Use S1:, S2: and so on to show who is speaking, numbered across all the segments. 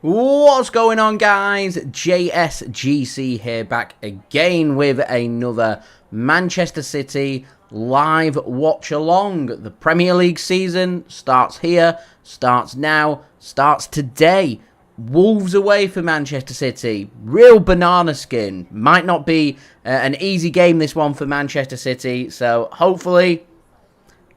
S1: What's going on, guys? JSGC here, back again with another Manchester City live watch-along. The Premier League season starts here, starts now, starts today. Wolves away for Manchester City. Real banana skin. Might not be an easy game, this one, for Manchester City. So, hopefully,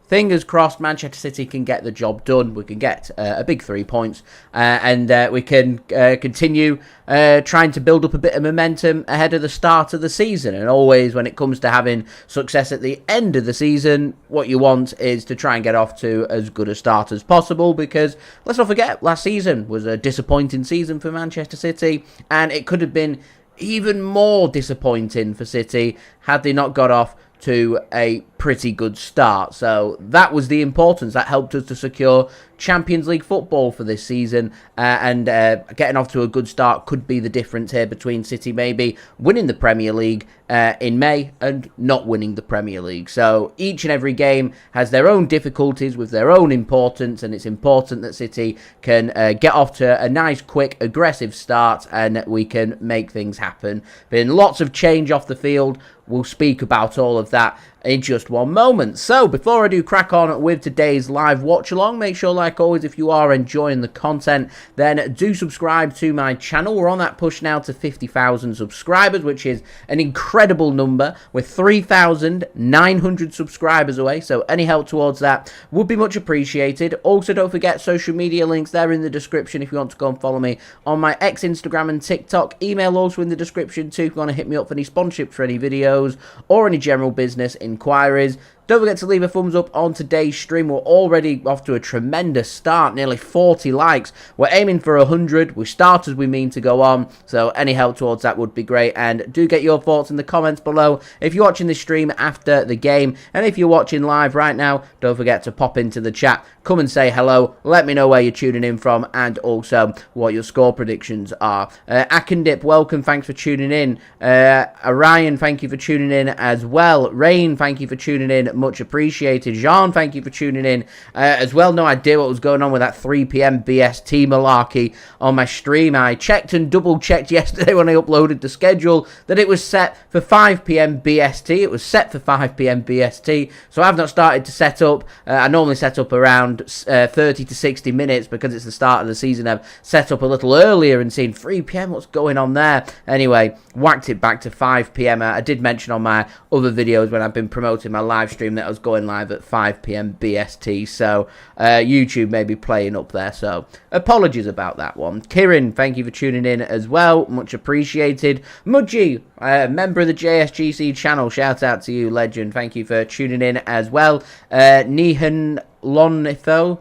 S1: fingers crossed, Manchester City can get the job done. We can get a big 3 points and we can continue trying to build up a bit of momentum ahead of the start of the season. And always, when it comes to having success at the end of the season, what you want is to try and get off to as good a start as possible, because let's not forget, last season was a disappointing season for Manchester City, and it could have been even more disappointing for City had they not got off to a pretty good start. So that was the importance. That helped us to secure Champions League football for this season, and getting off to a good start could be the difference here between City maybe winning the Premier League in May and not winning the Premier League. So each and every game has their own difficulties with their own importance, and it's important that City can get off to a nice, quick, aggressive start and we can make things happen. Been lots of change off the field. We'll speak about all of that in just one moment. So before I do crack on with today's live watch along, make sure, like always, if you are enjoying the content, then do subscribe to my channel. We're on that push now to 50,000 subscribers, which is an incredible number. We're 3,900 subscribers away, so any help towards that would be much appreciated. Also, don't forget, social media links there in the description if you want to go and follow me on my X, Instagram and TikTok. Email also in the description too if you want to hit me up for any sponsorship for any videos or any general business inquiries. Don't forget to leave a thumbs up on today's stream. We're already off to a tremendous start, nearly 40 likes. We're aiming for 100. We start as we mean to go on, so any help towards that would be great. And do get your thoughts in the comments below if you're watching this stream after the game. And if you're watching live right now, don't forget to pop into the chat. Come and say hello. Let me know where you're tuning in from and also what your score predictions are. Akandip, welcome. Thanks for tuning in. Orion, thank you for tuning in as well. Rain, thank you for tuning in. Much appreciated. Jean, thank you for tuning in as well. No idea what was going on with that 3 p.m. BST malarkey on my stream. I checked and double checked yesterday when I uploaded the schedule that it was set for 5 p.m. BST. It was set for 5 p.m. BST, so I've not started to set up. I normally set up around 30 to 60 minutes because it's the start of the season. I've set up a little earlier and seen 3 p.m. What's going on there? Anyway, whacked it back to 5 p.m. I did mention on my other videos when I've been promoting my live stream that I was going live at 5 p.m. BST, so YouTube may be playing up there, so apologies about that one. Kieran, thank you for tuning in as well, much appreciated. Mudgy, member of the JSGC channel, shout out to you, legend, thank you for tuning in as well. Nihan Lonitho,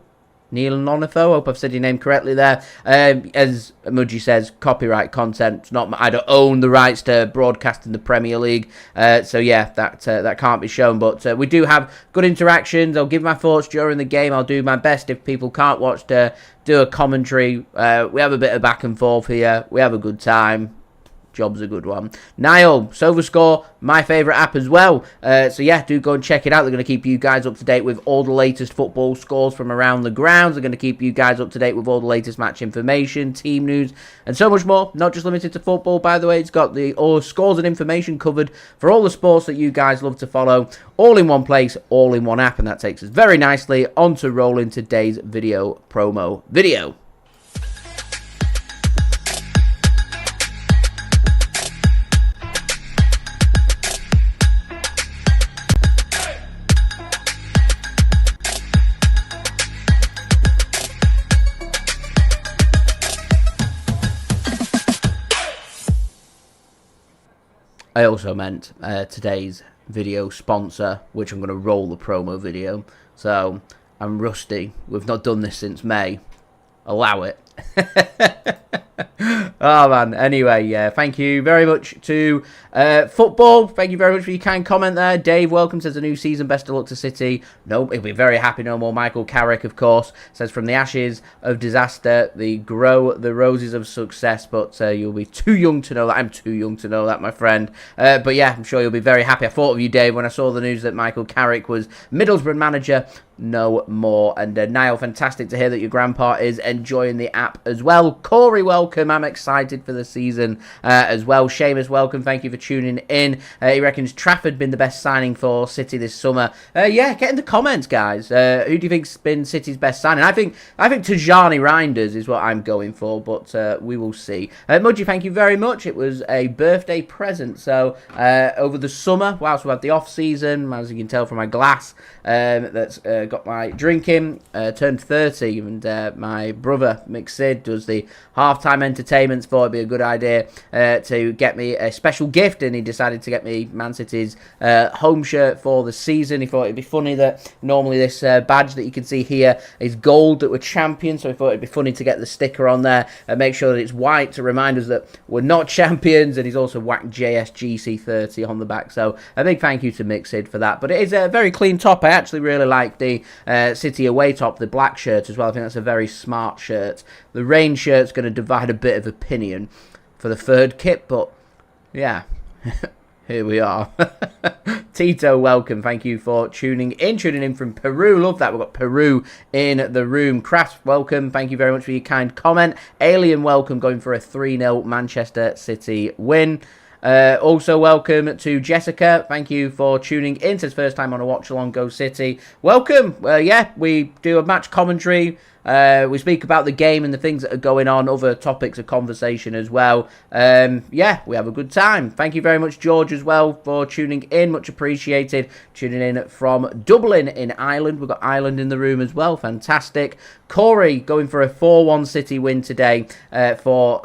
S1: Neil Nonitho, hope I've said your name correctly there. As Mudgy says, copyright content. I don't own the rights to broadcast in the Premier League, so yeah, that can't be shown. But we do have good interactions. I'll give my thoughts during the game. I'll do my best if people can't watch to do a commentary. We have a bit of back and forth here. We have a good time. Job's a good one. Niall, SofaScore, my favourite app as well. So yeah, do go and check it out. They're going to keep you guys up to date with all the latest football scores from around the grounds. They're going to keep you guys up to date with all the latest match information, team news, and so much more. Not just limited to football, by the way. It's got the scores and information covered for all the sports that you guys love to follow. All in one place, all in one app. And that takes us very nicely on to rolling today's video promo video. I also meant today's video sponsor, which I'm going to roll the promo video. So, I'm rusty. We've not done this since May. Allow it. Oh man, anyway, yeah, thank you very much to Football. Thank you very much for your kind comment there. Dave, welcome, says a new season, best of luck to City. No, he'll be very happy no more. Michael Carrick, of course, says from the ashes of disaster, they grow the roses of success, but you'll be too young to know that. I'm too young to know that, my friend. But yeah, I'm sure you'll be very happy. I thought of you, Dave, when I saw the news that Michael Carrick was Middlesbrough manager. No more. And Niall, fantastic to hear that your grandpa is enjoying the app app as well. Corey, welcome. I'm excited for the season as well. Seamus, welcome. Thank you for tuning in. He reckons Trafford been the best signing for City this summer. Yeah, get in the comments, guys. Who do you think's been City's best signing? I think Tijjani Reijnders is what I'm going for, but we will see. Mudgy, thank you very much. It was a birthday present. So over the summer, whilst we had the off season, as you can tell from my glass that's got my drinking, turned 30, and my brother Mick Sid does the halftime entertainments. Thought it'd be a good idea to get me a special gift, and he decided to get me Man City's home shirt for the season. He thought it'd be funny that normally this badge that you can see here is gold, that we're champions, so he thought it'd be funny to get the sticker on there and make sure that it's white to remind us that we're not champions. And he's also whacked JSGC30 on the back, so a big thank you to Mick Sid for that. But it is a very clean top. I actually really like the City away top, the black shirt as well. I think that's a very smart shirt. The rain shirt's going to divide a bit of opinion for the third kit, but yeah, here we are. Tito, welcome. Thank you for tuning in from Peru. Love that. We've got Peru in the room. Crafts, welcome. Thank you very much for your kind comment. Alien, welcome. Going for a 3-0 Manchester City win. Also welcome to Jessica. Thank you for tuning in. Says first time on a watch along, Go City. Welcome. Yeah, we do a match commentary. We speak about the game and the things that are going on, other topics of conversation as well. Yeah, we have a good time. Thank you very much, George, as well, for tuning in. Much appreciated. Tuning in from Dublin in Ireland. We've got Ireland in the room as well. Fantastic. Corey going for a 4-1 City win today for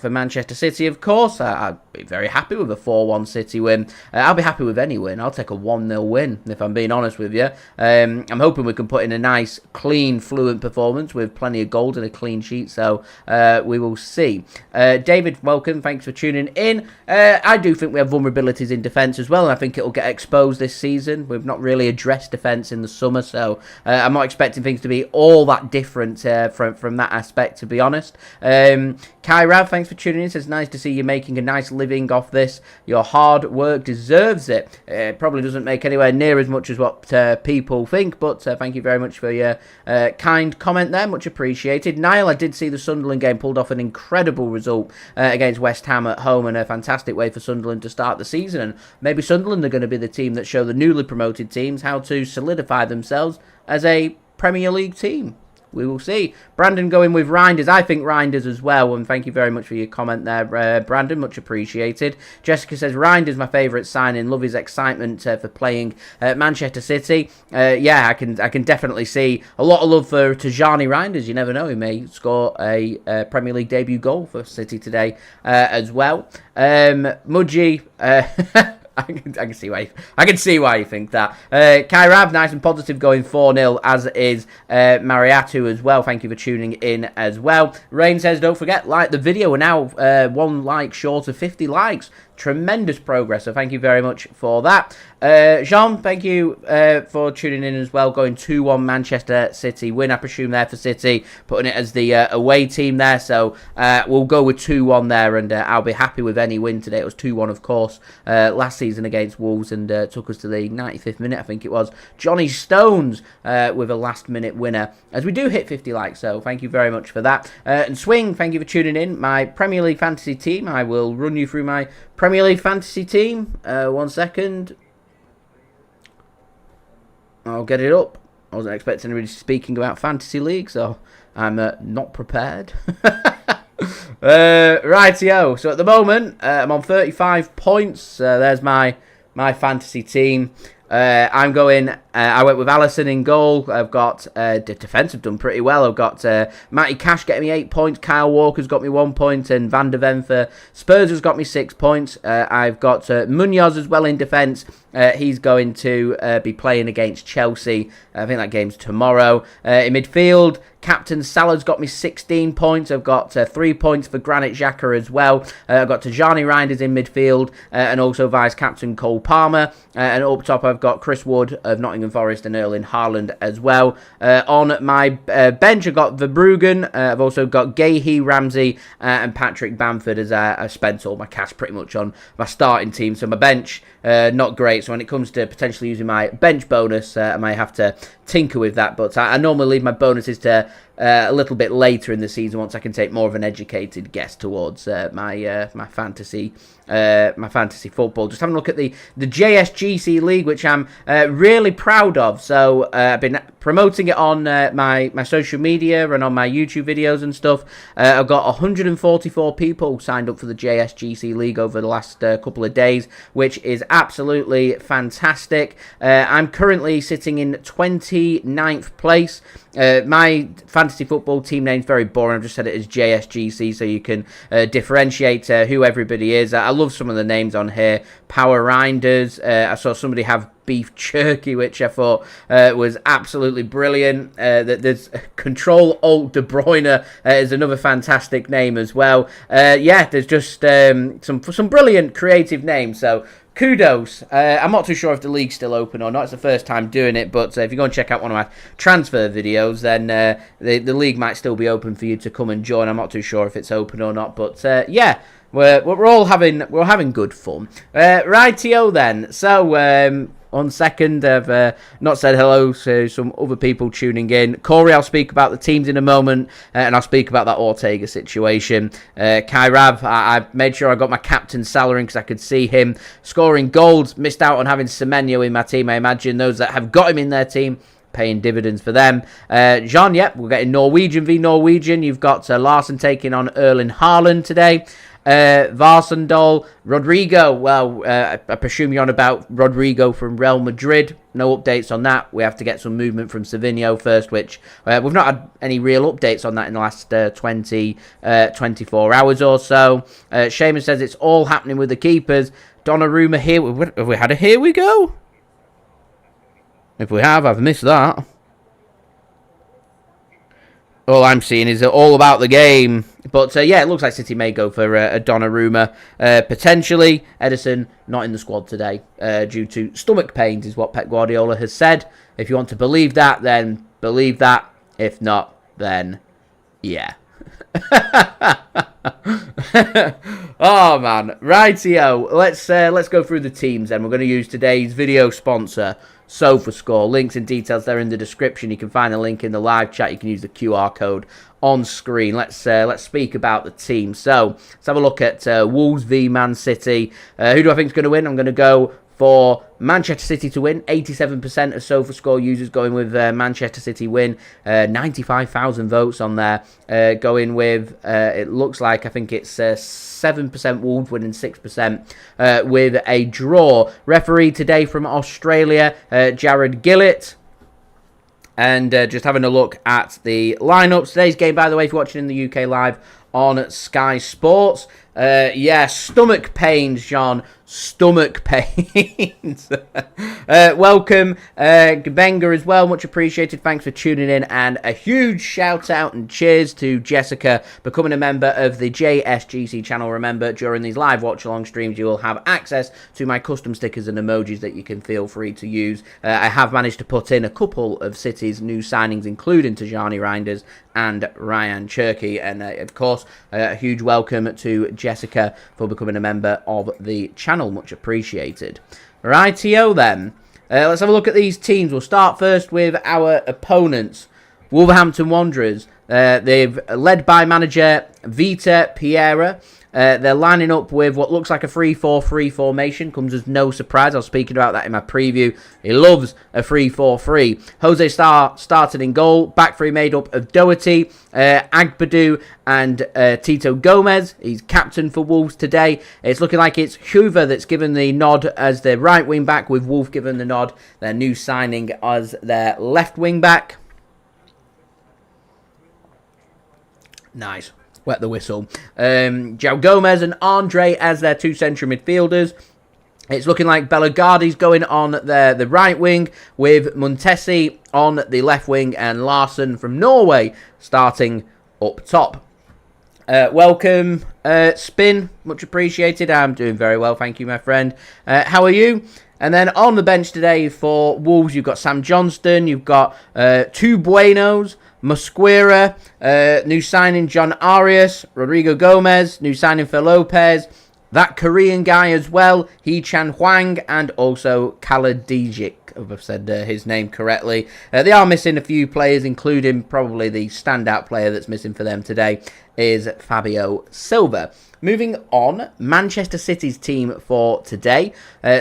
S1: Manchester City. Of course, I'd be very happy with a 4-1 City win. I'll be happy with any win. I'll take a 1-0 win, if I'm being honest with you. I'm hoping we can put in a nice, clean, fluent performance with plenty of goals and a clean sheet, so we will see. David, welcome. Thanks for tuning in. I do think we have vulnerabilities in defence as well, and I think it'll get exposed this season. We've not really addressed defence in the summer, so I'm not expecting things to be all that different from that aspect, to be honest. Kai Rav, thanks for tuning in. Says nice to see you making a nice living off this. Your hard work deserves it. It probably doesn't make anywhere near as much as what people think, but thank you very much for your kind comment there. Much appreciated. Niall, I did see the Sunderland game, pulled off an incredible result against West Ham at home, and a fantastic way for Sunderland to start the season. And maybe Sunderland are going to be the team that show the newly promoted teams how to solidify themselves as a Premier League team. We will see. Brandon going with Reijnders. I think Reijnders as well, and thank you very much for your comment there, Brandon. Much appreciated. Jessica says Reijnders my favourite signing. Love his excitement for playing at Manchester City. Yeah, I can definitely see a lot of love for Tijjani Reijnders. You never know, he may score a Premier League debut goal for City today as well. Mudgy. I can see why you think that. Kai Rav, nice and positive, going 4-0, as is Mariatu as well. Thank you for tuning in as well. Rain says, don't forget, like the video. We're now 1 like short of 50 likes. Tremendous progress, so thank you very much for that. Jean, thank you for tuning in as well. Going 2-1 Manchester City win, I presume, there for City, putting it as the away team there. So we'll go with 2-1 there, and I'll be happy with any win today. It was 2-1, of course, last season against Wolves, and took us to the 95th minute, I think it was. Johnny Stones with a last-minute winner, as we do hit 50 likes, so thank you very much for that. And Swing, thank you for tuning in. My Premier League fantasy team, I will run you through my Premier League fantasy team. 1 second. I'll get it up. I wasn't expecting anybody speaking about fantasy league, so I'm not prepared. Rightio. So at the moment, I'm on 35 points. There's my fantasy team. I'm going, I went with Alisson in goal. I've got, the defence have done pretty well. I've got Matty Cash getting me 8 points. Kyle Walker's got me 1 point. And Van de Ven for Spurs has got me 6 points. I've got Munoz as well in defence. He's going to be playing against Chelsea. I think that game's tomorrow. In midfield, Captain Salah's got me 16 points. I've got 3 points for Granit Xhaka as well. I've got Tijjani Reijnders in midfield, and also vice-captain Cole Palmer. And up top, I've got Chris Wood of Nottingham Forest and Erling Haaland as well. On my bench, I've got Verbruggen. I've also got Gahey, Ramsey, and Patrick Bamford, as I spent all my cash pretty much on my starting team. So my bench, not great. So when it comes to potentially using my bench bonus, I might have to tinker with that. But I normally leave my bonuses to a little bit later in the season once I can take more of an educated guess towards my fantasy football. Just having a look at the JSGC League, which I'm really proud of. So I've been promoting it on my social media and on my YouTube videos and stuff. I've got 144 people signed up for the JSGC League over the last couple of days, which is absolutely fantastic. I'm currently sitting in 29th place. My fantasy football team name is very boring. I've just said it as JSGC so you can differentiate who everybody is. I love some of the names on here. Power Reijnders. I saw somebody have Beef Cherki, which I thought was absolutely brilliant. There's Control Alt De Bruyne is another fantastic name as well. Yeah, there's just some brilliant creative names. So kudos. I'm not too sure if the league's still open or not. It's the first time doing it, but if you go and check out one of my transfer videos, then the league might still be open for you to come and join. I'm not too sure if it's open or not, but yeah, we're all having good fun. Rightio then. So 1 second, I've not said hello to some other people tuning in. Corey, I'll speak about the teams in a moment, and I'll speak about that Ortega situation. Kai Rav, I made sure I got my captain salary because I could see him scoring goals. Missed out on having Semenyo in my team. I imagine those that have got him in their team paying dividends for them. Jhon, yep, we're getting Norwegian v Norwegian. You've got Larsen taking on Erling Haaland today. Varsendal, Rodrigo, well, I presume you're on about Rodrigo from Real Madrid. No updates on that. We have to get some movement from Savinho first, which we've not had any real updates on that in the last 24 hours or so. Seamus says it's all happening with the keepers. Donnarumma here. Have we had a here we go? If we have, I've missed that. All I'm seeing is all about the game. But, yeah, it looks like City may go for a Donnarumma. Potentially, Ederson not in the squad today due to stomach pains is what Pep Guardiola has said. If you want to believe that, then believe that. If not, then, yeah. Oh, man. Rightio. Let's go through the teams then. We're going to use today's video sponsor, SofaScore. Links and details there in the description. You can find a link in the live chat. You can use the QR code on screen. Let's speak about the team. So let's have a look at Wolves v Man City. Who do I think is going to win? I'm going to go for Manchester City to win. 87% of SofaScore users going with Manchester City win. 95,000 votes on there. Going with, it looks like, I think it's 7% Wolves winning 6% with a draw. Referee today from Australia, Jared Gillett. And just having a look at the lineups. Today's game, by the way, if you're watching in the UK live on Sky Sports. Yeah, stomach pains, Jhon. Stomach pains. Welcome, Gabenga as well. Much appreciated. Thanks for tuning in. And a huge shout out and cheers to Jessica becoming a member of the JSGC channel. Remember, during these live watch-along streams, you will have access to my custom stickers and emojis that you can feel free to use. I have managed to put in a couple of City's new signings, including Tijjani Reijnders and Rayan Cherki. And, of course, a huge welcome to Jessica for becoming a member of the channel. Much appreciated. Rightio then. Let's have a look at these teams. We'll start first with our opponents. Wolverhampton Wanderers. They've led by manager Vitor Pereira. They're lining up with what looks like a 3-4-3 formation. Comes as no surprise. I was speaking about that in my preview. He loves a 3-4-3. Jose started in goal. Back three made up of Doherty, Agbadu and Tito Gomes. He's captain for Wolves today. It's looking like it's Hoover that's given the nod as their right wing back, with Wolf given the nod, their new signing, as their left wing back. Nice. Wet the whistle. Joao Gomes and Andre as their two central midfielders. It's looking like Bellegarde's going on the right wing, with Montesi on the left wing and Larsen from Norway starting up top. Welcome, Spin. Much appreciated. I'm doing very well, thank you, my friend. How are you? And then on the bench today for Wolves, you've got Sam Johnston, you've got two Buenos, Mosquera, new signing Jhon Arias, Rodrigo Gomez, new signing Fer Lopez, that Korean guy as well, Hee Chan Hwang, and also Kaladijik. hope I've said his name correctly. They are missing a few players, including probably the standout player that's missing for them today is Fabio Silva. Moving on, Manchester City's team for today.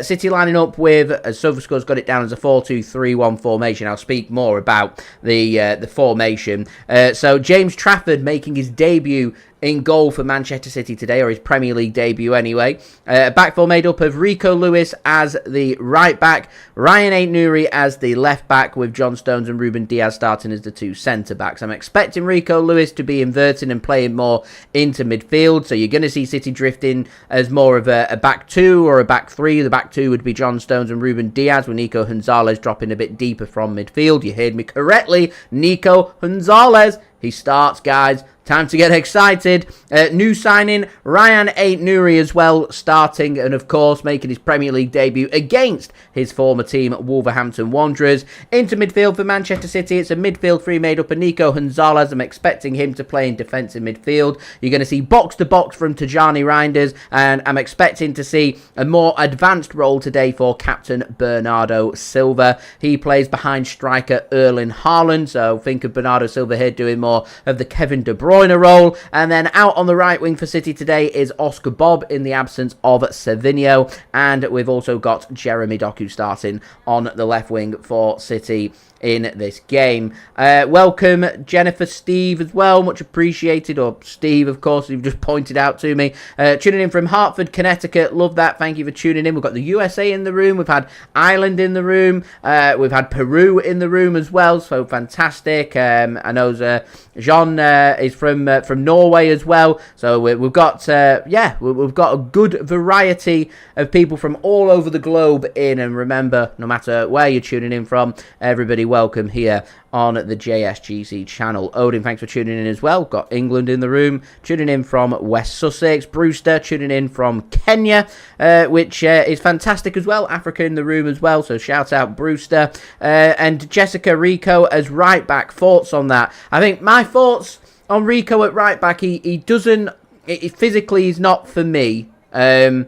S1: City lining up with, as SofaScore's got it down as a 4-2-3-1 formation. I'll speak more about the formation. So James Trafford making his debut in goal for Manchester City today, or his Premier League debut anyway. A back four made up of Rico Lewis as the right back, Rayan Ait-Nouri as the left back, with John Stones and Ruben Dias starting as the two centre backs. I'm expecting Rico Lewis to be inverting and playing more into midfield, so you're going to see City drifting as more of a back two or a back three. The back two would be John Stones and Ruben Dias, with Nico Gonzalez dropping a bit deeper from midfield. You heard me correctly, Nico Gonzalez. He starts, guys. Time to get excited. New signing, Rayan Ait-Nouri as well, starting and, of course, making his Premier League debut against his former team, Wolverhampton Wanderers. Into midfield for Manchester City, it's a midfield three made up of Nico Gonzalez. I'm expecting him to play in defensive midfield. You're going to see box-to-box from Tijjani Reijnders, and I'm expecting to see a more advanced role today for Captain Bernardo Silva. He plays behind striker Erling Haaland, so think of Bernardo Silva here doing more of the Kevin De Bruyne role. And then out on the right wing for City today is Oscar Bob in the absence of Savinho, and we've also got Jeremy Doku starting on the left wing for City in this game. Welcome Jennifer Steve as well, much appreciated, or Steve of course, you've just pointed out to me. Tuning in from Hartford, Connecticut, love that, thank you for tuning in. We've got the USA in the room, we've had Ireland in the room, we've had Peru in the room as well, so fantastic. I know Jhon is from Norway as well, so we've got we've got a good variety of people from all over the globe in, and remember, no matter where you're tuning in from, everybody welcome here on the JSGC channel. Odin, thanks for tuning in as well. Got England in the room, tuning in from West Sussex. Brewster tuning in from Kenya, which is fantastic as well. Africa in the room as well, so shout out Brewster. And Jessica Rico as right back. Thoughts on that? I think my thoughts on Rico at right back, he doesn't, physically he's not for me, and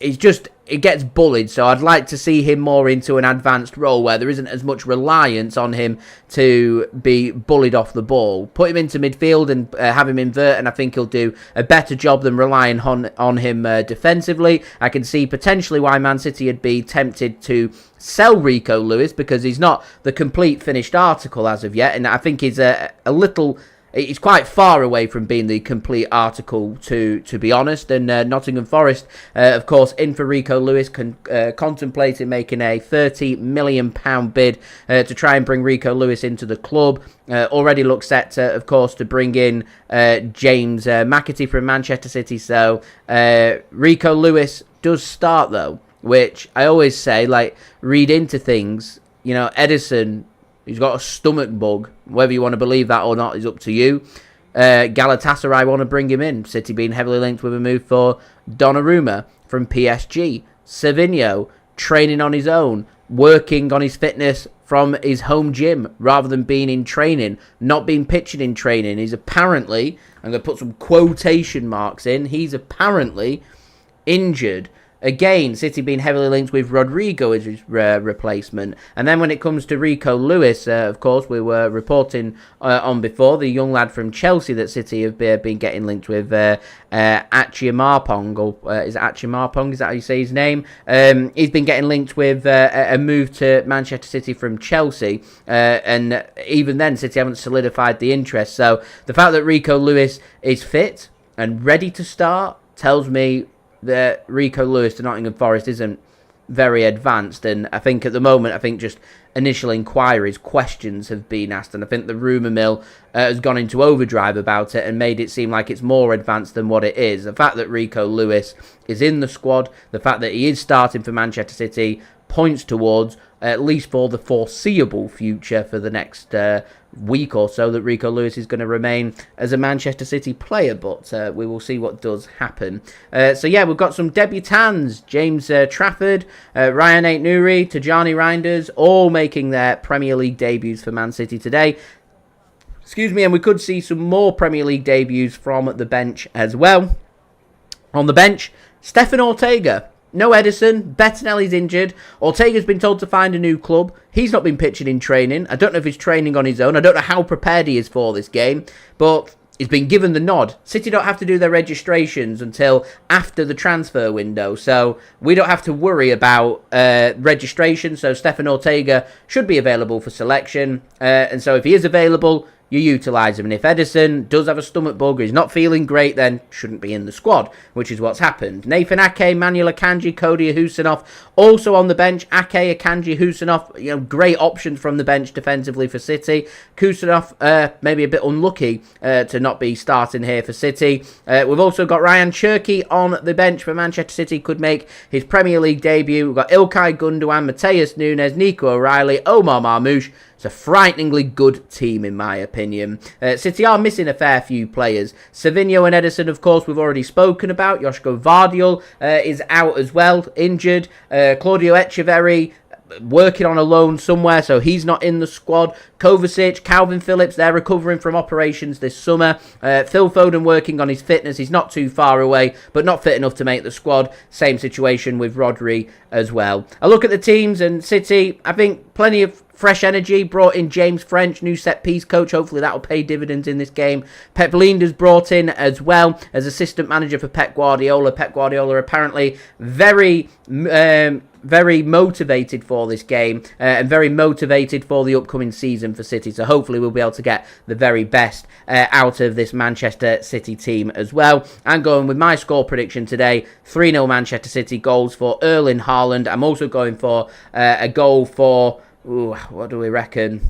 S1: he's just, it gets bullied, so I'd like to see him more into an advanced role where there isn't as much reliance on him to be bullied off the ball. Put him into midfield and have him invert, and I think he'll do a better job than relying on him defensively. I can see potentially why Man City would be tempted to sell Rico Lewis, because he's not the complete finished article as of yet, and I think he's a little... He's quite far away from being the complete article, to be honest. And Nottingham Forest, of course, in for Rico Lewis, contemplating making a £30 million bid to try and bring Rico Lewis into the club. Already looks set, of course, to bring in James McAtee from Manchester City. So Rico Lewis does start, though, which I always say, like, read into things. You know, Ederson... He's got a stomach bug. Whether you want to believe that or not is up to you. Galatasaray want to bring him in. City being heavily linked with a move for Donnarumma from PSG. Savinho training on his own, working on his fitness from his home gym rather than being in training, not being pictured in training. He's apparently, I'm going to put some quotation marks in, he's apparently injured. Again, City being heavily linked with Rodrigo as his replacement. And then when it comes to Rico Lewis, of course, we were reporting on before, the young lad from Chelsea that City have been getting linked with, Achimarpong, or is it Achimarpong, is that how you say his name? He's been getting linked with a move to Manchester City from Chelsea, and even then, City haven't solidified the interest. So the fact that Rico Lewis is fit and ready to start tells me that Rico Lewis to Nottingham Forest isn't very advanced, and I think at the moment, I think just initial inquiries, questions have been asked, and I think the rumour mill has gone into overdrive about it and made it seem like it's more advanced than what it is. The fact that Rico Lewis is in the squad, the fact that he is starting for Manchester City, points towards, at least for the foreseeable future for the next week or so, that Rico Lewis is going to remain as a Manchester City player, but we will see what does happen. So yeah, we've got some debutants, James Trafford, Rayan Ait-Nouri, Tijjani Reijnders, all making their Premier League debuts for Man City today. Excuse me, and we could see some more Premier League debuts from the bench as well. On the bench, Stefan Ortega. No Ederson. Bettinelli's injured. Ortega's been told to find a new club. He's not been pitching in training. I don't know if he's training on his own. I don't know how prepared he is for this game. But he's been given the nod. City don't have to do their registrations until after the transfer window. So we don't have to worry about registration. So Stefan Ortega should be available for selection. And so if he is available, you utilise him. And if Ederson does have a stomach bug or he's not feeling great, then shouldn't be in the squad, which is what's happened. Nathan Ake, Manuel Akanji, Abdukodir Khusanov also on the bench. Ake, Akanji, Khusanov, great options from the bench defensively for City. Khusanov maybe a bit unlucky to not be starting here for City. We've also got Rayan Cherki on the bench for Manchester City, could make his Premier League debut. We've got Ilkay Gundogan, Matheus Nunes, Nico O'Reilly, Omar Marmoush. It's a frighteningly good team, in my opinion. City are missing a fair few players. Savinho and Ederson, of course, we've already spoken about. Josko Gvardiol is out as well, injured. Claudio Echeverri working on a loan somewhere, so he's not in the squad. Kovacic, Calvin Phillips, they're recovering from operations this summer. Phil Foden working on his fitness. He's not too far away, but not fit enough to make the squad. Same situation with Rodri as well. I look at the teams, and City, I think plenty of fresh energy. Brought in James French, new set-piece coach. Hopefully that'll pay dividends in this game. Pep Lijnders brought in as well as assistant manager for Pep Guardiola. Pep Guardiola apparently very motivated for this game and very motivated for the upcoming season for City. So hopefully we'll be able to get the very best out of this Manchester City team as well. I'm going with my score prediction today. 3-0 Manchester City, goals for Erling, Haaland. I'm also going for a goal for... Ooh, what do we reckon?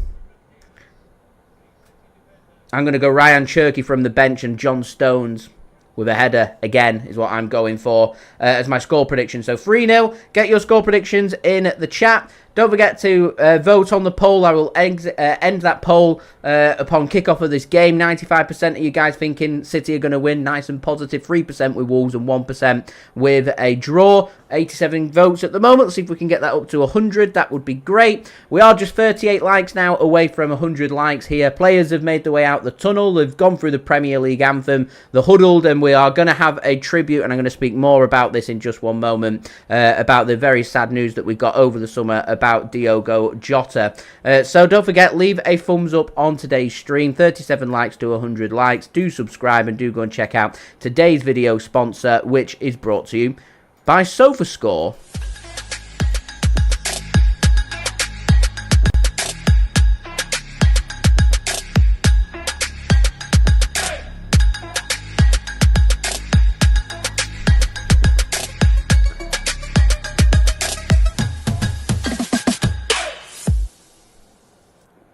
S1: I'm going to go Rayan Cherki from the bench and John Stones with a header again is what I'm going for as my score prediction. So 3-0. Get your score predictions in the chat. Don't forget to vote on the poll. I will end that poll upon kickoff of this game. 95% of you guys thinking City are going to win. Nice and positive. 3% with Wolves and 1% with a draw. 87 votes at the moment. Let's see if we can get that up to 100. That would be great. We are just 38 likes now away from 100 likes here. Players have made their way out the tunnel. They've gone through the Premier League anthem, the huddled, and we are going to have a tribute, and I'm going to speak more about this in just one moment, about the very sad news that we got over the summer about Diogo Jota. So don't forget, leave a thumbs up on today's stream. 37 likes to 100 likes. Do subscribe and do go and check out today's video sponsor, which is brought to you by SofaScore.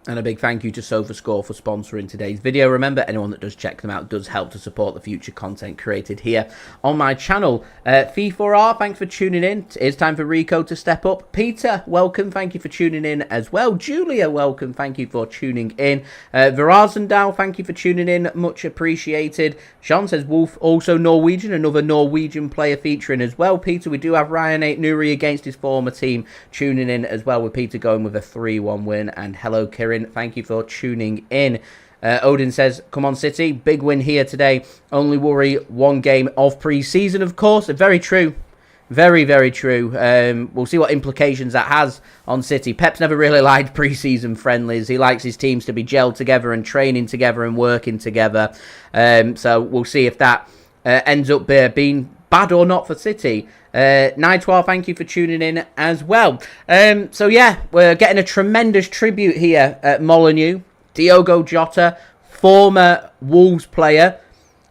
S1: And a big thank you to SofaScore for sponsoring today's video. Remember, anyone that does check them out does help to support the future content created here on my channel. Fee4R, thanks for tuning in. It's time for Rico to step up. Peter, welcome. Thank you for tuning in as well. Julia, welcome. Thank you for tuning in. Verazendal, thank you for tuning in. Much appreciated. Sean says Wolf, also Norwegian. Another Norwegian player featuring as well. Peter, we do have Rayan Ait-Nouri against his former team tuning in as well, with Peter going with a 3-1 win. And hello, Kieran. Thank you for tuning in. Odin says, come on City, big win here today. Only worry, one game of pre-season, of course. Very true. Very, very true. We'll see what implications that has on City. Pep's never really liked pre-season friendlies. He likes his teams to be gelled together and training together and working together. So we'll see if that ends up being bad or not for City. Nightwar, thank you for tuning in as well. So yeah, we're getting a tremendous tribute here at Molineux. Diogo Jota, former Wolves player.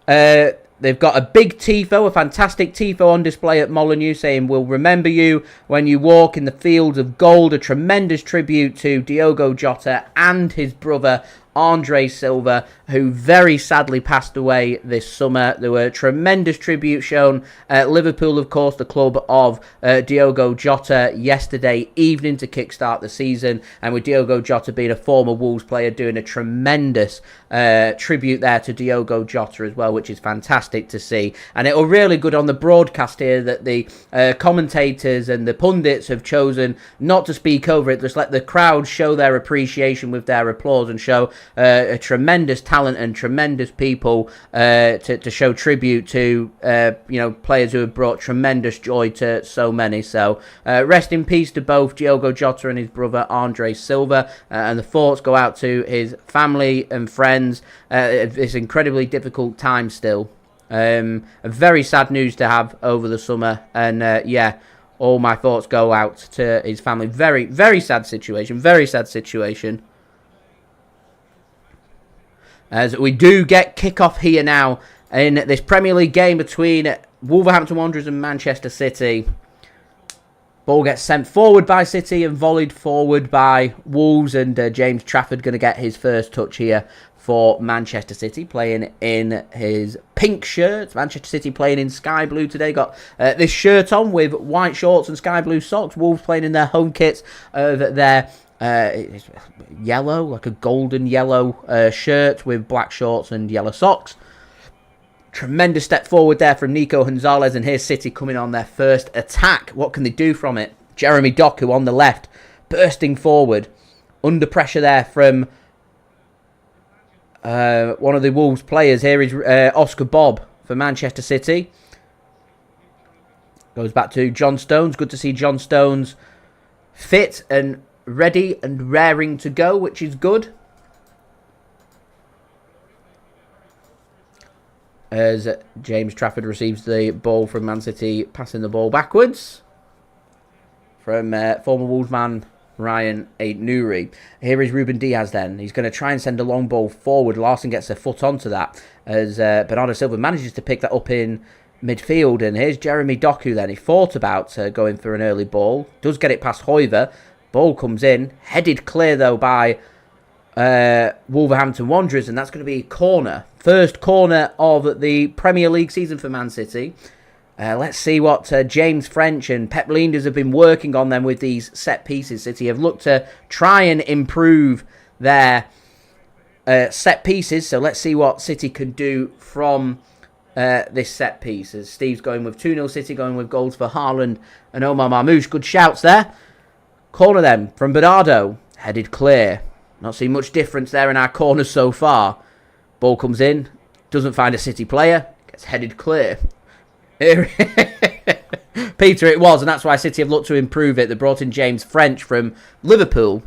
S1: They've got a big tifo, a fantastic tifo on display at Molineux, saying, we'll remember you when you walk in the fields of gold. A tremendous tribute to Diogo Jota and his brother Andre Silva, who very sadly passed away this summer. There were tremendous tributes shown at Liverpool, of course, the club of Diogo Jota, yesterday evening to kickstart the season. And with Diogo Jota being a former Wolves player, doing a tremendous tribute there to Diogo Jota as well, which is fantastic to see. And it was really good on the broadcast here that the commentators and the pundits have chosen not to speak over it, just let the crowd show their appreciation with their applause and show a tremendous talent and tremendous people to show tribute to, players who have brought tremendous joy to so many. So rest in peace to both Diogo Jota and his brother Andre Silva, and the thoughts go out to his family and friends at this incredibly difficult time still. A very sad news to have over the summer, and all my thoughts go out to his family. Very, very sad situation. Very sad situation. As we do get kick-off here now in this Premier League game between Wolverhampton Wanderers and Manchester City. Ball gets sent forward by City and volleyed forward by Wolves, and James Trafford going to get his first touch here for Manchester City, playing in his pink shirt. Manchester City playing in sky blue today. Got this shirt on with white shorts and sky blue socks. Wolves playing in their home kits of their yellow, like a golden yellow shirt with black shorts and yellow socks. Tremendous step forward there from Nico Gonzalez, and here's City coming on their first attack. What can they do from it? Jeremy Doku on the left, bursting forward. Under pressure there from one of the Wolves players. Here is Oscar Bob for Manchester City. Goes back to John Stones. Good to see John Stones fit and ready and raring to go, which is good. As James Trafford receives the ball from Man City, passing the ball backwards from former Wolves man Rayan Ait-Nouri. Here is Ruben Dias then. He's going to try and send a long ball forward. Larsen gets a foot onto that as Bernardo Silva manages to pick that up in midfield. And here's Jeremy Doku then. He thought about going for an early ball. Does get it past Hoiver. Ball comes in. Headed clear though by Wolverhampton Wanderers, and that's going to be a corner. First corner of the Premier League season for Man City. Let's see what James French and Pep Guardiola have been working on them with these set pieces. City have looked to try and improve their set pieces. So let's see what City can do from this set piece. As Steve's going with 2-0 City, going with goals for Haaland and Omar Marmoush. Good shouts there. Corner then from Bernardo. Headed clear. Not seen much difference there in our corners so far. Ball comes in. Doesn't find a City player. Gets headed clear. Peter, it was, and that's why City have looked to improve it. They brought in James French from Liverpool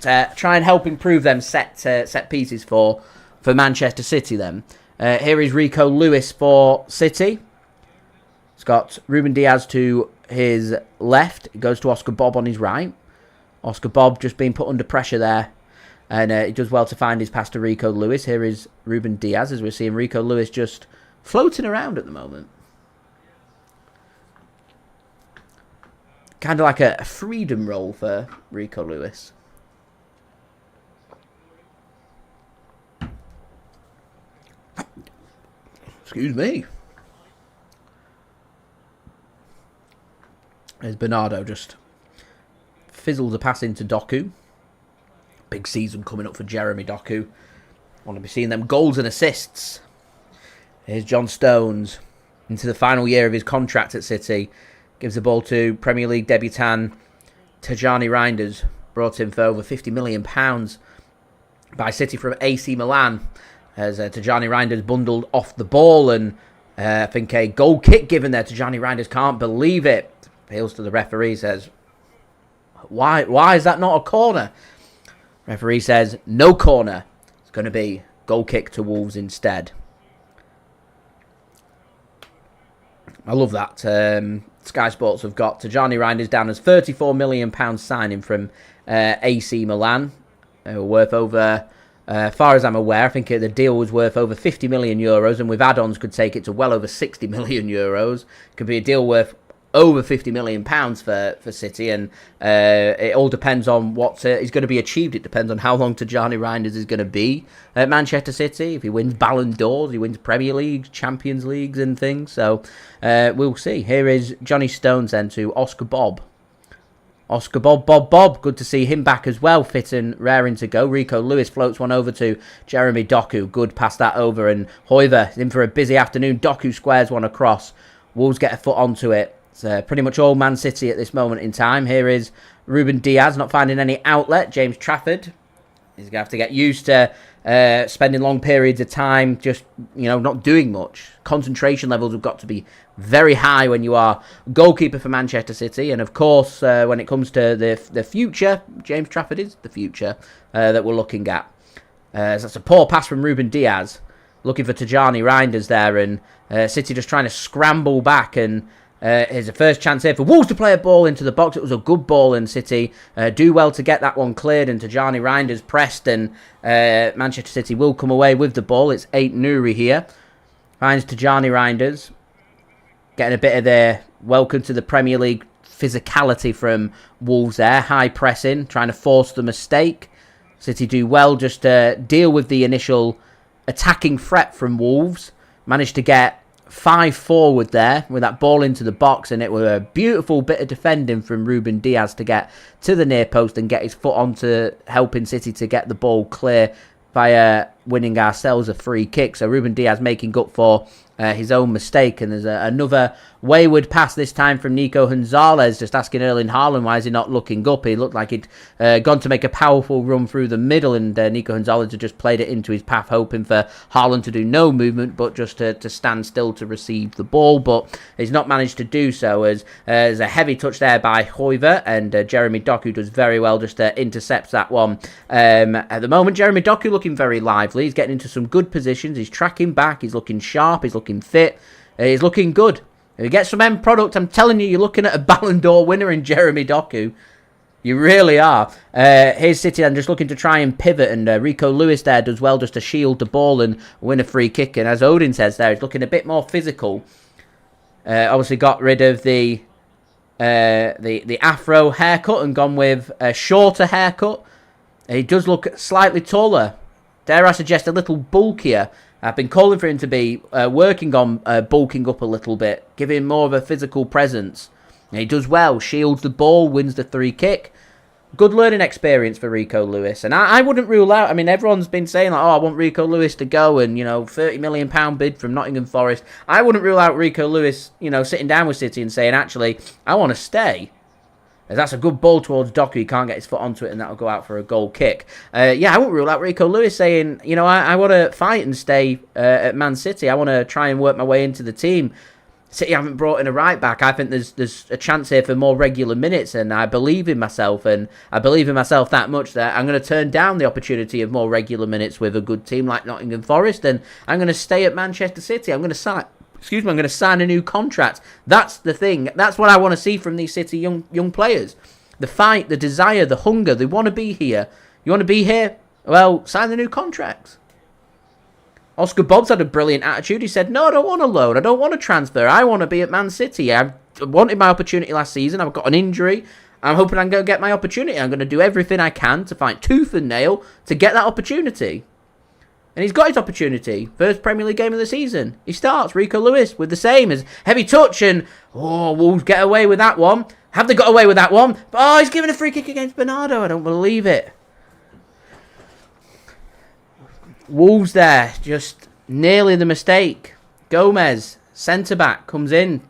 S1: to try and help improve them set pieces for Manchester City then. Here is Rico Lewis for City. It's got Ruben Dias to his left. It goes to Oscar Bob on his right. Oscar Bob just being put under pressure there. And he does well to find his pass to Rico Lewis. Here is Ruben Dias, as we're seeing Rico Lewis just floating around at the moment. Kind of like a freedom role for Rico Lewis. Excuse me. There's Bernardo just fizzles a pass into Doku. Big season coming up for Jeremy Doku. Want to be seeing them goals and assists. Here's John Stones into the final year of his contract at City. Gives the ball to Premier League debutant Tijjani Reijnders. Brought in for over £50 million by City from AC Milan. As Tijjani Reijnders bundled off the ball, and I think a goal kick given there. Tijjani Reijnders can't believe it. Appeals to the referee, says, why is that not a corner? Referee says, no corner. It's going to be goal kick to Wolves instead. I love that. Sky Sports have got Tijjani Reijnders down as £34 million signing from AC Milan. Worth over, far as I'm aware, I think the deal was worth over €50 million, and with add-ons could take it to well over €60 million. Could be a deal worth over £50 million for City, and it all depends on what is going to be achieved. It depends on how long Tijjani Reijnders is going to be at Manchester City. If he wins Ballon d'Ors, he wins Premier Leagues, Champions Leagues and things. So we'll see. Here is Johnny Stones then to Oscar Bob. Oscar Bob. Good to see him back as well, fit and raring to go. Rico Lewis floats one over to Jeremy Doku. Good pass that over, and Hoiver in for a busy afternoon. Doku squares one across. Wolves get a foot onto it. It's pretty much all Man City at this moment in time. Here is Ruben Dias, not finding any outlet. James Trafford He's going to have to get used to spending long periods of time just, not doing much. Concentration levels have got to be very high when you are goalkeeper for Manchester City. And, of course, when it comes to the future, James Trafford is the future that we're looking at. So that's a poor pass from Ruben Dias, looking for Tijjani Reijnders there. And City just trying to scramble back, and here's a first chance here for Wolves to play a ball into the box. It was a good ball, and City do well to get that one cleared, and Tijjani Reijnders pressed, and Manchester City will come away with the ball. It's Ait-Nouri here. Finds Tijjani Reijnders. Getting a bit of the welcome to the Premier League physicality from Wolves there. High pressing, trying to force the mistake. City do well just to deal with the initial attacking threat from Wolves. Managed to get 5 forward there with that ball into the box, and it was a beautiful bit of defending from Ruben Dias to get to the near post and get his foot onto helping City to get the ball clear by winning ourselves a free kick. So Ruben Dias making up for his own mistake, and there's another wayward pass this time from Nico Gonzalez, just asking Erling Haaland why is he not looking up. He looked like he'd gone to make a powerful run through the middle, and Nico Gonzalez had just played it into his path, hoping for Haaland to do no movement but just to stand still to receive the ball, but he's not managed to do so, as there's a heavy touch there by Hoiver, and Jeremy Doku does very well just to intercept that one. At the moment, Jeremy Doku looking very lively. He's getting into some good positions. He's tracking back. He's looking sharp. He's looking fit. He's looking good. If you get some end product, I'm telling you, you're looking at a Ballon d'Or winner in Jeremy Doku. You really are. Here's City then just looking to try and pivot, and Rico Lewis there does well just to shield the ball and win a free kick. And as Odin says there, he's looking a bit more physical. Obviously got rid of the afro haircut and gone with a shorter haircut. He does look slightly taller. Dare I suggest a little bulkier. I've been calling for him to be working on bulking up a little bit, giving him more of a physical presence. And he does well, shields the ball, wins the free kick. Good learning experience for Rico Lewis. And I wouldn't rule out, everyone's been saying, like, I want Rico Lewis to go, and, £30 million bid from Nottingham Forest. I wouldn't rule out Rico Lewis, sitting down with City and saying, actually, I want to stay. That's a good ball towards Doku. He can't get his foot onto it, and that'll go out for a goal kick. I won't rule out Rico Lewis saying, I want to fight and stay at Man City. I want to try and work my way into the team. City haven't brought in a right back. I think there's a chance here for more regular minutes, and I believe in myself, and I believe in myself that much that I'm going to turn down the opportunity of more regular minutes with a good team like Nottingham Forest, and I'm going to stay at Manchester City. I'm going to sign a new contract. That's the thing. That's what I want to see from these City young players. The fight, the desire, the hunger. They want to be here. You want to be here? Well, sign the new contracts. Oscar Bobbs had a brilliant attitude. He said, no, I don't want a loan. I don't want a transfer. I want to be at Man City. I wanted my opportunity last season. I've got an injury. I'm hoping I'm going to get my opportunity. I'm going to do everything I can to fight tooth and nail to get that opportunity. And he's got his opportunity. First Premier League game of the season. He starts, Rico Lewis, with the same as heavy touch, and Wolves get away with that one. Have they got away with that one? He's given a free kick against Bernardo. I don't believe it. Wolves there, just nearly the mistake. Gomes, centre-back, comes in.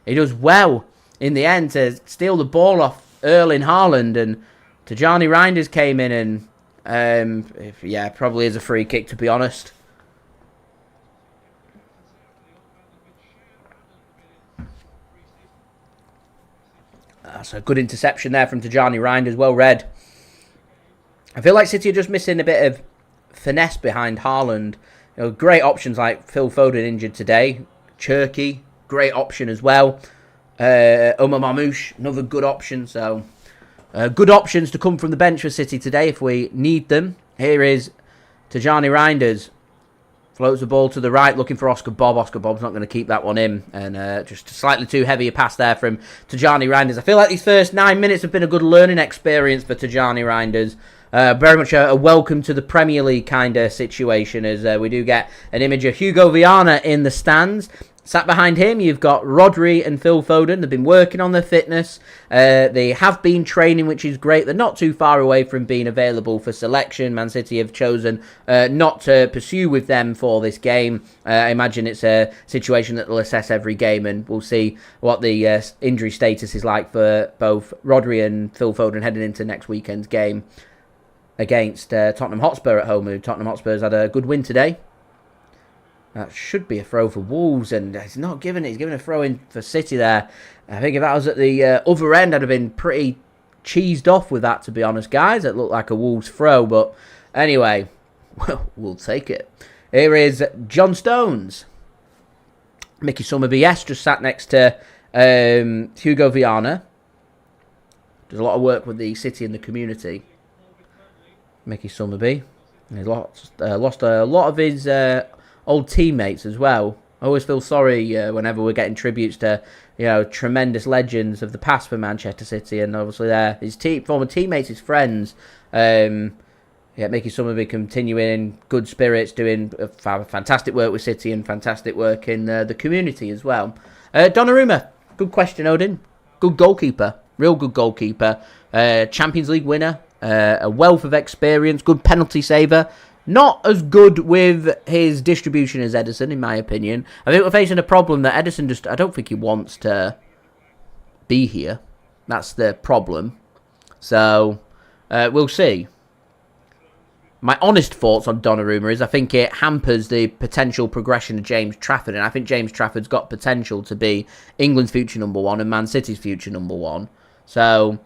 S1: He does well in the end to steal the ball off Erling Haaland, and Tijjani Reijnders came in and probably is a free kick, to be honest. That's a good interception there from Tijjani Reijnders, well read. I feel like City are just missing a bit of finesse behind Haaland. Great options like Phil Foden injured today. Cherki, great option as well. Omar Marmoush, another good option. So good options to come from the bench for City today if we need them. Here is Tijjani Reijnders. Floats the ball to the right, looking for Oscar Bobb. Oscar Bobb's not going to keep that one in. And just slightly too heavy a pass there from Tijjani Reijnders. I feel like these first 9 minutes have been a good learning experience for Tijjani Reijnders. Very much a welcome to the Premier League kind of situation, as we do get an image of Hugo Viana in the stands. Sat behind him, you've got Rodri and Phil Foden. They've been working on their fitness. They have been training, which is great. They're not too far away from being available for selection. Man City have chosen not to pursue with them for this game. I imagine it's a situation that they'll assess every game, and we'll see what the injury status is like for both Rodri and Phil Foden heading into next weekend's game. against Tottenham Hotspur at home. Tottenham Hotspur's had a good win today. That should be a throw for Wolves, and he's not giving it. He's giving a throw in for City there. I think if that was at the other end, I'd have been pretty cheesed off with that, to be honest, guys. It looked like a Wolves throw, but anyway, well, we'll take it. Here is John Stones. Mickey Summerby, yes, just sat next to Hugo Viana. Does a lot of work with the city and the community. Mickey Summerby. He's lost a lot of his old teammates as well. I always feel sorry whenever we're getting tributes to, tremendous legends of the past for Manchester City, and obviously his former teammates, his friends. Mickey Summerby continuing in good spirits, doing fantastic work with City and fantastic work in the community as well. Donnarumma, good question, Odin. Good goalkeeper, real good goalkeeper. Champions League winner, a wealth of experience, good penalty saver. Not as good with his distribution as Ederson, in my opinion. I think we're facing a problem that Ederson I don't think he wants to be here. That's the problem. So, we'll see. My honest thoughts on Donnarumma is I think it hampers the potential progression of James Trafford. And I think James Trafford's got potential to be England's future number one and Man City's future number one. So,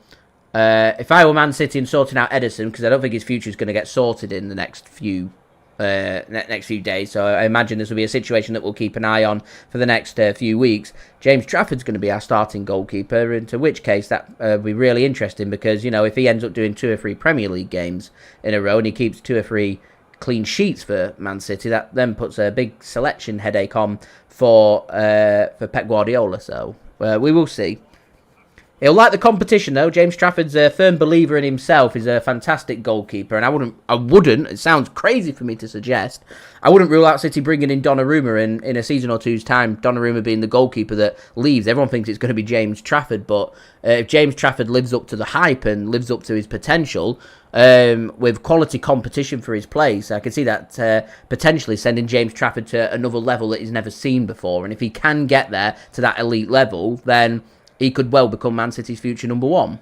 S1: if I were Man City and sorting out Ederson, because I don't think his future is going to get sorted in the next few days, so I imagine this will be a situation that we'll keep an eye on for the next few weeks. James Trafford's going to be our starting goalkeeper, into which case that will be really interesting, because, if he ends up doing 2 or 3 Premier League games in a row and he keeps 2 or 3 clean sheets for Man City, that then puts a big selection headache on for Pep Guardiola. So we will see. He'll like the competition, though. James Trafford's a firm believer in himself. He's a fantastic goalkeeper, and I wouldn't, it sounds crazy for me to suggest, I wouldn't rule out City bringing in Donnarumma in a season or two's time, Donnarumma being the goalkeeper that leaves. Everyone thinks it's going to be James Trafford, but if James Trafford lives up to the hype and lives up to his potential, with quality competition for his place, I can see that potentially sending James Trafford to another level that he's never seen before, and if he can get there to that elite level, then he could well become Man City's future number one.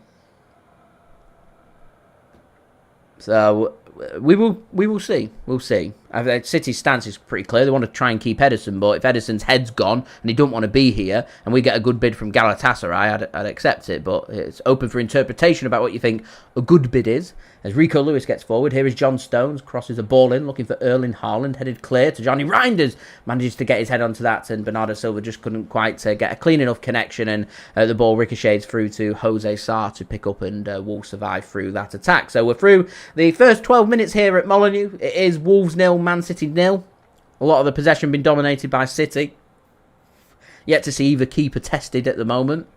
S1: So we will see. We'll see. City's stance is pretty clear. They want to try and keep Ederson, but if Ederson's head's gone and he don't want to be here, and we get a good bid from Galatasaray, I'd accept it. But it's open for interpretation about what you think a good bid is. As Rico Lewis gets forward, here is John Stones, crosses a ball in, looking for Erling Haaland, headed clear to Tijjani Reijnders, manages to get his head onto that, and Bernardo Silva just couldn't quite get a clean enough connection, and the ball ricochets through to Jose Sarr to pick up, and Wolves survive through that attack. So we're through the first 12 minutes here at Molineux. It is Wolves 0, Man City 0. A lot of the possession been dominated by City. Yet to see either keeper tested at the moment.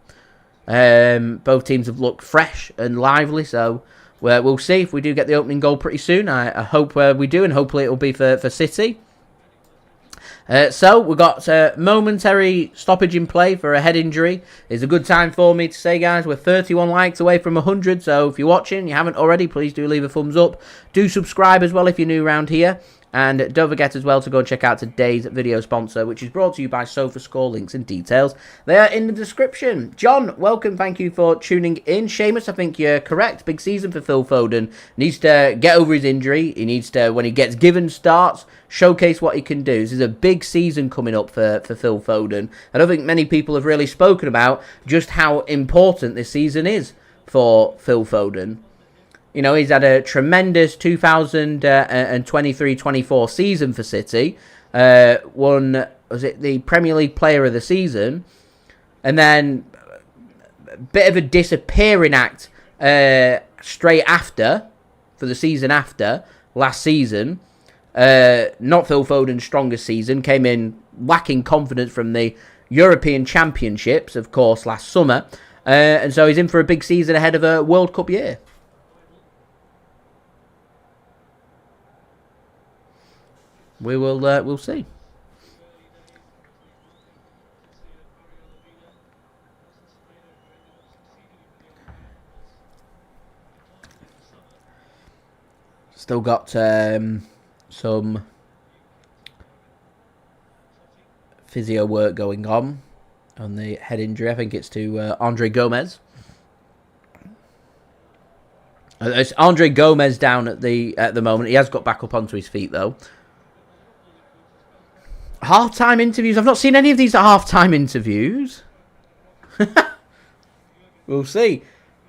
S1: Both teams have looked fresh and lively, so we'll see if we do get the opening goal pretty soon. I hope we do, and hopefully it will be for City. So we've got a momentary stoppage in play for a head injury. It's a good time for me to say, guys, we're 31 likes away from 100. So if you're watching, you haven't already, please do leave a thumbs up. Do subscribe as well if you're new around here. And don't forget as well to go and check out today's video sponsor, which is brought to you by SofaScore. Links and details, they are in the description. John, welcome. Thank you for tuning in. Seamus, I think you're correct. Big season for Phil Foden. Needs to get over his injury. He needs to, when he gets given starts, showcase what he can do. This is a big season coming up for Phil Foden. I don't think many people have really spoken about just how important this season is for Phil Foden. He's had a tremendous 2023-24 season for City. Won, was it the Premier League Player of the Season? And then a bit of a disappearing act straight after, for the season after, last season. Not Phil Foden's strongest season. Came in lacking confidence from the European Championships, of course, last summer. And so he's in for a big season ahead of a World Cup year. We'll see. Still got some physio work going on the head injury. I think it's to Andre Gomes. It's Andre Gomes down at the moment. He has got back up onto his feet, though. Half-time interviews. I've not seen any of these at half-time interviews. We'll see.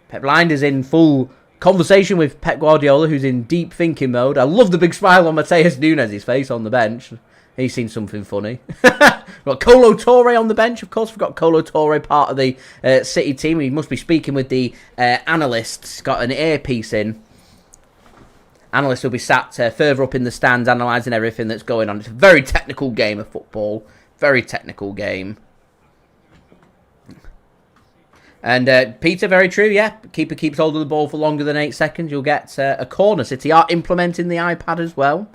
S1: Pep is in full conversation with Pep Guardiola, who's in deep thinking mode. I love the big smile on Matheus Nunes' face on the bench. He's seen something funny. We've got Kolo Touré on the bench. Of course, we've got Kolo Touré, part of the City team. He must be speaking with the analysts. He's got an earpiece in. Analysts will be sat further up in the stands, analysing everything that's going on. It's a very technical game of football. Very technical game. And Peter, very true, yeah. Keeper keeps hold of the ball for longer than 8 seconds. You'll get a corner. City are implementing the iPad as well.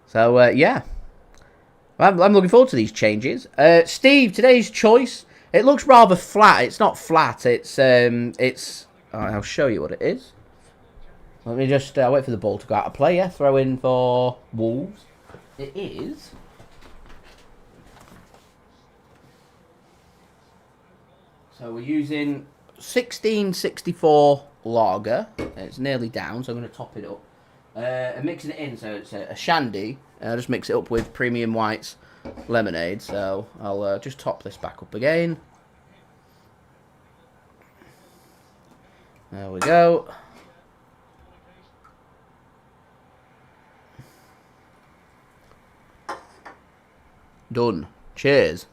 S1: So, yeah. I'm looking forward to these changes. Steve, today's choice. It looks rather flat. It's not flat. It's I'll show you what it is. Let me just wait for the ball to go out of play. Yeah, throw in for Wolves. It is. So we're using 1664 lager. It's nearly down, so I'm going to top it up. And mixing it in, so it's a shandy. I'll just mix it up with premium whites lemonade. So I'll just top this back up again. There we go. Done. Cheers.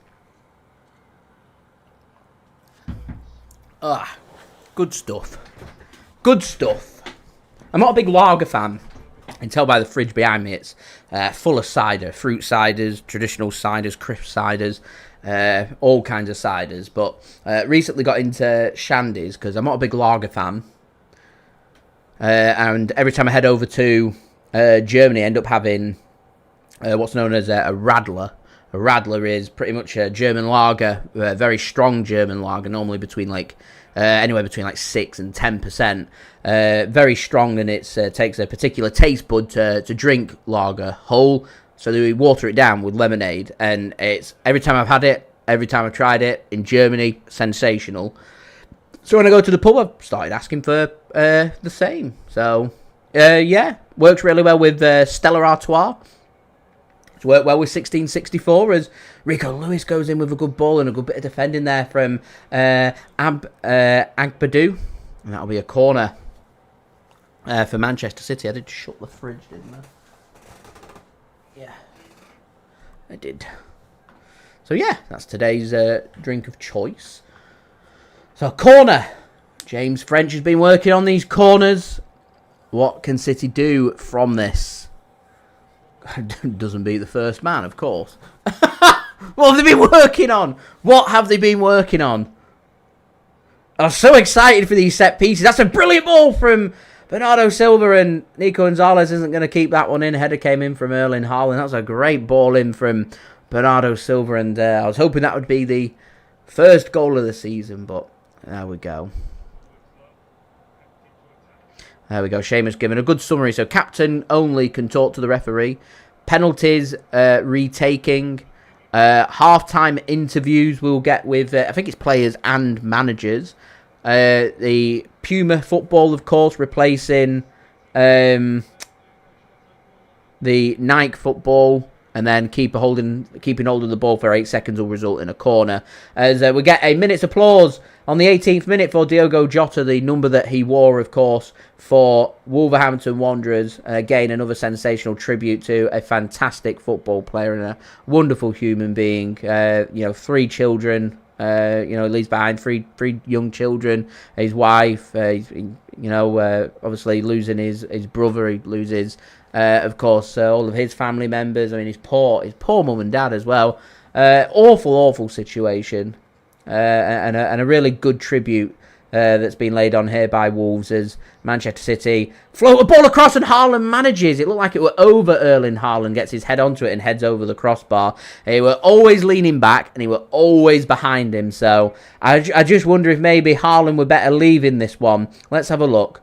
S1: Ah, good stuff. Good stuff. I'm not a big lager fan. You can tell by the fridge behind me, it's full of cider. Fruit ciders, traditional ciders, crisp ciders, all kinds of ciders. But recently got into shandies because I'm not a big lager fan. And every time I head over to Germany, I end up having what's known as a Radler. A Radler is pretty much a German lager, a very strong German lager, normally between anywhere between 6 and 10%. Very strong, and it takes a particular taste bud to drink lager whole. So they water it down with lemonade, and it's every time I've had it, every time I've tried it in Germany, sensational. So when I go to the pub, I've started asking for the same. So yeah, works really well with Stella Artois. Worked well with 1664 as Rico Lewis goes in with a good ball and a good bit of defending there from Agbadou. And that'll be a corner for Manchester City. I did shut the fridge, didn't I? Yeah, I did. So yeah, that's today's drink of choice. So corner. James French has been working on these corners. What can City do from this? Doesn't beat the first man, of course. What have they been working on? What have they been working on? I'm so excited for these set pieces. That's a brilliant ball from Bernardo Silva, and Nico Gonzalez isn't going to keep that one in. Header came in from Erling Haaland. That was a great ball in from Bernardo Silva, and I was hoping that would be the first goal of the season, but there we go. There we go. Seamus giving a good summary. So captain only can talk to the referee. Penalties, retaking. Half-time interviews we'll get with, I think it's players and managers. The Puma football, of course, replacing the Nike football. And then keeping hold of the ball for 8 seconds will result in a corner. As we get a minute's applause on the 18th minute for Diogo Jota, the number that he wore, of course, for Wolverhampton Wanderers. Again, another sensational tribute to a fantastic football player and a wonderful human being. 3 children. Leaves behind three young children. His wife. Obviously losing his brother. He loses. Of course, all of his family members. I mean, his poor mum and dad as well. Awful situation, and a really good tribute that's been laid on here by Wolves as Manchester City float a ball across and Haaland manages. It looked like it were over Erling Haaland, gets his head onto it and heads over the crossbar. He were always leaning back and he were always behind him. So I just wonder if maybe Haaland were better leaving this one. Let's have a look.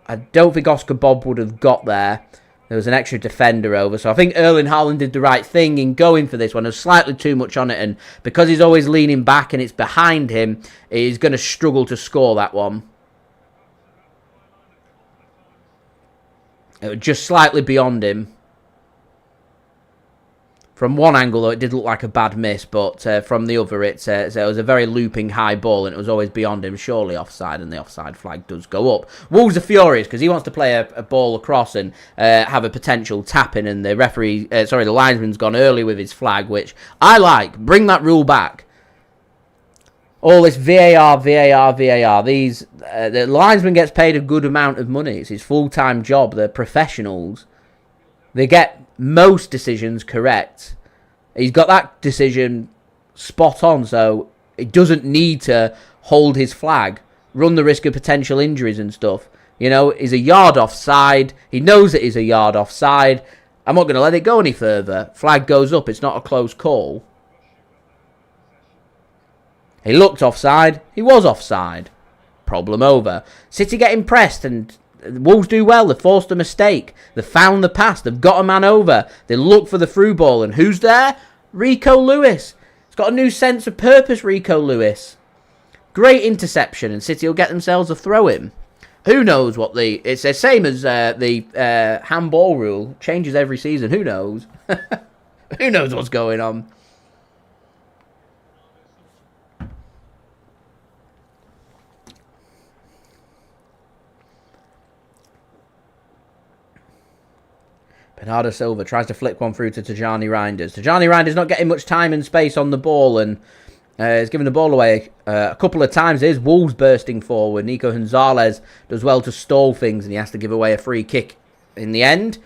S1: I don't think Oscar Bob would have got there. There was an extra defender over. So I think Erling Haaland did the right thing in going for this one. There's slightly too much on it. And because he's always leaning back and it's behind him, he's going to struggle to score that one. It was just slightly beyond him. From one angle, though, it did look like a bad miss, but from the other, it was a very looping high ball, and it was always beyond him, surely offside, and the offside flag does go up. Wolves are furious because he wants to play a ball across and have a potential tap-in, and the referee, the linesman's gone early with his flag, which I like. Bring that rule back. All this VAR. The linesman gets paid a good amount of money. It's his full-time job. They're professionals. They get most decisions correct. He's got that decision spot on, so he doesn't need to hold his flag, run the risk of potential injuries and stuff. You know, he's a yard offside. He knows that he's a yard offside. I'm not going to let it go any further. Flag goes up. It's not a close call. He looked offside. He was offside. Problem over. City get impressed, and Wolves do well. They forced a mistake. They found the pass. They've got a man over. They look for the through ball. And who's there? Rico Lewis. He's got a new sense of purpose, Rico Lewis. Great interception. And City will get themselves a throw-in. Who knows what it's the same as the handball rule. Changes every season. Who knows? Who knows what's going on? Bernardo Silva tries to flick one through to Tijjani Reijnders. Tijjani Reijnders not getting much time and space on the ball, and he's given the ball away a couple of times. There's Wolves bursting forward. Nico Gonzalez does well to stall things, and he has to give away a free kick in the end.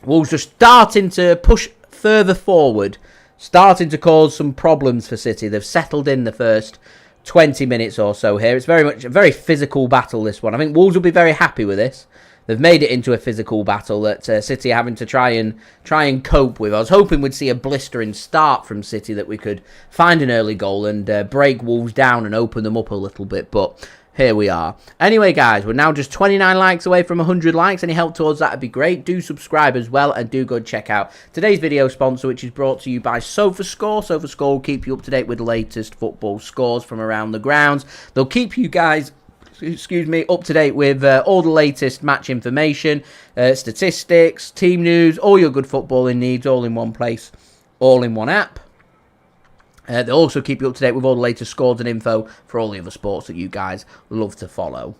S1: Wolves are starting to push further forward, starting to cause some problems for City. They've settled in the first 20 minutes or so here. It's very much a very physical battle, this one. I think Wolves will be very happy with this. They've made it into a physical battle that City are having to try and cope with. I was hoping we'd see a blistering start from City, that we could find an early goal and break Wolves down and open them up a little bit, but here we are. Anyway, guys, we're now just 29 likes away from 100 likes. Any help towards that would be great. Do subscribe as well, and do go check out today's video sponsor, which is brought to you by SofaScore. SofaScore will keep you up to date with the latest football scores from around the grounds. They'll keep you guys up to date with all the latest match information, statistics, team news, all your good footballing needs, all in one place, all in one app. They'll also keep you up to date with all the latest scores and info for all the other sports that you guys love to follow.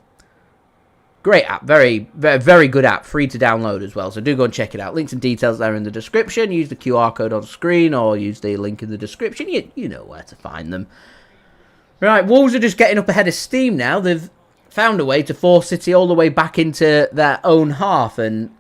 S1: Great app, very, very, very good app, free to download as well, so do go and check it out. Links and details there in the description. Use the QR code on screen or use the link in the description. You know where to find them. Right, Wolves are just getting up ahead of steam now. They've found a way to force City all the way back into their own half, and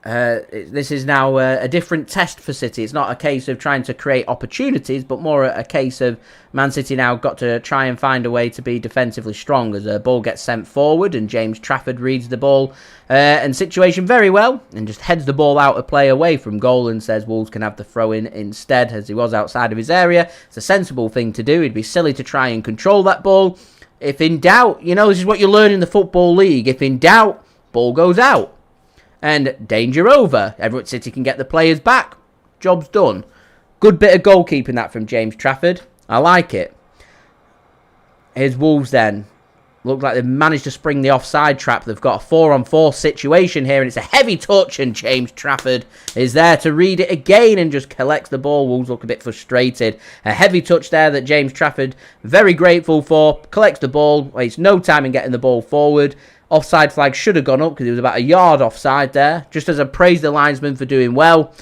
S1: this is now a different test for City. It's not a case of trying to create opportunities, but more a case of Man City now got to try and find a way to be defensively strong as a ball gets sent forward, and James Trafford reads the ball and situation very well and just heads the ball out of play away from goal and says Wolves can have the throw-in instead, as he was outside of his area. It's a sensible thing to do. It'd be silly to try and control that ball. If in doubt, you know, this is what you learn in the Football League. If in doubt, ball goes out. And danger over. Everett City can get the players back. Job's done. Good bit of goalkeeping that from James Trafford. I like it. Here's Wolves then. Look like they've managed to spring the offside trap. They've got a 4-on-4 situation here, and it's a heavy touch, and James Trafford is there to read it again and just collects the ball. Wolves look a bit frustrated. A heavy touch there that James Trafford, very grateful for, collects the ball, wastes no time in getting the ball forward. Offside flag should have gone up because he was about a yard offside there, just as I praised the linesman for doing well.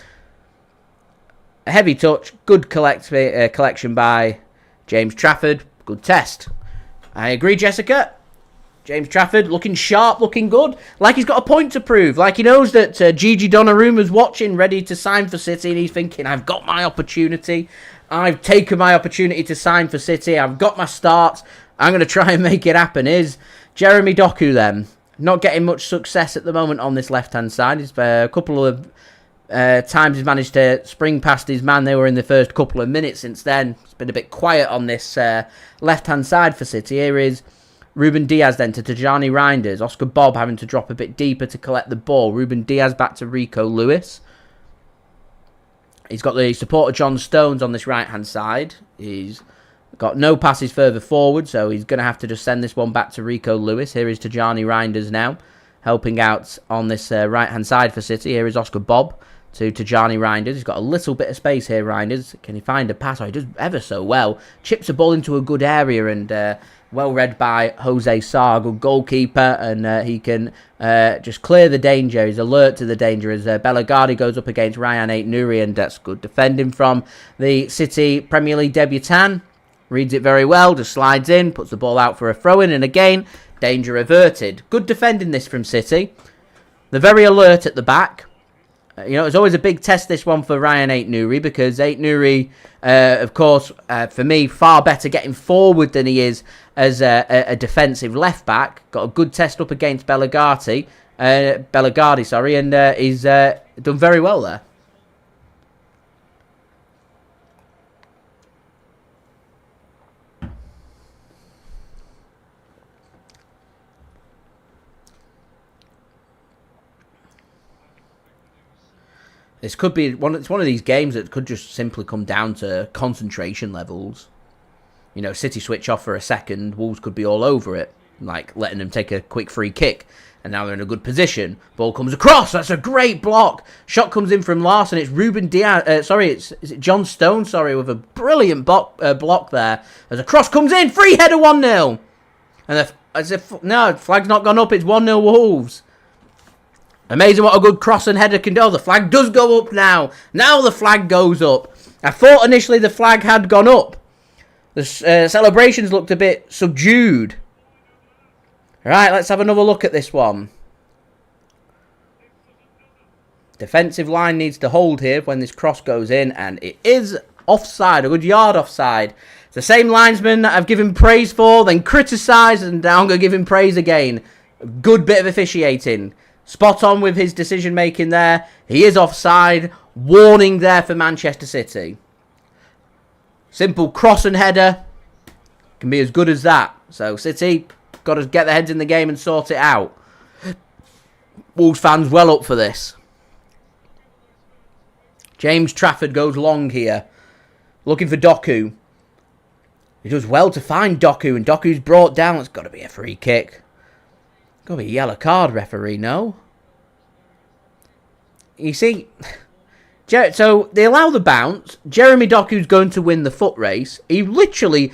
S1: A heavy touch, good collection by James Trafford, good test. I agree, Jessica. James Trafford looking sharp, looking good. Like he's got a point to prove. Like he knows that Gigi Donnarumma's watching, ready to sign for City. And he's thinking, I've got my opportunity. I've taken my opportunity to sign for City. I've got my start. I'm going to try and make it happen. Is Jeremy Doku then. Not getting much success at the moment on this left-hand side. He's a couple of times he's managed to spring past his man. They were in the first couple of minutes. Since then, it's been a bit quiet on this left-hand side for City. Here is Ruben Dias then to Tijjani Reijnders. Oscar Bob having to drop a bit deeper to collect the ball. Ruben Dias back to Rico Lewis. He's got the support of John Stones on this right-hand side. He's got no passes further forward, so he's going to have to just send this one back to Rico Lewis. Here is Tijjani Reijnders now. helping out on this right-hand side for City. Here is Oscar Bob to Tijjani Reijnders. He's got a little bit of space here, Reijnders. Can he find a pass? Oh, he does ever so well. Chips the ball into a good area and well read by Jose Sarr, good goalkeeper, and he can just clear the danger. He's alert to the danger as Bellegarde goes up against Rayan Ait-Nouri, and that's good defending from the City Premier League debutant. Reads it very well, just slides in, puts the ball out for a throw-in, and again, danger averted. Good defending this from City. They're very alert at the back. You know, it's always a big test, this one, for Rayan Ait-Nouri, because Ait-Nouri, of course, for me, far better getting forward than he is as a defensive left-back. Got a good test up against Bellegarde, and he's done very well there. This could be it's one of these games that could just simply come down to concentration levels. You know, City switch off for a second, Wolves could be all over it, like letting them take a quick free kick. And now they're in a good position. Ball comes across. That's a great block. Shot comes in from Larsen. It's Ruben Dias. Is it John Stone? Sorry, with a brilliant block there. As a cross comes in, free header 1-0. And the flag's not gone up. It's 1-0 Wolves. Amazing what a good cross and header can do. The flag does go up now. Now the flag goes up. I thought initially the flag had gone up. The celebrations looked a bit subdued. Right, let's have another look at this one. Defensive line needs to hold here when this cross goes in, and it is offside, a good yard offside. It's the same linesman that I've given praise for, then criticised, and now I'm going to give him praise again. Good bit of officiating. Spot on with his decision-making there. He is offside. Warning there for Manchester City. Simple cross and header. Can be as good as that. So City got to get their heads in the game and sort it out. Wolves fans well up for this. James Trafford goes long here. Looking for Doku. He does well to find Doku, and Doku's brought down. It's got to be a free kick. Got to be a yellow card, referee, no? You see, so they allow the bounce. Jeremy Doku's going to win the foot race. He literally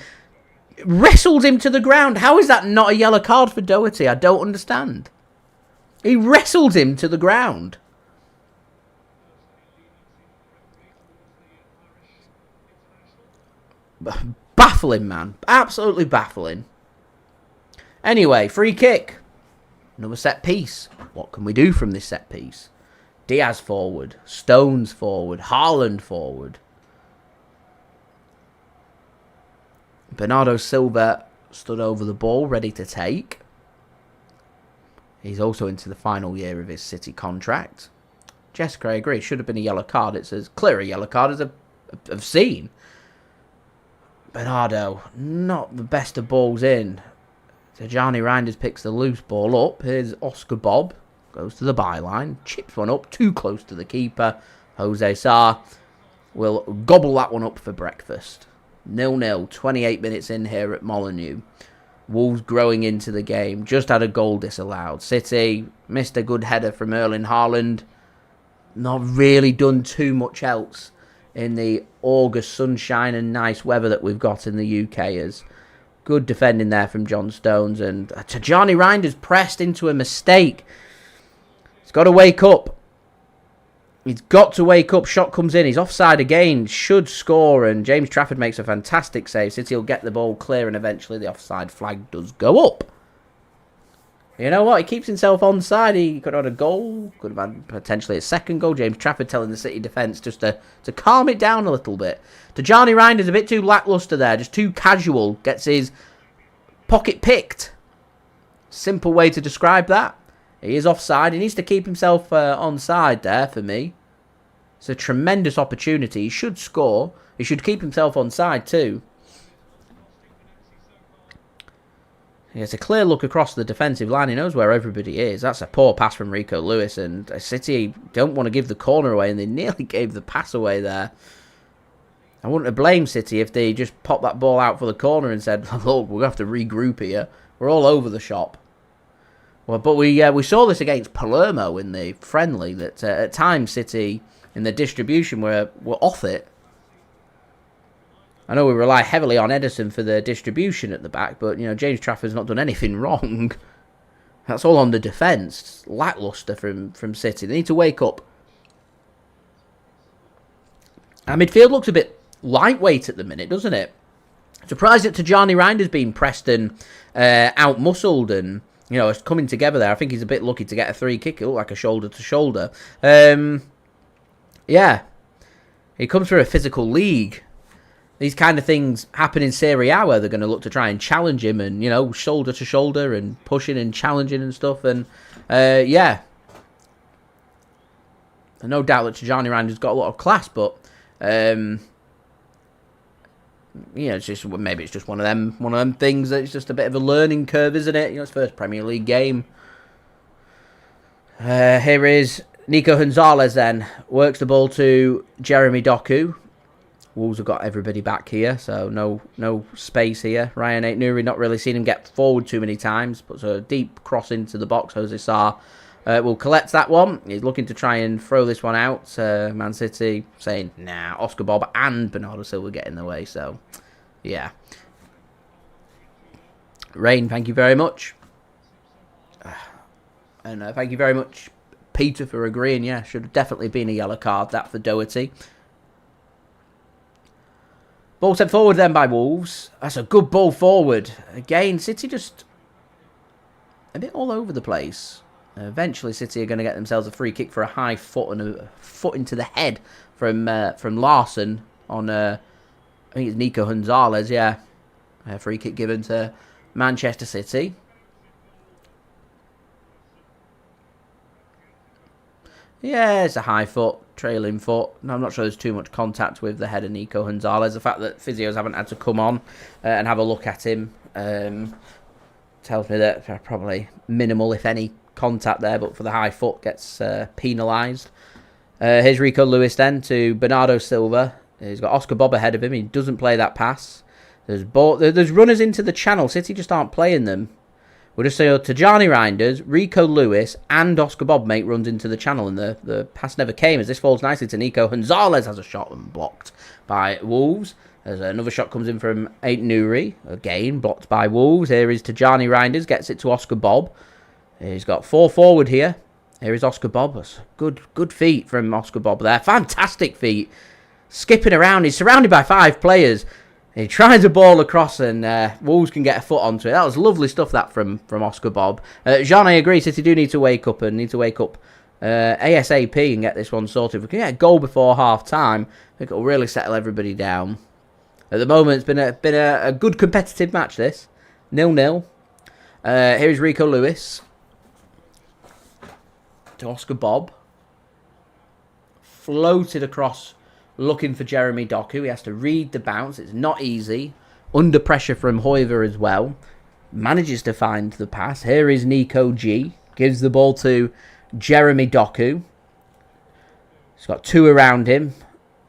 S1: wrestled him to the ground. How is that not a yellow card for Doherty? I don't understand. He wrestled him to the ground. Baffling, man. Absolutely baffling. Anyway, free kick. Another set piece. What can we do from this set piece? Diaz forward. Stones forward. Haaland forward. Bernardo Silva stood over the ball, ready to take. He's also into the final year of his City contract. Jessica, I agree. It should have been a yellow card. It's as clear a yellow card as I've seen. Bernardo, not the best of balls in. Tijjani Reijnders picks the loose ball up. Here's Oscar Bob. Goes to the byline. Chips one up. Too close to the keeper. Jose Sarr will gobble that one up for breakfast. 0-0. 28 minutes in here at Molineux. Wolves growing into the game. Just had a goal disallowed. City missed a good header from Erling Haaland. Not really done too much else in the August sunshine and nice weather that we've got in the UK. As good defending there from John Stones, and Tijjani Reijnders pressed into a mistake. He's got to wake up. He's got to wake up. Shot comes in. He's offside again. Should score, and James Trafford makes a fantastic save. City will get the ball clear, and eventually the offside flag does go up. You know what? He keeps himself onside. He could have had a goal. Could have had potentially a second goal. James Trafford telling the City defence just to calm it down a little bit. Tijjani Reijnders a bit too lacklustre there. Just too casual. Gets his pocket picked. Simple way to describe that. He is offside. He needs to keep himself onside there for me. It's a tremendous opportunity. He should score. He should keep himself onside too. He has a clear look across the defensive line. He knows where everybody is. That's a poor pass from Rico Lewis. And City don't want to give the corner away. And they nearly gave the pass away there. I wouldn't have blamed City if they just popped that ball out for the corner and said, look, we're going to have to regroup here. We're all over the shop. Well, but we saw this against Palermo in the friendly, that at times City in the distribution were off it. I know we rely heavily on Ederson for the distribution at the back, but, James Trafford's not done anything wrong. That's all on the defence. Lacklustre from City. They need to wake up. Our midfield looks a bit lightweight at the minute, doesn't it? Surprised that Tijjani Reijnders been pressed and out-muscled and, it's coming together there. I think he's a bit lucky to get a free kick. It looked like a shoulder-to-shoulder. Yeah. He comes through a physical league. These kind of things happen in Serie A where they're going to look to try and challenge him and, shoulder to shoulder and pushing and challenging and stuff. And, yeah. And no doubt that Tijjani Reijnders got a lot of class, but, it's just, maybe it's just one of them things that it's just a bit of a learning curve, isn't it? It's first Premier League game. Here is Nico Gonzalez then. Works the ball to Jeremy Doku. Wolves have got everybody back here, so no space here. Rayan Ait-Nouri, not really seen him get forward too many times, puts a deep cross into the box. Jose Sarr will collect that one. He's looking to try and throw this one out. Man City saying, nah, Oscar Bob and Bernardo Silva get in the way, so yeah. Rain, thank you very much. And thank you very much, Peter, for agreeing. Yeah, should have definitely been a yellow card, that for Doherty. Ball sent forward then by Wolves. That's a good ball forward. Again, City just a bit all over the place. Eventually, City are going to get themselves a free kick for a high foot and a foot into the head from Larsen on, I think it's Nico Gonzalez, yeah. A free kick given to Manchester City. Yeah, it's a high foot, trailing foot. No, I'm not sure there's too much contact with the head of Nico Gonzalez. The fact that physios haven't had to come on and have a look at him tells me that probably minimal, if any, contact there. But for the high foot, gets penalised. Here's Rico Lewis then to Bernardo Silva. He's got Oscar Bob ahead of him. He doesn't play that pass. There's runners into the channel. City just aren't playing them. We'll just say Tijjani Reijnders, Rico Lewis, and Oscar Bob make runs into the channel, and the pass never came, as this falls nicely to Nico Gonzalez, has a shot and blocked by Wolves. As another shot comes in from Ait-Nouri, again blocked by Wolves. Here is Tijjani Reijnders, gets it to Oscar Bob. He's got 4 forward here. Here is Oscar Bob. That's good feet from Oscar Bob there. Fantastic feet. Skipping around. He's surrounded by 5 players. He tries a ball across and Wolves can get a foot onto it. That was lovely stuff, that from Oscar Bob. Jhon, I agree. City do need to wake up ASAP and get this one sorted. If we can get a goal before half-time, I think it'll really settle everybody down. At the moment, it's been a good competitive match, this. 0-0. Here's Rico Lewis. To Oscar Bob. Floated across, looking for Jeremy Doku. He has to read the bounce. It's not easy. Under pressure from Hoiver as well. Manages to find the pass. Here is Nico G. Gives the ball to Jeremy Doku. He's got 2 around him.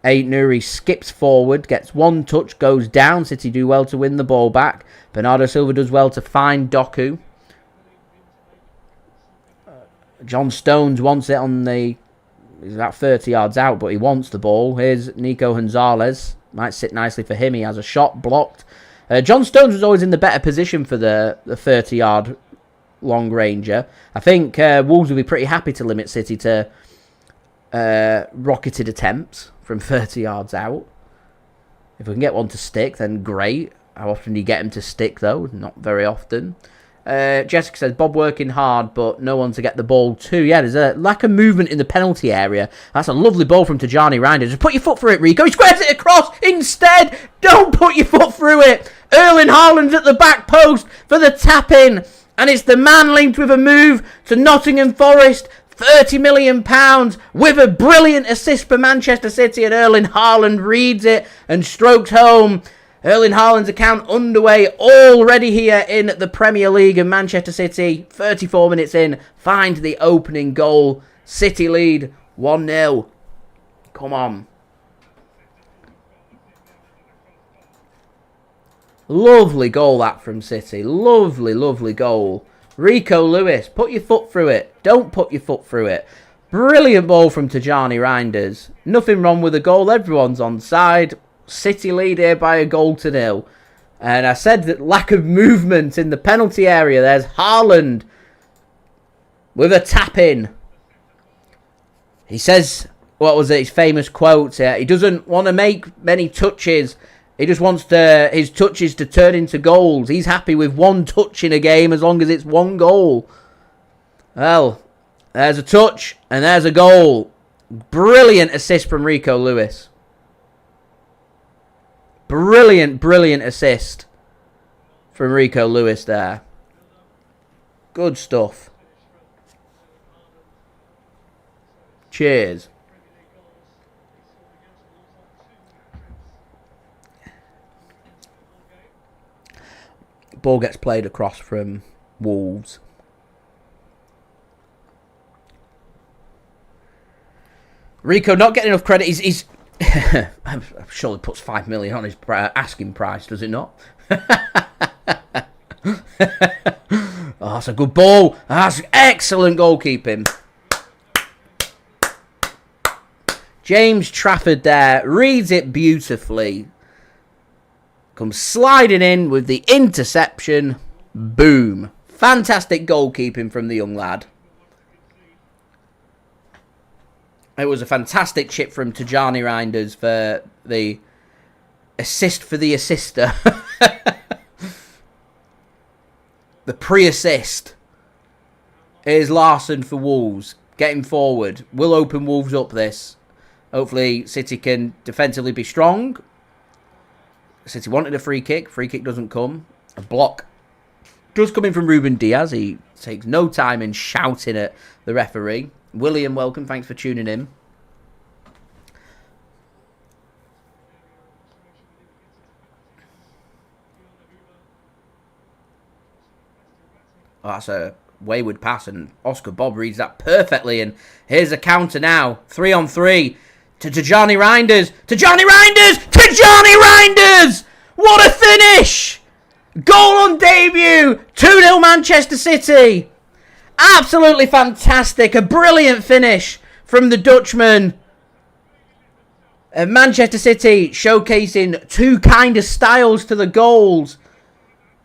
S1: Ait-Nouri skips forward. Gets 1 touch. Goes down. City do well to win the ball back. Bernardo Silva does well to find Doku. John Stones wants it on the... He's about 30 yards out, but he wants the ball. Here's Nico Gonzalez. Might sit nicely for him. He has a shot blocked. John Stones was always in the better position for the 30-yard long ranger. I think Wolves will be pretty happy to limit City to rocketed attempts from 30 yards out. If we can get one to stick, then great. How often do you get him to stick, though? Not very often. Jessica says, Bob working hard, but no one to get the ball to. Yeah, there's a lack of movement in the penalty area. That's a lovely ball from Tijjani Reijnders. Just put your foot through it, Rico. He squares it across. Instead, don't put your foot through it. Erling Haaland's at the back post for the tap-in. And it's the man linked with a move to Nottingham Forest. £30 million with a brilliant assist for Manchester City. And Erling Haaland reads it and strokes home. Erling Haaland's account underway already here in the Premier League, and Manchester City, 34 minutes in, find the opening goal. City lead 1-0. Come on. Lovely goal that from City. Lovely, lovely goal. Rico Lewis, put your foot through it. Don't put your foot through it. Brilliant ball from Tijjani Reijnders. Nothing wrong with the goal. Everyone's on side. City lead here by 1-0. And I said that lack of movement in the penalty area. There's Haaland with a tap-in. He says, what was it, his famous quote? He doesn't want to make many touches. He just wants his touches to turn into goals. He's happy with one touch in a game as long as it's one goal. Well, there's a touch and there's a goal. Brilliant assist from Rico Lewis. Brilliant assist from Rico Lewis there. Good stuff. Cheers. Ball gets played across from Wolves. Rico not getting enough credit. He's I'm sure he puts 5 million on his asking price, does it not? Oh, that's a good ball. That's excellent goalkeeping. James Trafford there reads it beautifully. Comes sliding in with the interception. Boom. Fantastic goalkeeping from the young lad. It was a fantastic chip from Tijjani Reijnders for the assist for the assister. The pre-assist. Here's Larsen for Wolves. Getting forward. Will open Wolves up this. Hopefully City can defensively be strong. City wanted a free kick. Free kick doesn't come. A block does come in from Ruben Dias. He takes no time in shouting at the referee. William, welcome. Thanks for tuning in. Oh, that's a wayward pass, and Oscar Bob reads that perfectly. And here's a counter now. 3-on-3 to Tijjani Reijnders. Tijjani Reijnders! Tijjani Reijnders! What a finish! Goal on debut. 2-0 Manchester City. Absolutely fantastic. A brilliant finish from the Dutchman. Manchester City showcasing two kind of styles to the goals.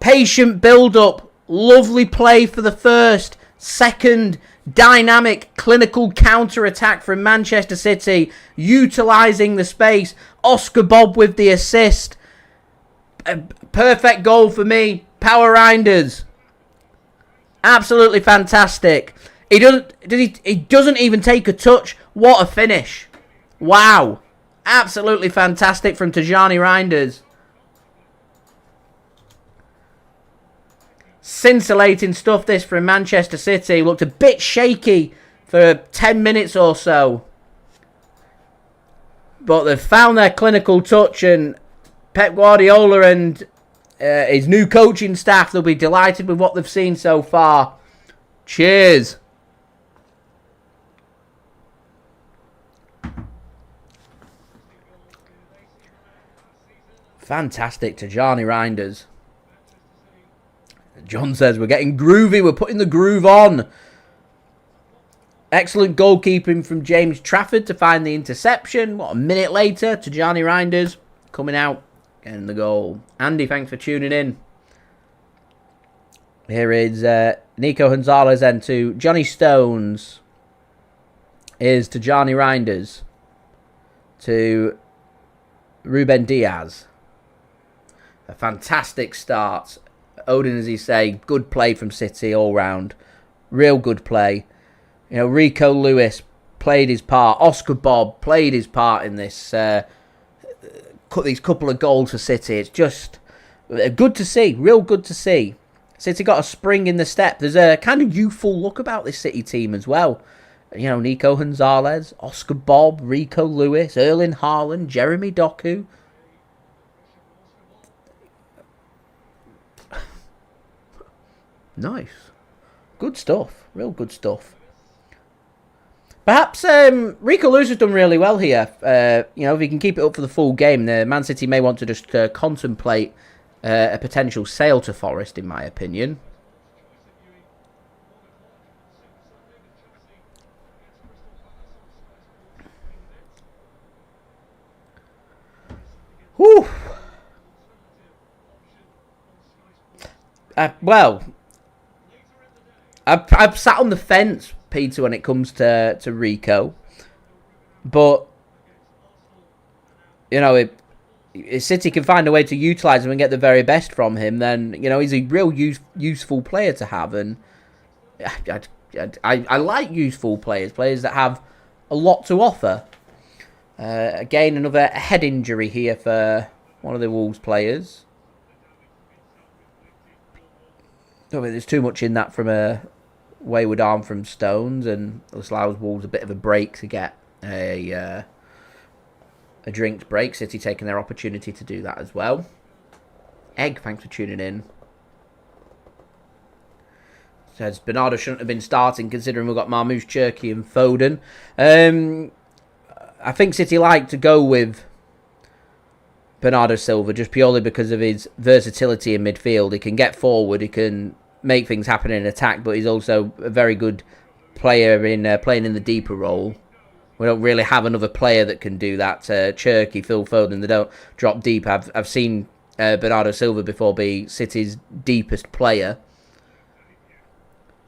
S1: Patient build-up. Lovely play for the first. Second, dynamic, clinical counter-attack from Manchester City. Utilising the space. Oscar Bob with the assist. A perfect goal for me. Power Reijnders. Absolutely fantastic. He doesn't even take a touch. What a finish. Wow. Absolutely fantastic from Tijjani Reijnders. Scintillating stuff this from Manchester City. Looked a bit shaky for 10 minutes or so. But they've found their clinical touch, and Pep Guardiola and his new coaching staff, they'll be delighted with what they've seen so far. Cheers. Fantastic Tijjani Reijnders. John says, we're getting groovy. We're putting the groove on. Excellent goalkeeping from James Trafford to find the interception. What, a minute later, Tijjani Reijnders coming out, getting the goal. Andy, thanks for tuning in. Here is Nico Gonzalez then to Johnny Stones. Here's Tijjani Reijnders to Ruben Dias. A fantastic start. Odin, as he say, good play from City all round. Real good play. You know, Rico Lewis played his part. Oscar Bob played his part in this. These couple of goals for City. It's just good to see. Real good to see. City got a spring in the step. There's a kind of youthful look about this City team as well. You know, Nico Gonzalez, Oscar Bob, Rico Lewis, Erling Haaland, Jeremy Doku. Nice. Good stuff. Real good stuff. Perhaps Rico Lewis has done really well here. You know, if he can keep it up for the full game, the Man City may want to just contemplate a potential sale to Forest, in my opinion. Well, I've sat on the fence, Peter, when it comes to Rico. But, you know, if City can find a way to utilise him and get the very best from him, then, you know, he's a real useful player to have. And I like useful players that have a lot to offer. Again, another head injury here for one of the Wolves players. I mean, there's too much in that from a wayward arm from Stones, and this allows Wolves a bit of a break to get a drinks break. City taking their opportunity to do that as well. Egg, thanks for tuning in. Says Bernardo shouldn't have been starting considering we've got Molineux, Cherki and Foden. I think City like to go with Bernardo Silva just purely because of his versatility in midfield. He can get forward, he can make things happen in attack, but he's also a very good player in playing in the deeper role. We don't really have another player that can do that. Cherki, Phil Foden, they don't drop deep. I've seen Bernardo Silva before be City's deepest player.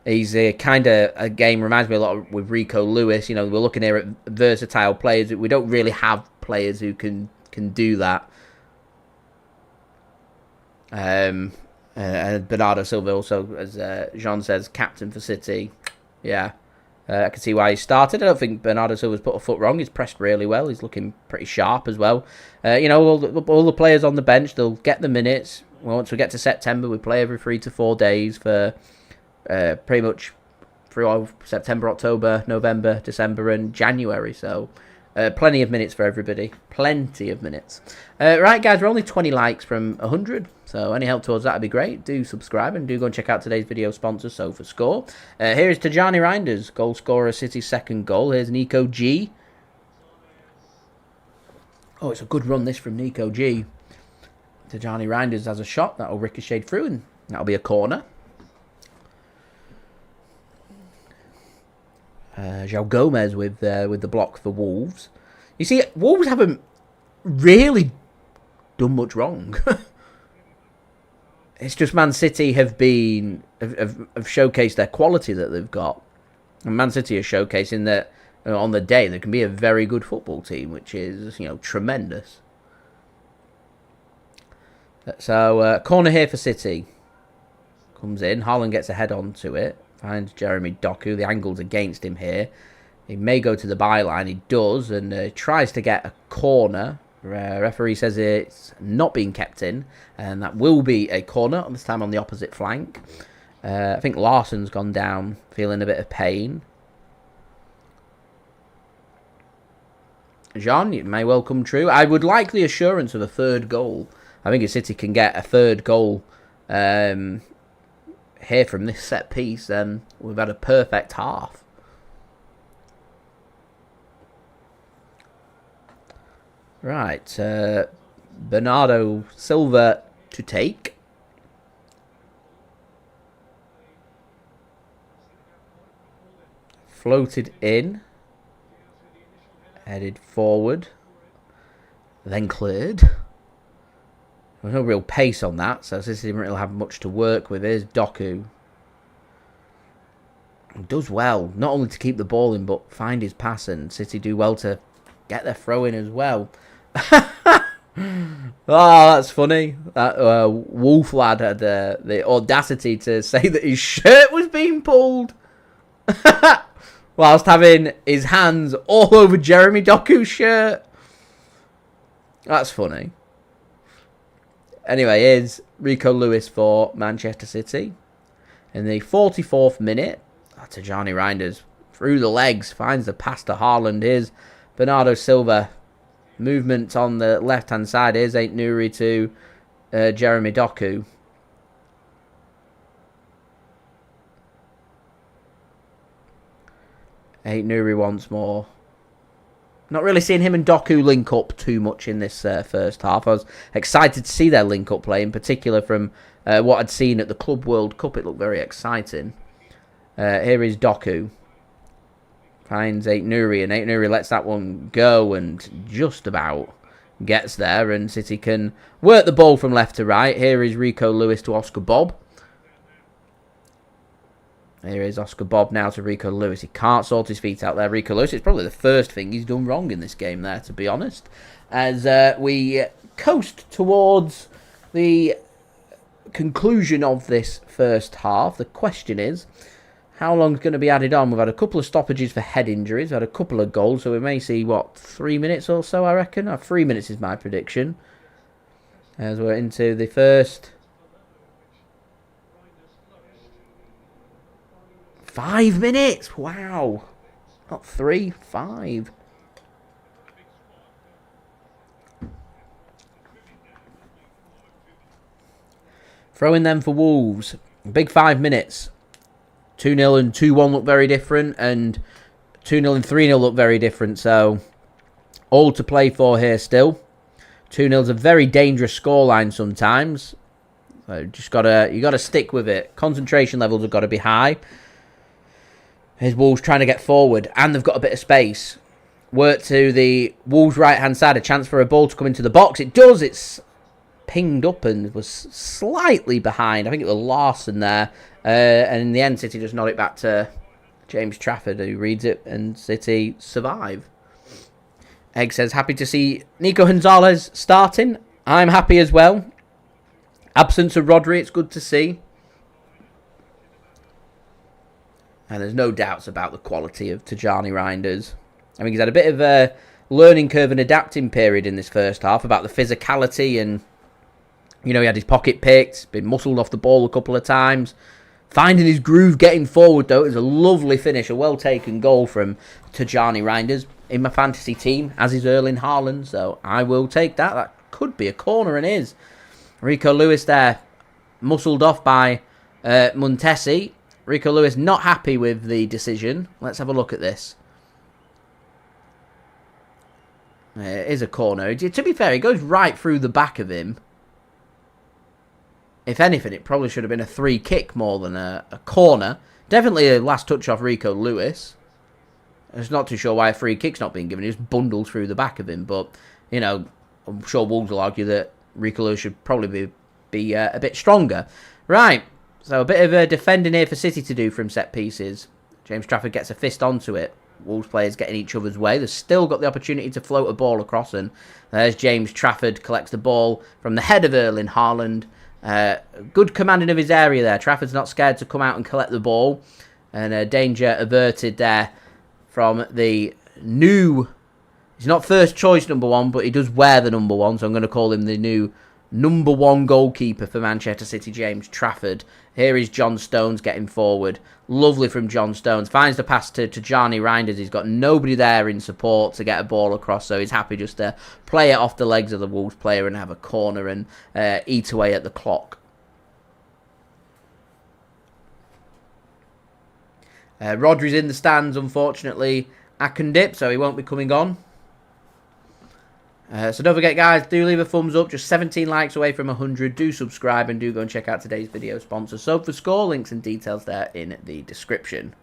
S1: He's kind of a game reminds me a lot with Rico Lewis. You know, we're looking here at versatile players. We don't really have players who can do that. And Bernardo Silva also, as Jhon says, captain for City. Yeah, I can see why he started. I don't think Bernardo Silva's put a foot wrong. He's pressed really well. He's looking pretty sharp as well. You know, all the players on the bench, they'll get the minutes. Once we get to September, we play every 3 to 4 days for pretty much through September, October, November, December and January. So plenty of minutes for everybody. Plenty of minutes. Right, guys, we're only 20 likes from 100. So any help towards that would be great. Do subscribe and do go and check out today's video sponsor, SofaScore. Here is Tijjani Reijnders, goal scorer, City's second goal. Here's Nico G. Oh, it's a good run this from Nico G. Tijjani Reijnders has a shot. That'll ricochet through and that'll be a corner. Joao Gomes with the block for Wolves. You see, Wolves haven't really done much wrong. It's just Man City have showcased their quality that they've got. And Man City are showcasing that on the day they can be a very good football team, which is, you know, tremendous. So, corner here for City. Comes in. Haaland gets a head onto it. Finds Jeremy Doku. The angle's against him here. He may go to the byline. He does. And tries to get a corner. Referee says it's not being kept in. And that will be a corner. This time on the opposite flank. I think Larsen's gone down. Feeling a bit of pain. Jhon, it may well come true. I would like the assurance of a third goal. I think if City can get a third goal here from this set piece, then we've had a perfect half. Right, Bernardo Silva to take. Floated in. Headed forward. Then cleared. There's no real pace on that, so City didn't really have much to work with. Here's Doku. He does well, not only to keep the ball in, but find his pass, and City do well to get their throw in as well. Oh, that's funny. That Wolf lad had the audacity to say that his shirt was being pulled. Whilst having his hands all over Jeremy Doku's shirt. That's funny. Anyway, here's Rico Lewis for Manchester City. In the 44th minute, Tijjani Reijnders through the legs, finds the pass to Haaland. Here's Bernardo Silva. Movement on the left-hand side. Here's Ait-Nouri to Jeremy Doku. Ait-Nouri once more. Not really seeing him and Doku link up too much in this first half. I was excited to see their link-up play, in particular from what I'd seen at the Club World Cup. It looked very exciting. Here is Doku. Finds Ait-Nouri, and Ait-Nouri lets that one go and just about gets there. And City can work the ball from left to right. Here is Rico Lewis to Oscar Bob. Here is Oscar Bob now to Rico Lewis. He can't sort his feet out there. Rico Lewis, it's probably the first thing he's done wrong in this game there, to be honest. As we coast towards the conclusion of this first half. The question is, how long is going to be added on? We've had a couple of stoppages for head injuries. We've had a couple of goals, so we may see, what, 3 minutes or so, I reckon? 3 minutes is my prediction. As we're into the first 5 minutes. Wow. Not 3, 5. Throwing them for Wolves. Big 5 minutes. 2-0 and 2-1 look very different. And 2-0 and 3-0 look very different. So, all to play for here still. 2-0 is a very dangerous scoreline sometimes. So you gotta stick with it. Concentration levels have got to be high. Here's Wolves trying to get forward, and they've got a bit of space. Work to the Wolves right-hand side, a chance for a ball to come into the box. It does. It's pinged up and was slightly behind. I think it was Larsen there. And in the end, City just nod it back to James Trafford, who reads it, and City survive. Egg says, happy to see Nico Gonzalez starting. I'm happy as well. Absence of Rodri, it's good to see. And there's no doubts about the quality of Tijjani Reijnders. I mean, he's had a bit of a learning curve and adapting period in this first half about the physicality and, you know, he had his pocket picked, been muscled off the ball a couple of times. Finding his groove, getting forward, though. It was a lovely finish, a well-taken goal from Tijjani Reijnders in my fantasy team, as is Erling Haaland, so I will take that. That could be a corner and is. Rico Lewis there, muscled off by Montesi. Rico Lewis not happy with the decision. Let's have a look at this. It is a corner. To be fair, it goes right through the back of him. If anything, it probably should have been a free kick more than a corner. Definitely a last touch off Rico Lewis. I'm just not too sure why a free kick's not being given. He just bundled through the back of him. But, you know, I'm sure Wolves will argue that Rico Lewis should probably be a bit stronger. Right. So a bit of defending here for City to do from set pieces. James Trafford gets a fist onto it. Wolves players getting each other's way. They've still got the opportunity to float a ball across. And there's James Trafford, collects the ball from the head of Erling Haaland. Good commanding of his area there. Trafford's not scared to come out and collect the ball. And danger averted there from the new... He's not first choice number 1, but he does wear the number 1. So I'm going to call him the new number 1 goalkeeper for Manchester City, James Trafford. Here is John Stones getting forward. Lovely from John Stones. Finds the pass to Tijjani Reijnders. He's got nobody there in support to get a ball across, so he's happy just to play it off the legs of the Wolves player and have a corner and eat away at the clock. Rodri's in the stands, unfortunately. Akandip, so he won't be coming on. So don't forget, guys, do leave a thumbs up. Just 17 likes away from 100. Do subscribe and do go and check out today's video sponsor, Soap4Score. Links and details there in the description.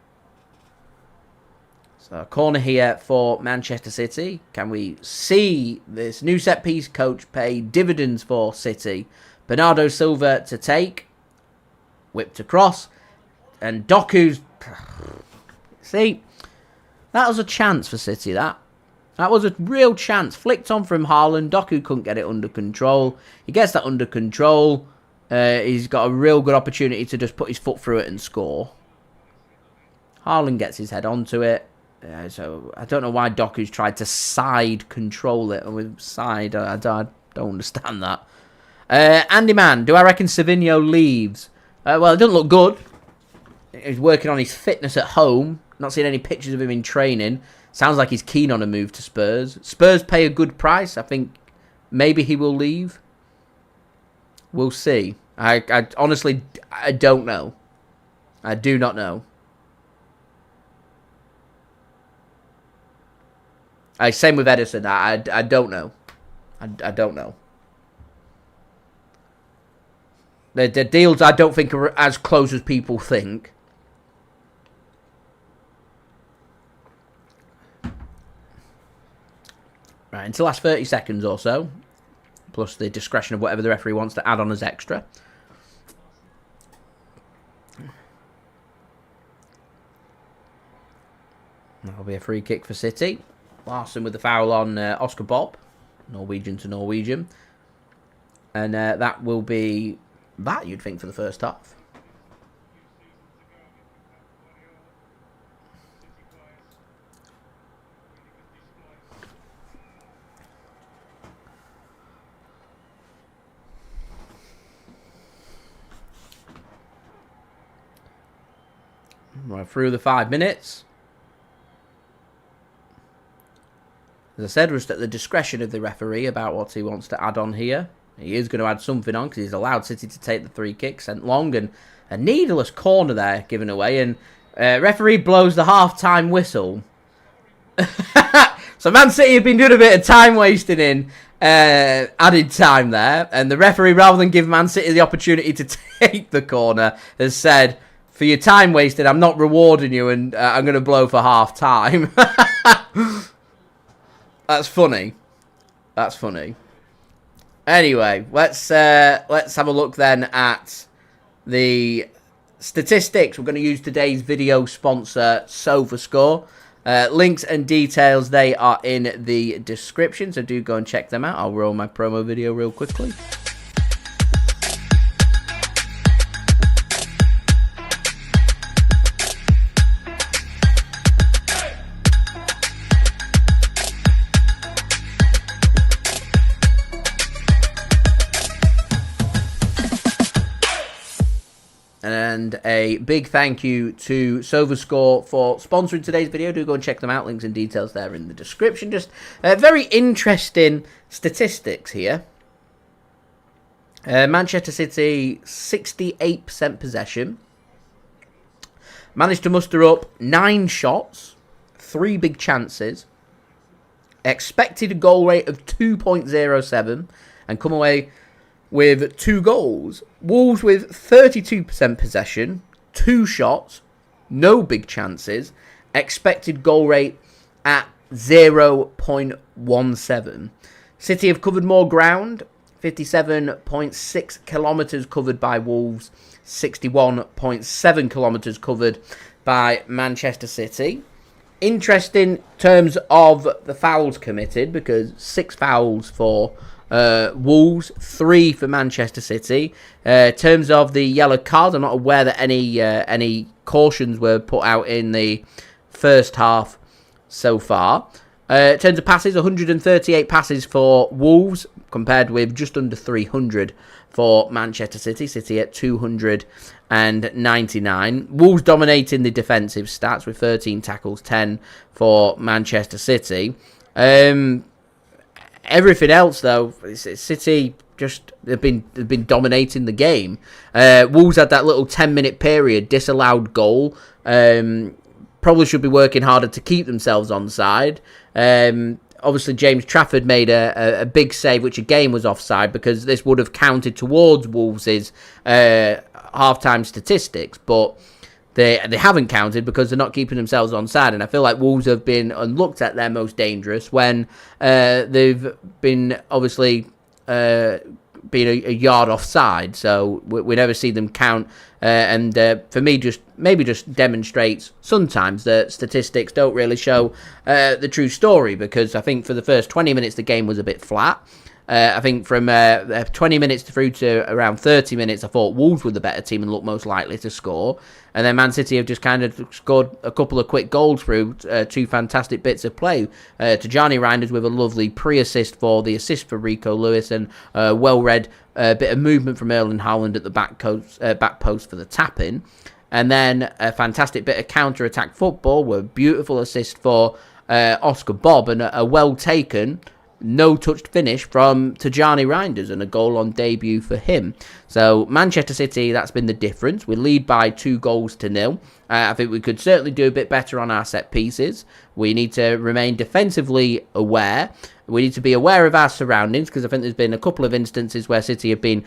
S1: So a corner here for Manchester City. Can we see this new set piece coach pay dividends for City? Bernardo Silva to take. Whipped across. And Doku's... See, that was a chance for City, that. That was a real chance. Flicked on from Haaland. Doku couldn't get it under control. He gets that under control. He's got a real good opportunity to just put his foot through it and score. Haaland gets his head onto it. So I don't know why Doku's tried to side control it. And with side, I don't understand that. Andy Man, do I reckon Savinho leaves? Well, it doesn't look good. He's working on his fitness at home. Not seeing any pictures of him in training. Sounds like he's keen on a move to Spurs. Spurs pay a good price. I think maybe he will leave. We'll see. I honestly, I don't know. I do not know. Same with Ederson. I don't know. I don't know. The deals I don't think are as close as people think. Right, into the last 30 seconds or so, plus the discretion of whatever the referee wants to add on as extra. That'll be a free kick for City. Larsen with the foul on Oscar Bob. Norwegian to Norwegian. And that will be that, you'd think, for the first half. Right through the 5 minutes. As I said, was at the discretion of the referee about what he wants to add on here. He is going to add something on because he's allowed City to take the free kick, sent long, and a needless corner there given away. And referee blows the half-time whistle. So Man City have been doing a bit of time wasting in added time there. And the referee, rather than give Man City the opportunity to take the corner, has said, for your time wasted, I'm not rewarding you, and I'm going to blow for half-time. That's funny. That's funny. Anyway, let's have a look then at the statistics. We're going to use today's video sponsor, SofaScore. Links and details, they are in the description, so do go and check them out. I'll roll my promo video real quickly. And a big thank you to SofaScore for sponsoring today's video. Do go and check them out. Links and details there in the description. Just very interesting statistics here. Manchester City, 68% possession. Managed to muster up 9 shots, 3 big chances. Expected goal rate of 2.07 and come away with 2 goals. Wolves with 32% possession, 2 shots, no big chances, expected goal rate at 0.17. City have covered more ground, 57.6 kilometres covered by Wolves, 61.7 kilometres covered by Manchester City. Interesting terms of the fouls committed, because 6 fouls for Wolves, 3 for Manchester City. In terms of the yellow cards, I'm not aware that any cautions were put out in the first half so far. In terms of passes, 138 passes for Wolves, compared with just under 300 for Manchester City. City at 299. Wolves dominating the defensive stats with 13 tackles, 10 for Manchester City. Everything else, though, City just have been dominating the game. Wolves had that little 10-minute period, disallowed goal. Probably should be working harder to keep themselves onside. Obviously, James Trafford made a big save, which again was offside, because this would have counted towards Wolves' half-time statistics, but they haven't counted because they're not keeping themselves onside. And I feel like Wolves have been looked at their most dangerous when they've been obviously being a yard offside. So we never see them count. And for me, maybe just demonstrates sometimes that statistics don't really show the true story, because I think for the first 20 minutes the game was a bit flat. I think from 20 minutes through to around 30 minutes, I thought Wolves were the better team and looked most likely to score. And then Man City have just kind of scored a couple of quick goals through 2 fantastic bits of play. Tijjani Reijnders with a lovely pre-assist for the assist for Rico Lewis, and a well-read bit of movement from Erling Haaland at the back post for the tap-in. And then a fantastic bit of counter-attack football with a beautiful assist for Oscar Bob, and a well-taken no-touched finish from Tijjani Reijnders, and a goal on debut for him. So Manchester City, that's been the difference. We lead by 2-0. I think we could certainly do a bit better on our set pieces. We need to remain defensively aware. we need to be aware of our surroundings, because I think there's been a couple of instances where City have been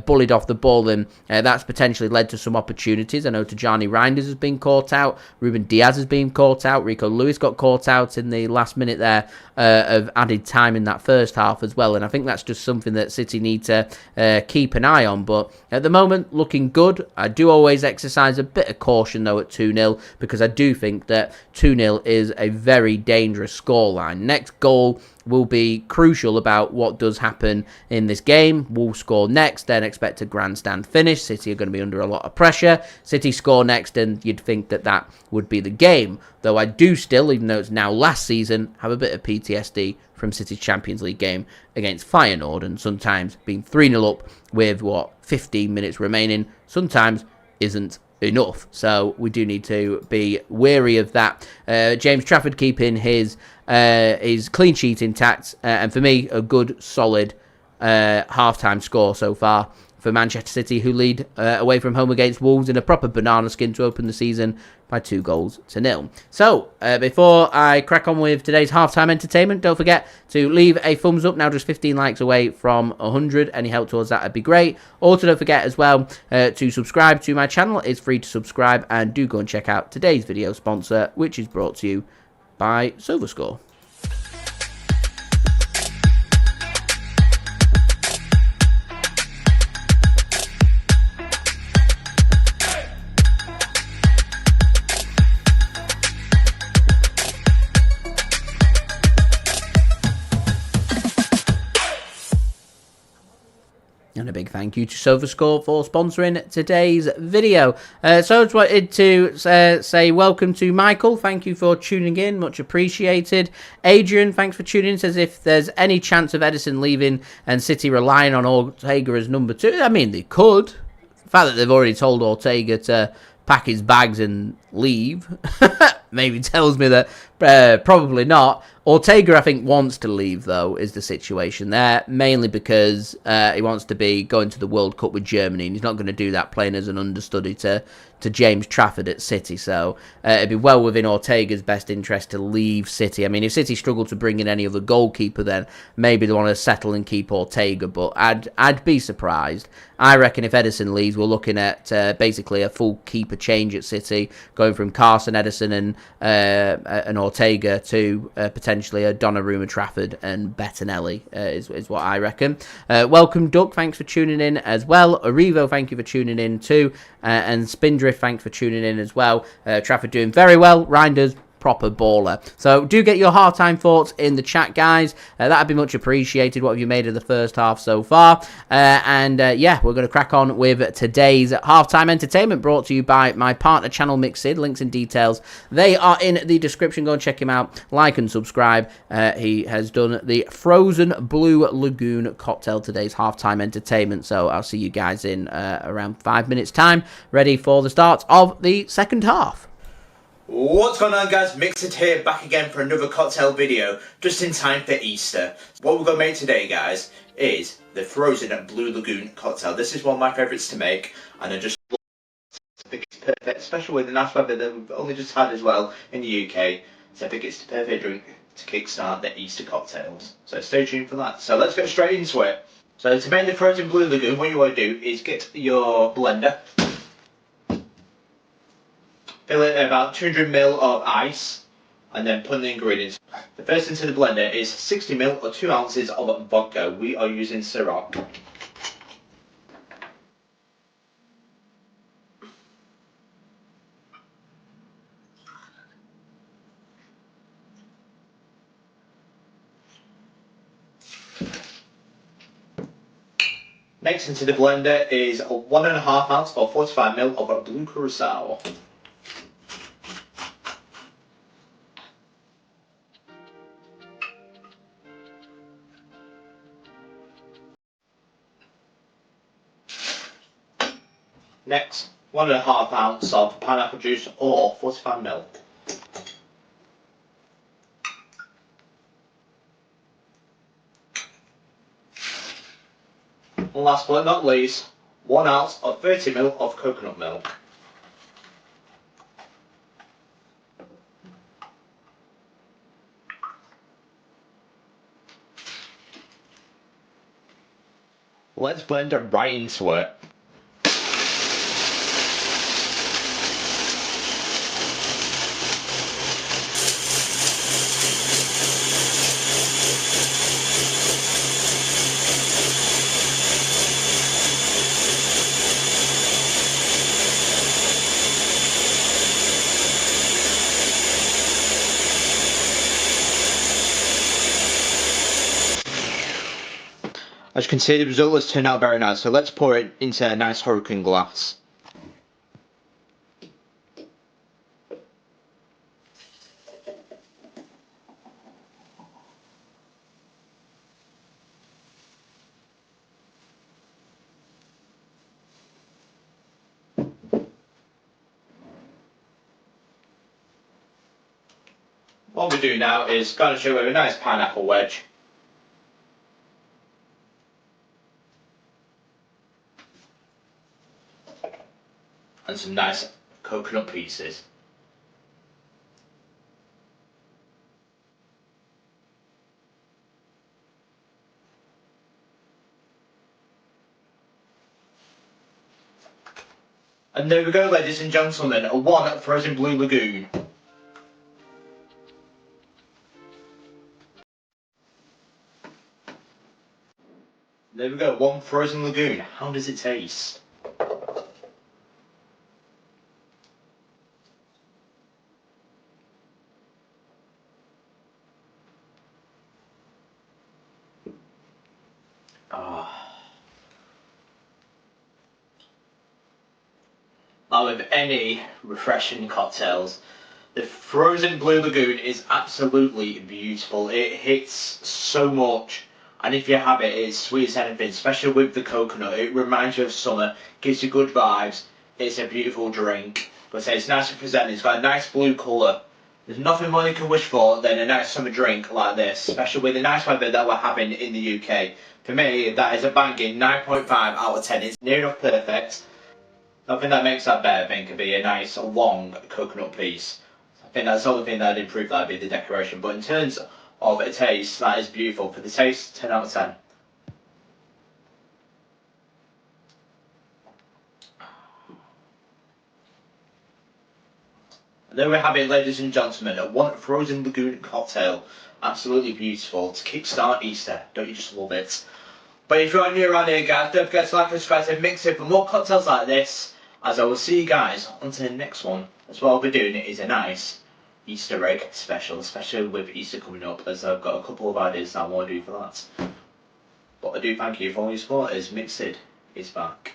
S1: bullied off the ball, and that's potentially led to some opportunities. I know Tijjani Reijnders has been caught out, Ruben Dias has been caught out, Rico Lewis got caught out in the last minute there of added time in that first half as well, and I think that's just something that City need to keep an eye on. But at the moment, looking good. I do always exercise a bit of caution though at 2-0, because I do think that 2-0 is a very dangerous scoreline. Next goal will be crucial about what does happen in this game. Wolves score next, then expect a grandstand finish. City are going to be under a lot of pressure. City score next, and you'd think that that would be the game. Though I do still, even though it's now last season, have a bit of PTSD from City's Champions League game against Feyenoord, and sometimes being 3-0 up with, 15 minutes remaining, sometimes isn't enough. So we do need to be wary of that. James Trafford keeping his clean sheet intact, and for me, a good, solid half-time score so far for Manchester City, who lead away from home against Wolves in a proper banana skin to open the season by 2-0. So, before I crack on with today's halftime entertainment, don't forget to leave a thumbs up. Now just 15 likes away from 100. Any help towards that would be great. Also, don't forget as well to subscribe to my channel. It's free to subscribe, and do go and check out today's video sponsor, which is brought to you by SofaScore. And a big thank you to SofaScore for sponsoring today's video. So I just wanted to say welcome to Michael. Thank you for tuning in. Much appreciated. Adrian, thanks for tuning in. Says if there's any chance of Ederson leaving and City relying on Ortega as number 2. I mean, they could. The fact that they've already told Ortega to pack his bags and leave maybe tells me that probably not. Ortega, I think, wants to leave, though, is the situation there, mainly because he wants to be going to the World Cup with Germany, and he's not going to do that playing as an understudy to James Trafford at City. So it'd be well within Ortega's best interest to leave City. I mean, if City struggle to bring in any other goalkeeper, then maybe they want to settle and keep Ortega, but I'd be surprised. I reckon if Ederson leaves, we're looking at basically a full keeper change at City, going from Carson, Ederson and Ortega to potentially a Donnarumma, Trafford and Bettinelli is what I reckon. Welcome, Duck. Thanks for tuning in as well. Arrivo, thank you for tuning in too. And Spindrift, thanks for tuning in as well. Trafford doing very well. Reijnders, proper baller. So do get your halftime thoughts in the chat, guys. That'd be much appreciated. What have you made of the first half so far? Yeah, we're going to crack on with today's halftime entertainment, brought to you by my partner channel Mixid. Links and details, they are in the description. Go and check him out. Like and subscribe. He has done the Frozen Blue Lagoon cocktail, today's halftime entertainment. So I'll see you guys in around 5 minutes time, ready for the start of the second half.
S2: What's going on, guys? Mixed here, back again for another cocktail video, just in time for Easter. What we're going to make today, guys, is the Frozen Blue Lagoon cocktail. This is one of my favourites to make, and I just think it's perfect, especially with the nice weather that we've only just had as well in the UK. So I think it's the perfect drink to kickstart the Easter cocktails. So stay tuned for that. So let's get straight into it. So to make the Frozen Blue Lagoon, what you want to do is get your blender. Fill it in about 200ml of ice, and then put in the ingredients. The first into the blender is 60ml or 2 ounces of vodka. We are using Ciroc. Next into the blender is 1.5 ounce or 45ml of blue curacao. Next, 1.5 ounce of pineapple juice or 45ml. And last but not least, 1 ounce or 30ml of coconut milk. let's blend it right into it. As you can see, the result has turned out very nice, so let's pour it into a nice hurricane glass. What we do now is garnish it with a nice pineapple wedge. And some nice coconut pieces. And there we go, ladies and gentlemen, a one frozen blue lagoon. There we go, one frozen lagoon. How does it taste? Like with any refreshing cocktails, the frozen blue lagoon is absolutely beautiful. It hits so much, and if you have it, it's sweet as anything, especially with the coconut. It reminds you of summer, gives you good vibes. It's a beautiful drink. But I say it's nice to present. It's got a nice blue colour. There's nothing more you can wish for than a nice summer drink like this, especially with the nice weather that we're having in the UK. For me, that is a banging 9.5 out of 10. It's near enough perfect. Nothing that makes that better, I think, could be a nice long coconut piece. I think that's the only thing that'd improve that would be the decoration. But in terms of a taste, that is beautiful. For the taste, 10 out of 10. And there we have it, ladies and gentlemen, a one frozen lagoon cocktail. Absolutely beautiful to kickstart Easter. Don't you just love it? But if you're new around here, guys, don't forget to like and subscribe and mix it for more cocktails like this. As I will see you guys on to the next one. As well, we're doing it is a nice Easter egg special, especially with Easter coming up, as I've got a couple of ideas that I want to do for that. But I do thank you for all your support, as Mixed is back.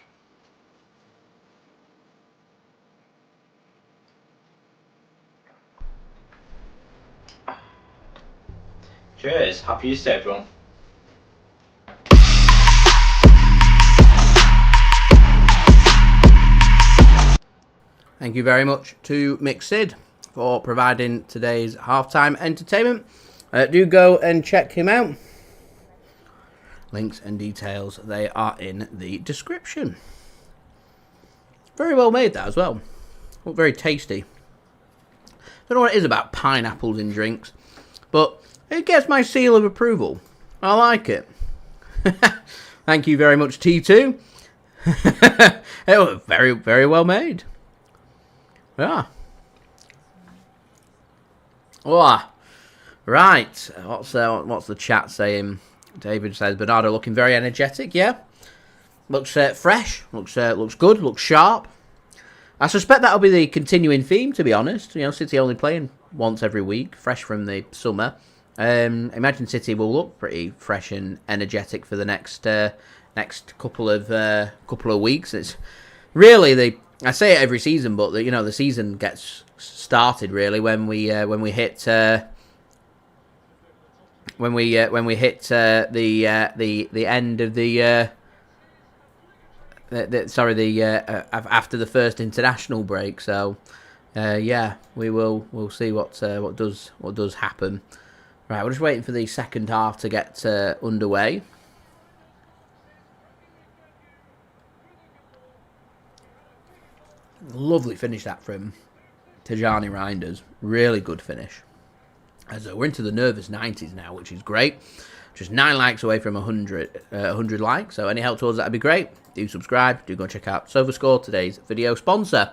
S2: Cheers, happy Easter everyone.
S1: Thank you very much to Mixed for providing today's halftime entertainment. Do go and check him out. Links and details, they are in the description. Very well made, that as well. Look very tasty. Don't know what it is about pineapples in drinks, but it gets my seal of approval. I like it. Thank you very much, T2. It was very, very well made. Yeah. Oh, right. What's the chat saying? David says Bernardo looking very energetic. Yeah, looks fresh. Looks good. Looks sharp. I suspect that'll be the continuing theme. To be honest, you know, City only playing once every week, fresh from the summer. Imagine City will look pretty fresh and energetic for the next couple of weeks. It's really I say it every season, but the season gets started really when we hit the end of after the first international break. So yeah, we'll see what does happen. Right, we're just waiting for the second half to get underway. Lovely finish that from Tijjani Reijnders. Really good finish. As we're into the nervous 90s now, which is great. Just 9 likes away from 100 likes. So any help towards that would be great. Do subscribe. Do go and check out SofaScore, today's video sponsor.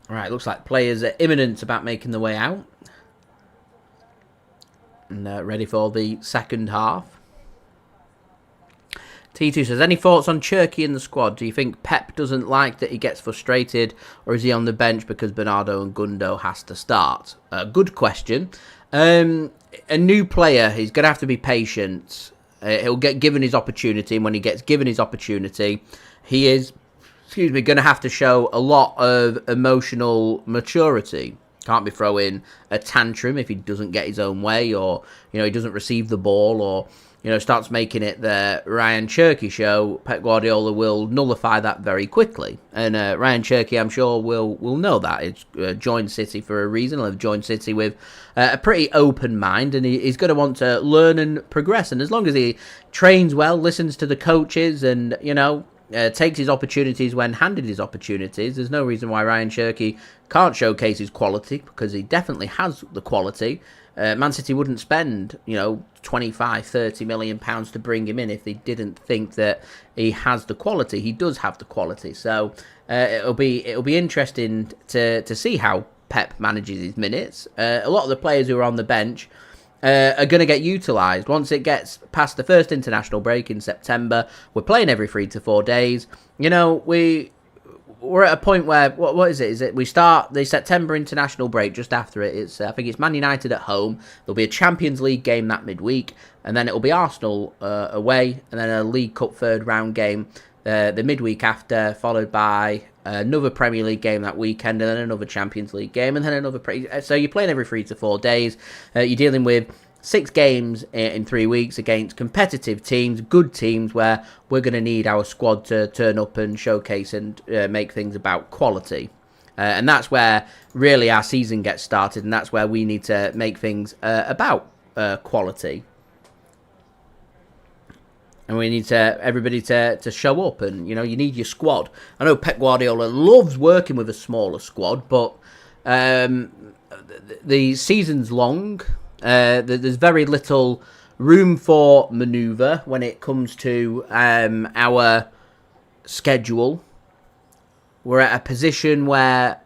S1: Right, looks like players are imminent about making their way out. And ready for the second half. T2 says, any thoughts on Cherki in the squad? Do you think Pep doesn't like that he gets frustrated, or is he on the bench because Bernardo and Gundo has to start? Good question. A new player, he's going to have to be patient. He'll get given his opportunity, and when he gets given his opportunity, he is, going to have to show a lot of emotional maturity. Can't be throwing a tantrum if he doesn't get his own way, or he doesn't receive the ball, or starts making it the Rayan Cherki show. Pep Guardiola will nullify that very quickly, and Rayan Cherki, I'm sure, will know that. It's joined City for a reason. He'll have joined City with a pretty open mind, and he's going to want to learn and progress. And as long as he trains well, listens to the coaches, and takes his opportunities when handed his opportunities, there's no reason why Rayan Cherki can't showcase his quality, because he definitely has the quality. Man City wouldn't spend, 25-30 million pounds to bring him in if they didn't think that he has the quality. He does have the quality, so it'll be interesting to see how Pep manages his minutes. A lot of the players who are on the bench are going to get utilised once it gets past the first international break in September. We're playing every 3 to 4 days. We're at a point where, what is it? Is it we start the September international break just after it? It's I think it's Man United at home. There'll be a Champions League game that midweek, and then it'll be Arsenal away, and then a League Cup third round game the midweek after, followed by another Premier League game that weekend, and then another Champions League game, and then another. So you're playing every 3 to 4 days. You're dealing with 6 games in 3 weeks against competitive teams, good teams, where we're going to need our squad to turn up and showcase and make things about quality. And that's where really our season gets started, and that's where we need to make things about quality. And we need everybody to show up, and you need your squad. I know Pep Guardiola loves working with a smaller squad, but the season's long. There's very little room for manoeuvre when it comes to our schedule. We're at a position where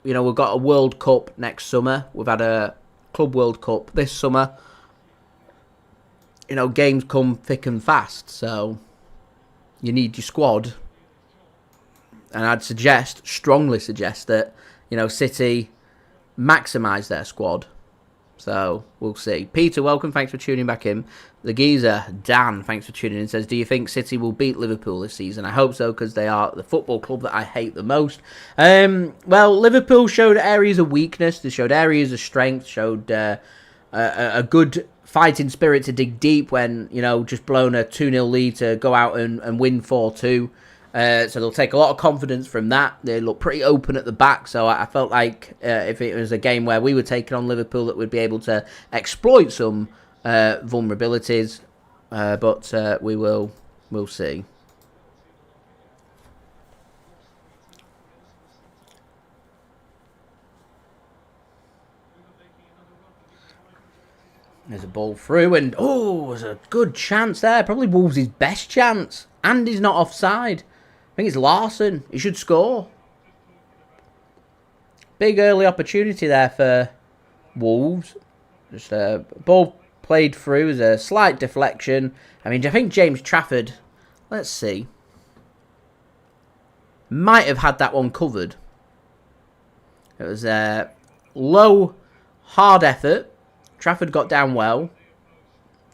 S1: we've got a World Cup next summer. We've had a Club World Cup this summer. Games come thick and fast, so you need your squad. And I'd strongly suggest that City maximise their squad. So, we'll see. Peter, welcome. Thanks for tuning back in. The geezer, Dan, thanks for tuning in, says, do you think City will beat Liverpool this season? I hope so, because they are the football club that I hate the most. Well, Liverpool showed areas of weakness. They showed areas of strength, showed a good fighting spirit to dig deep when, just blown a 2-0 lead to go out and win 4-2. So they'll take a lot of confidence from that. They look pretty open at the back, so I felt like if it was a game where we were taking on Liverpool, that we'd be able to exploit some vulnerabilities, but we'll see. There's a ball through, and there's a good chance there. Probably Wolves' best chance, and he's not offside. I think it's Larsen. He should score. Big early opportunity there for Wolves. Just a ball played through as a slight deflection. I think James Trafford, let's see, might have had that one covered. It was a low, hard effort. Trafford got down well.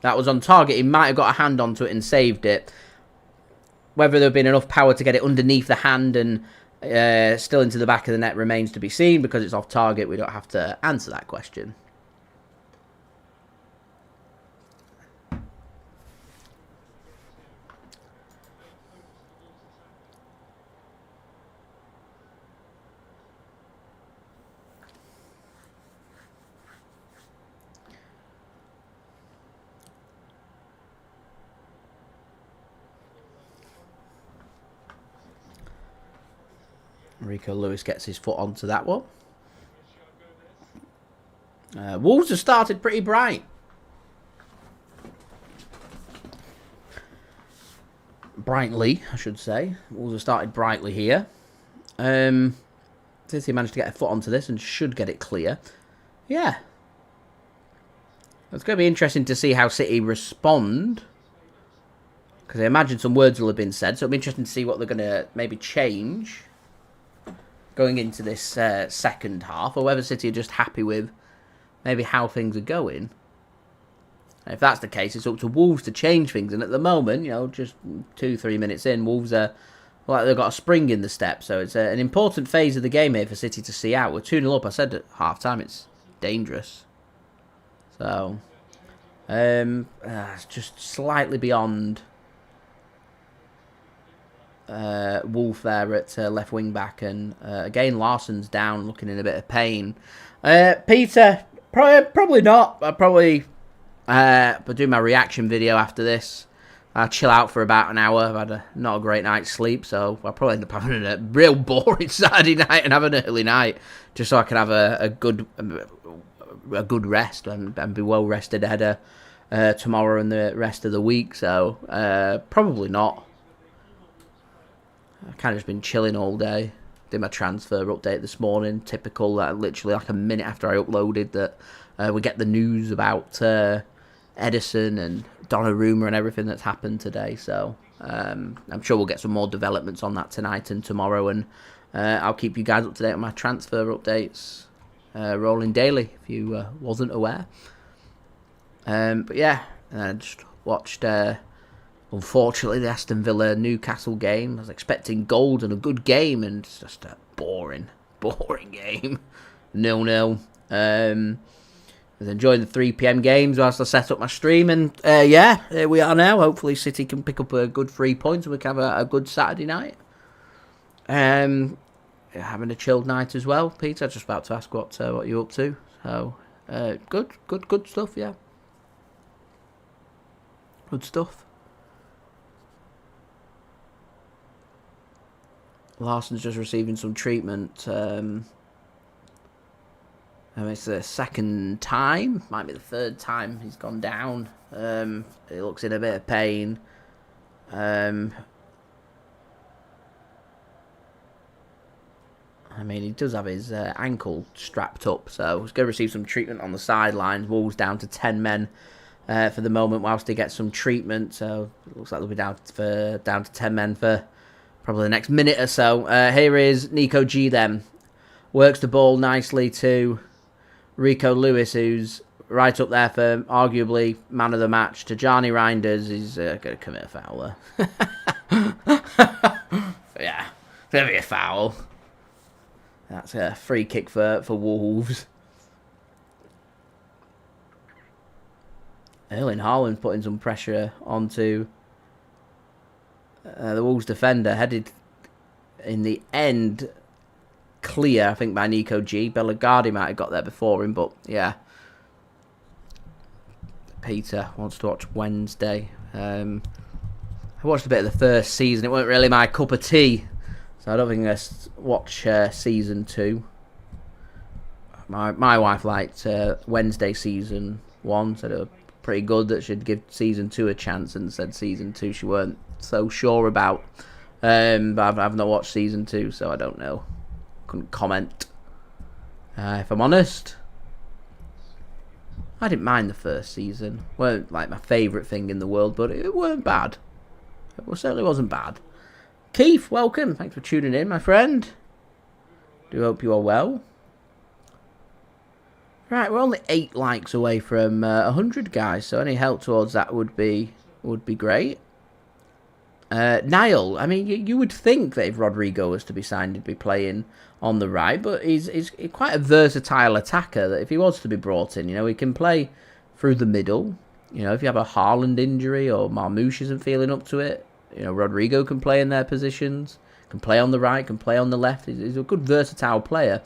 S1: That was on target. He might have got a hand onto it and saved it. Whether there had been enough power to get it underneath the hand and still into the back of the net remains to be seen. Because it's off target, we don't have to answer that question. Rico Lewis gets his foot onto that one. Wolves have started pretty bright. brightly, I should say. Wolves have started brightly here. City managed to get a foot onto this and should get it clear. Yeah. It's going to be interesting to see how City respond. Because I imagine some words will have been said. So it'll be interesting to see what they're going to maybe change going into this second half. Or whether City are just happy with maybe how things are going. And if that's the case, it's up to Wolves to change things. And at the moment, you know, just 2-3 minutes in, Wolves are like they've got a spring in the step. So it's an important phase of the game here for City to see out. We're 2-0 up. I said at half-time it's dangerous. So, it's just slightly beyond Wolf there at left wing back. And again, Larsen's down, looking in a bit of pain. Peter, probably not. I'll probably do my reaction video after this. I'll chill out for about an hour. I've had not a great night's sleep, so I'll probably end up having a real boring Saturday night and have an early night, just so I can have a good rest and be well rested ahead of tomorrow and the rest of the week. So probably not. I've kind of just been chilling all day. Did my transfer update this morning. Typical, literally like a minute after I uploaded that we get the news about Ederson and Donnarumma and everything that's happened today. So I'm sure we'll get some more developments on that tonight and tomorrow. And I'll keep you guys up to date on my transfer updates. Rolling daily, if you wasn't aware. But yeah, I just watched, unfortunately, the Aston Villa Newcastle game. I was expecting goals and a good game, and it's just a boring game. 0-0. I was enjoying the 3 PM games whilst I set up my stream, and yeah, here we are now. Hopefully City can pick up a good 3 points and we can have a good Saturday night. Having a chilled night as well, Peter. I was just about to ask what you're up to. So, good stuff, yeah. Good stuff. Larsen's just receiving some treatment. It's the second time, might be the third time he's gone down. He looks in a bit of pain. I mean, he does have his ankle strapped up, so he's going to receive some treatment on the sidelines. Wolves down to 10 men for the moment whilst he gets some treatment. So it looks like they'll be down to 10 men for probably the next minute or so. Here is Nico G then. Works the ball nicely to Rico Lewis, who's right up there for arguably man of the match. Tijjani Reijnders is going to commit a foul there. Yeah, there'll be a foul. That's a free kick for Wolves. Erling Haaland putting some pressure onto the Wolves defender. Headed in the end clear, I think, by Nico G. Bellegarde might have got there before him, but yeah. Peter wants to watch Wednesday. I watched a bit of the first season. It wasn't really my cup of tea, so I don't think I'm going to watch season 2. My wife liked Wednesday season 1, said it was pretty good, that she'd give season 2 a chance, and said season 2 she weren't so sure about. But I've not watched season 2, so I don't know. Couldn't comment. If I'm honest, I didn't mind the first season. Weren't like my favourite thing in the world, but it weren't bad. It certainly wasn't bad. Keith, welcome. Thanks for tuning in, my friend. Do hope you are well. Right, we're only 8 likes away from 100, guys. So any help towards that would be great. Niall, I mean, you would think that if Rodrigo was to be signed, he'd be playing on the right, but he's quite a versatile attacker. That if he was to be brought in, you know, he can play through the middle. You know, if you have a Haaland injury or Marmoush isn't feeling up to it, you know, Rodrigo can play in their positions, can play on the right, can play on the left. He's a good versatile player.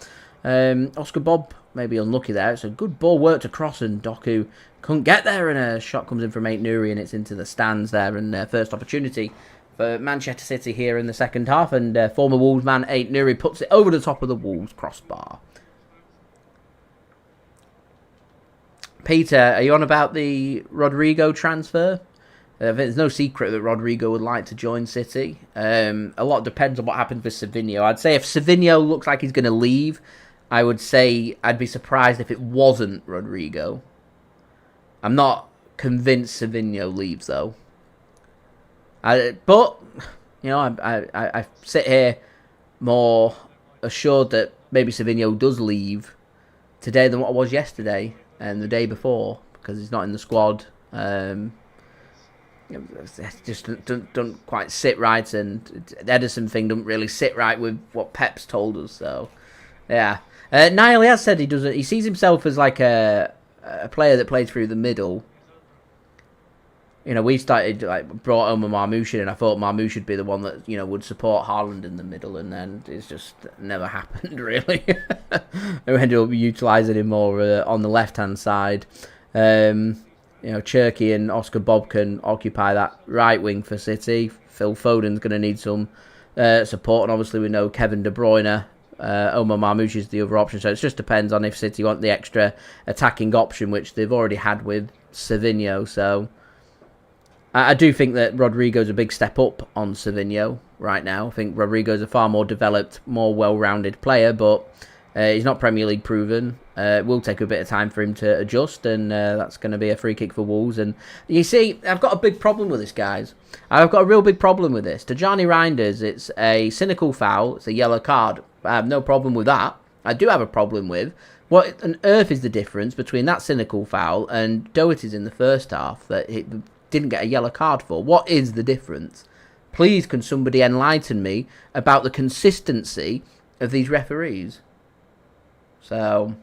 S1: Oscar Bob may be unlucky there. It's a good ball worked across, and Doku couldn't get there, and a shot comes in from Ait-Nouri, and it's into the stands there, and first opportunity for Manchester City here in the second half, and former Wolves man Ait-Nouri puts it over the top of the Wolves crossbar. Peter, are you on about the Rodrigo transfer? There's no secret that Rodrigo would like to join City. A lot depends on what happens with Savinho. I'd say if Savinho looks like he's going to leave, I would say I'd be surprised if it wasn't Rodrigo. I'm not convinced Savinho leaves, though. But, you know, I sit here more assured that maybe Savinho does leave today than what I was yesterday and the day before, because he's not in the squad. Just don't quite sit right, and the Ederson thing doesn't really sit right with what Pep's told us. So, yeah. Niall has said he sees himself as like a player that plays through the middle. You know, we brought Omar Marmoush in, and I thought Marmoush should be the one that, you know, would support Haaland in the middle, and then it's just never happened, really. We ended up utilising him more on the left-hand side. You know, Cherki and Oscar Bob can occupy that right wing for City. Phil Foden's going to need some support, and obviously we know Kevin De Bruyne. Omar Marmoush is the other option, so it just depends on if City want the extra attacking option, which they've already had with Savinho, so... I do think that Rodrigo's a big step up on Savinho right now. I think Rodrigo's a far more developed, more well-rounded player, but he's not Premier League proven. It will take a bit of time for him to adjust, and that's going to be a free kick for Wolves. And you see, I've got a big problem with this, guys. I've got a real big problem with this. Tijjani Reijnders, it's a cynical foul. It's a yellow card. I have no problem with that. I do have a problem with what on earth is the difference between that cynical foul and Doherty's in the first half that it didn't get a yellow card for. What is the difference? Please, can somebody enlighten me about the consistency of these referees? So,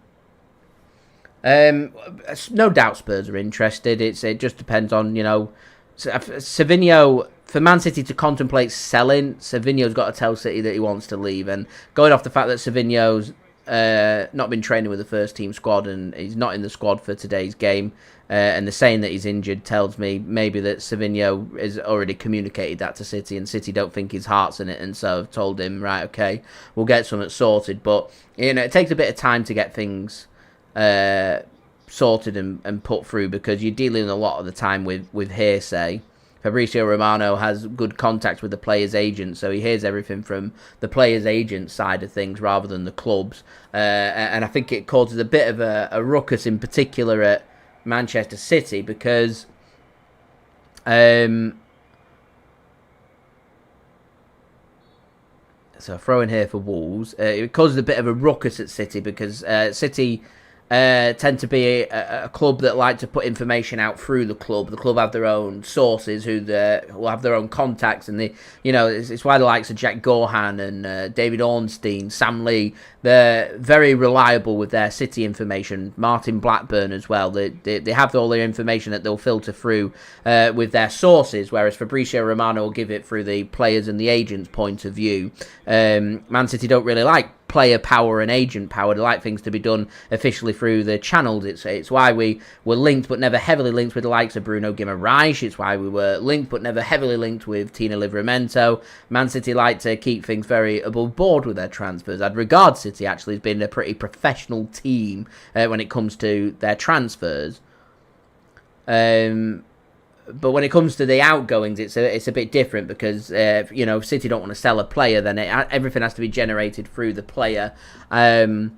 S1: no doubt Spurs are interested. It just depends on, you know, Savinho. For Man City to contemplate selling, Savinho's got to tell City that he wants to leave. And going off the fact that Savinho's not been training with the first team squad and he's not in the squad for today's game, and the saying that he's injured tells me maybe that Savinho has already communicated that to City, and City don't think his heart's in it, and so have told him, right, okay, we'll get something sorted. But, you know, it takes a bit of time to get things sorted and put through, because you're dealing a lot of the time with hearsay. Fabrizio Romano has good contacts with the players' agent, so he hears everything from the players' agent side of things rather than the clubs. And I think it causes a bit of a ruckus, in particular at Manchester City, because so throw in here for Wolves. It causes a bit of a ruckus at City because City tend to be a club that like to put information out through the club. The club have their own sources who will have their own contacts, and it's why the likes of Jack Gorhan and David Ornstein, Sam Lee, they're very reliable with their City information. Martin Blackburn as well. They have all their information that they'll filter through with their sources, whereas Fabrizio Romano will give it through the players and the agents' point of view. Man City don't really like player power and agent power. They like things to be done officially through the channels. It's why we were linked but never heavily linked with the likes of Bruno Guimaraes. It's why we were linked but never heavily linked with Tino Livramento. Man City like to keep things very above board with their transfers. I'd regard City actually as being a pretty professional team when it comes to their transfers. But when it comes to the outgoings, it's a bit different because if City don't want to sell a player, then everything has to be generated through the player. And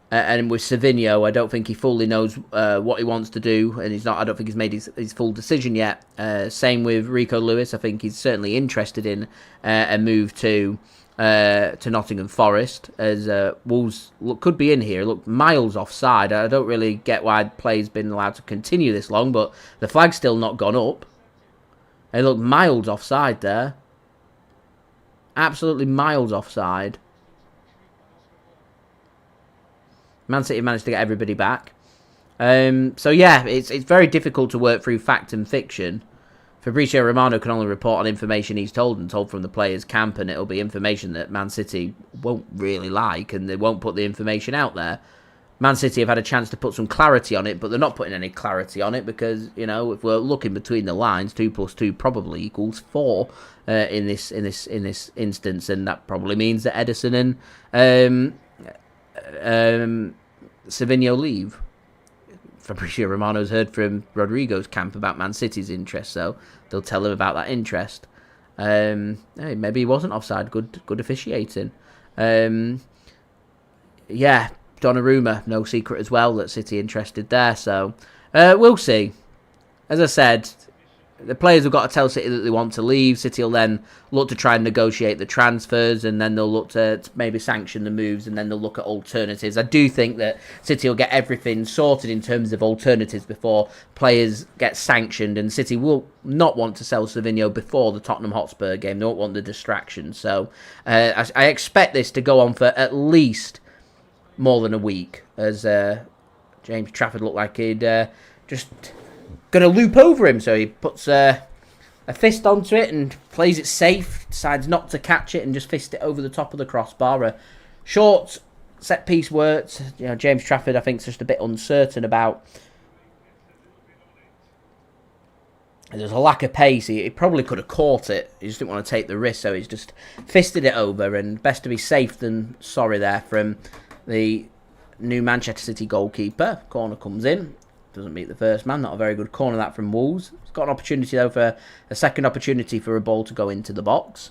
S1: with Savinho, I don't think he fully knows what he wants to do, and I don't think he's made his full decision yet. Same with Rico Lewis. I think he's certainly interested in a move to Nottingham Forest, as Wolves could be in here. Look, miles offside. I don't really get why play's been allowed to continue this long, but the flag's still not gone up. They look miles offside there. Absolutely miles offside. Man City managed to get everybody back. So yeah, it's very difficult to work through fact and fiction. Fabrizio Romano can only report on information he's told from the players' camp, and it'll be information that Man City won't really like, and they won't put the information out there. Man City have had a chance to put some clarity on it, but they're not putting any clarity on it because, if we're looking between the lines, 2 + 2 probably equals 4 in this instance, and that probably means that Ederson and Savinho leave. Fabrizio Romano's heard from Rodrigo's camp about Man City's interest, so they'll tell him about that interest. Hey, maybe he wasn't offside. Good officiating. Yeah, Donnarumma, no secret as well that City interested there. So we'll see. As I said, the players have got to tell City that they want to leave. City will then look to try and negotiate the transfers, and then they'll look to maybe sanction the moves, and then they'll look at alternatives. I do think that City will get everything sorted in terms of alternatives before players get sanctioned, and City will not want to sell Savinho before the Tottenham Hotspur game. They don't want the distraction. So I expect this to go on for at least more than a week, as James Trafford looked like he'd just going to loop over him, so he puts a fist onto it and plays it safe, decides not to catch it and just fist it over the top of the crossbar. A short set piece worked. You know, James Trafford, I think, is just a bit uncertain about. There's a lack of pace. He probably could have caught it. He just didn't want to take the risk, so he's just fisted it over. And best to be safe than sorry there from the new Manchester City goalkeeper. Corner comes in. Doesn't meet the first man. Not a very good corner that from Wolves. He's got an opportunity though for a second opportunity for a ball to go into the box.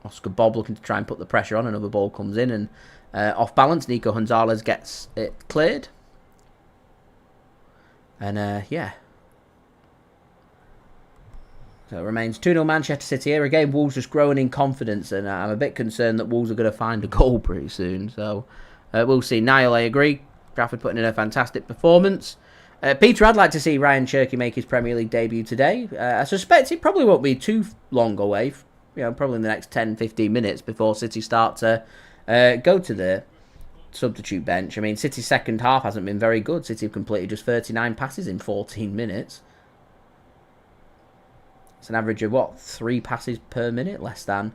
S1: Oscar Bob looking to try and put the pressure on. Another ball comes in and off balance. Nico Gonzalez gets it cleared. And yeah. So it remains 2-0 Manchester City here. Again, Wolves just growing in confidence, and I'm a bit concerned that Wolves are going to find a goal pretty soon. So we'll see. Niall, I agree. Trafford putting in a fantastic performance. Peter, I'd like to see Rayan Cherki make his Premier League debut today. I suspect it probably won't be too long away. You know, probably in the next 10-15 minutes before City start to go to the substitute bench. I mean, City's second half hasn't been very good. City have completed just 39 passes in 14 minutes. It's an average of, what, 3 passes per minute, less than.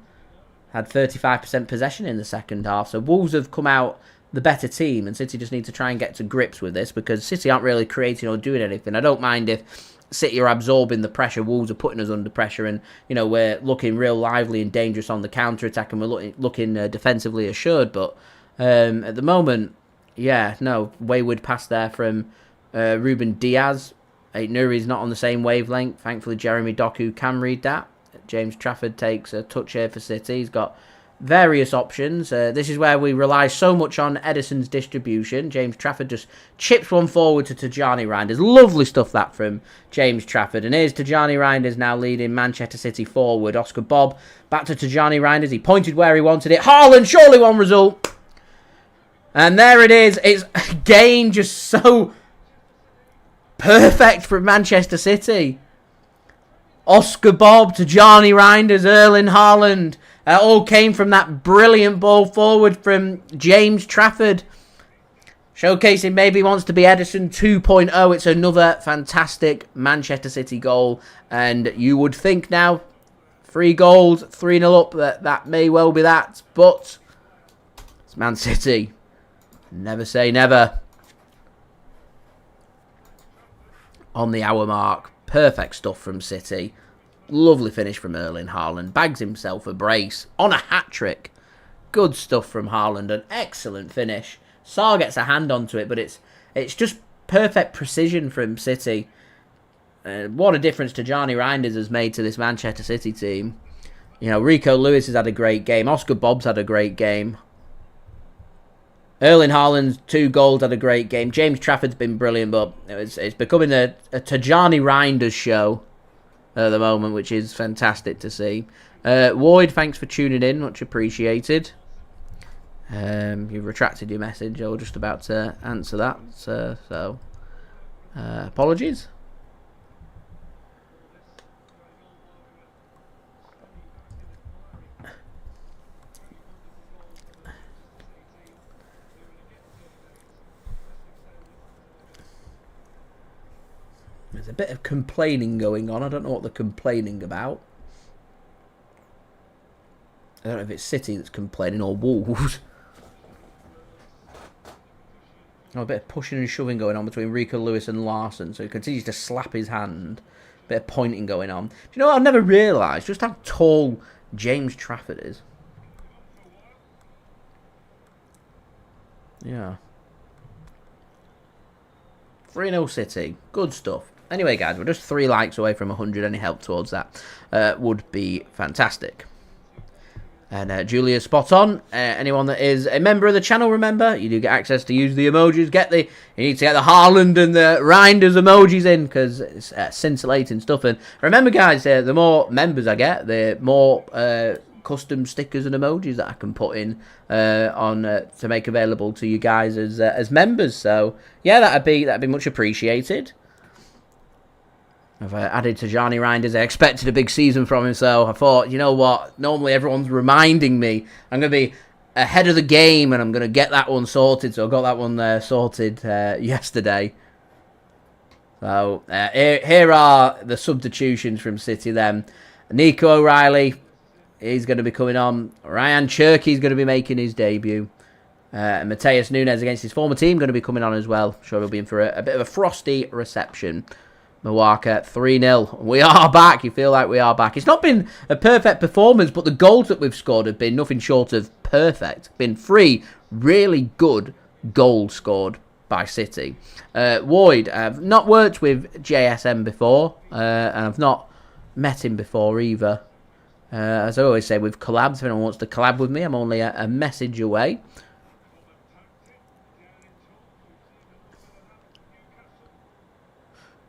S1: Had 35% possession in the second half. So Wolves have come out the better team, and City just need to try and get to grips with this, because City aren't really creating or doing anything. I don't mind if City are absorbing the pressure. Wolves are putting us under pressure, and you know, we're looking real lively and dangerous on the counter-attack, and we're looking defensively assured. But at the moment, yeah, no, wayward pass there from Ruben Dias. Ait-Nouri's not on the same wavelength. Thankfully, Jeremy Doku can read that. James Trafford takes a touch here for City. He's got various options. This is where we rely so much on Ederson's distribution. James Trafford just chips one forward to Tijjani Reijnders. Lovely stuff that from James Trafford. And here's Tijjani Reijnders now leading Manchester City forward. Oscar Bob back to Tijjani Reijnders. He pointed where he wanted it. Haaland, surely one result. And there it is. It's again just so perfect for Manchester City. Oscar Bob, Tijjani Reijnders, Erling Haaland. All came from that brilliant ball forward from James Trafford. Showcasing maybe he wants to be Ederson 2.0. It's another fantastic Manchester City goal. And you would think now, 3 goals, 3-0 up, that may well be that. But it's Man City. Never say never. On the hour mark. Perfect stuff from City. Lovely finish from Erling Haaland. Bags himself a brace on a hat-trick. Good stuff from Haaland. An excellent finish. Sarr gets a hand onto it, but it's just perfect precision from City. What a difference Tijjani Reijnders has made to this Manchester City team. You know, Rico Lewis has had a great game. Oscar Bobb's had a great game. Erling Haaland's 2 goals had a great game. James Trafford's been brilliant, but it's becoming a Tijjani Reijnders show at the moment, which is fantastic to see. Ward, thanks for tuning in. Much appreciated. You've retracted your message. I was just about to answer that. So apologies. There's a bit of complaining going on. I don't know what they're complaining about. I don't know if it's City that's complaining or Wolves. Oh, a bit of pushing and shoving going on between Rico Lewis and Larsen. So he continues to slap his hand. A bit of pointing going on. Do you know what? I've never realised just how tall James Trafford is. Yeah. 3-0 City. Good stuff. Anyway, guys, we're just 3 likes away from 100. Any help towards that would be fantastic. And Julia, spot on. Anyone that is a member of the channel, remember, you do get access to use the emojis. You need to get the Haaland and the Reijnders emojis in, because it's scintillating stuff. And remember, guys, the more members I get, the more custom stickers and emojis that I can put in to make available to you guys as members. So yeah, that'd be much appreciated. I've added Tijjani Reijnders. I expected a big season from him, so I thought, you know what? Normally everyone's reminding me I'm going to be ahead of the game, and I'm going to get that one sorted. So I got that one sorted yesterday. So here are the substitutions from City then. Nico O'Reilly, he's going to be coming on. Rayan Cherki is going to be making his debut. And Matheus Nunes against his former team going to be coming on as well. Sure, he'll be in for a bit of a frosty reception. Milwaukee 3-0. We are back. You feel like we are back. It's not been a perfect performance, but the goals that we've scored have been nothing short of perfect. Been 3 really good goals scored by City. Woyd, I've not worked with JSM before, and I've not met him before either. As I always say with collabs, if anyone wants to collab with me, I'm only a message away.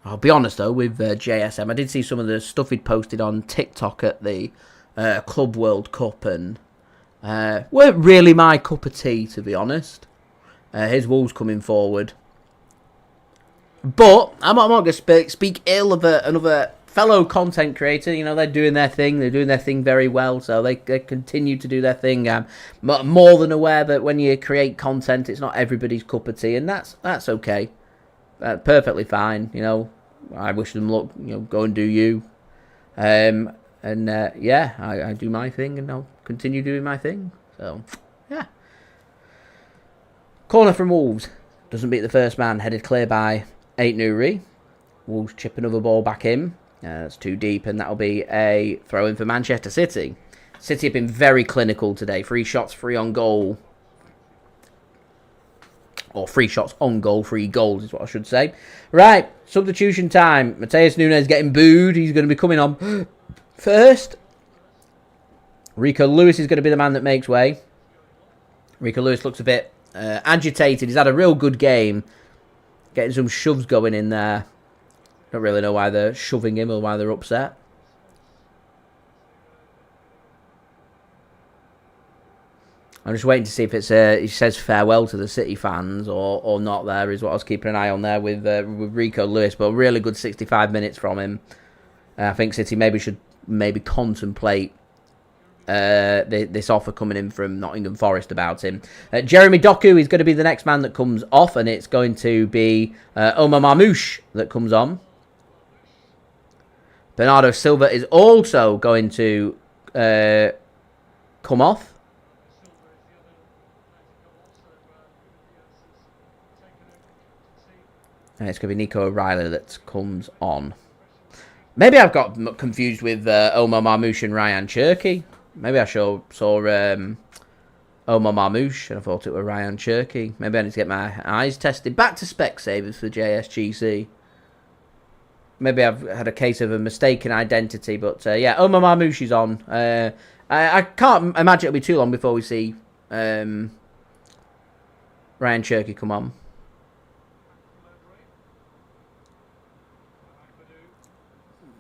S1: I'll be honest, though, with JSM, I did see some of the stuff he'd posted on TikTok at the Club World Cup, and weren't really my cup of tea, to be honest. His Wolves coming forward. But I'm not going to speak ill of another fellow content creator. You know, they're doing their thing. They're doing their thing very well, so they continue to do their thing. I'm more than aware that when you create content, it's not everybody's cup of tea, and that's okay. Perfectly fine, you know. I wish them luck. You know, go and do you. Yeah, I do my thing, and I'll continue doing my thing. So, yeah. Corner from Wolves doesn't beat the first man. Headed clear by Ait-Nouri. Wolves chip another ball back in. That's too deep, and that'll be a throw in for Manchester City. City have been very clinical today. 3 shots, 3 on goal. Or 3 shots on goal, 3 goals is what I should say. Right, substitution time. Matheus Nunes getting booed. He's going to be coming on first. Rico Lewis is going to be the man that makes way. Rico Lewis looks a bit agitated. He's had a real good game. Getting some shoves going in there. Don't really know why they're shoving him or why they're upset. I'm just waiting to see if it's he says farewell to the City fans or not. There is what I was keeping an eye on there with Rico Lewis, but a really good 65 minutes from him. I think City should contemplate this offer coming in from Nottingham Forest about him. Jeremy Doku is going to be the next man that comes off, and it's going to be Omar Marmoush that comes on. Bernardo Silva is also going to come off. And it's going to be Nico O'Reilly that comes on. Maybe I've got confused with Omar Marmoush and Rayan Cherki. Maybe I saw Omar Marmoush and I thought it was Rayan Cherki. Maybe I need to get my eyes tested. Back to Specsavers for JSGC. Maybe I've had a case of a mistaken identity. But yeah, Omar Marmoush is on. I can't imagine it'll be too long before we see Rayan Cherki come on.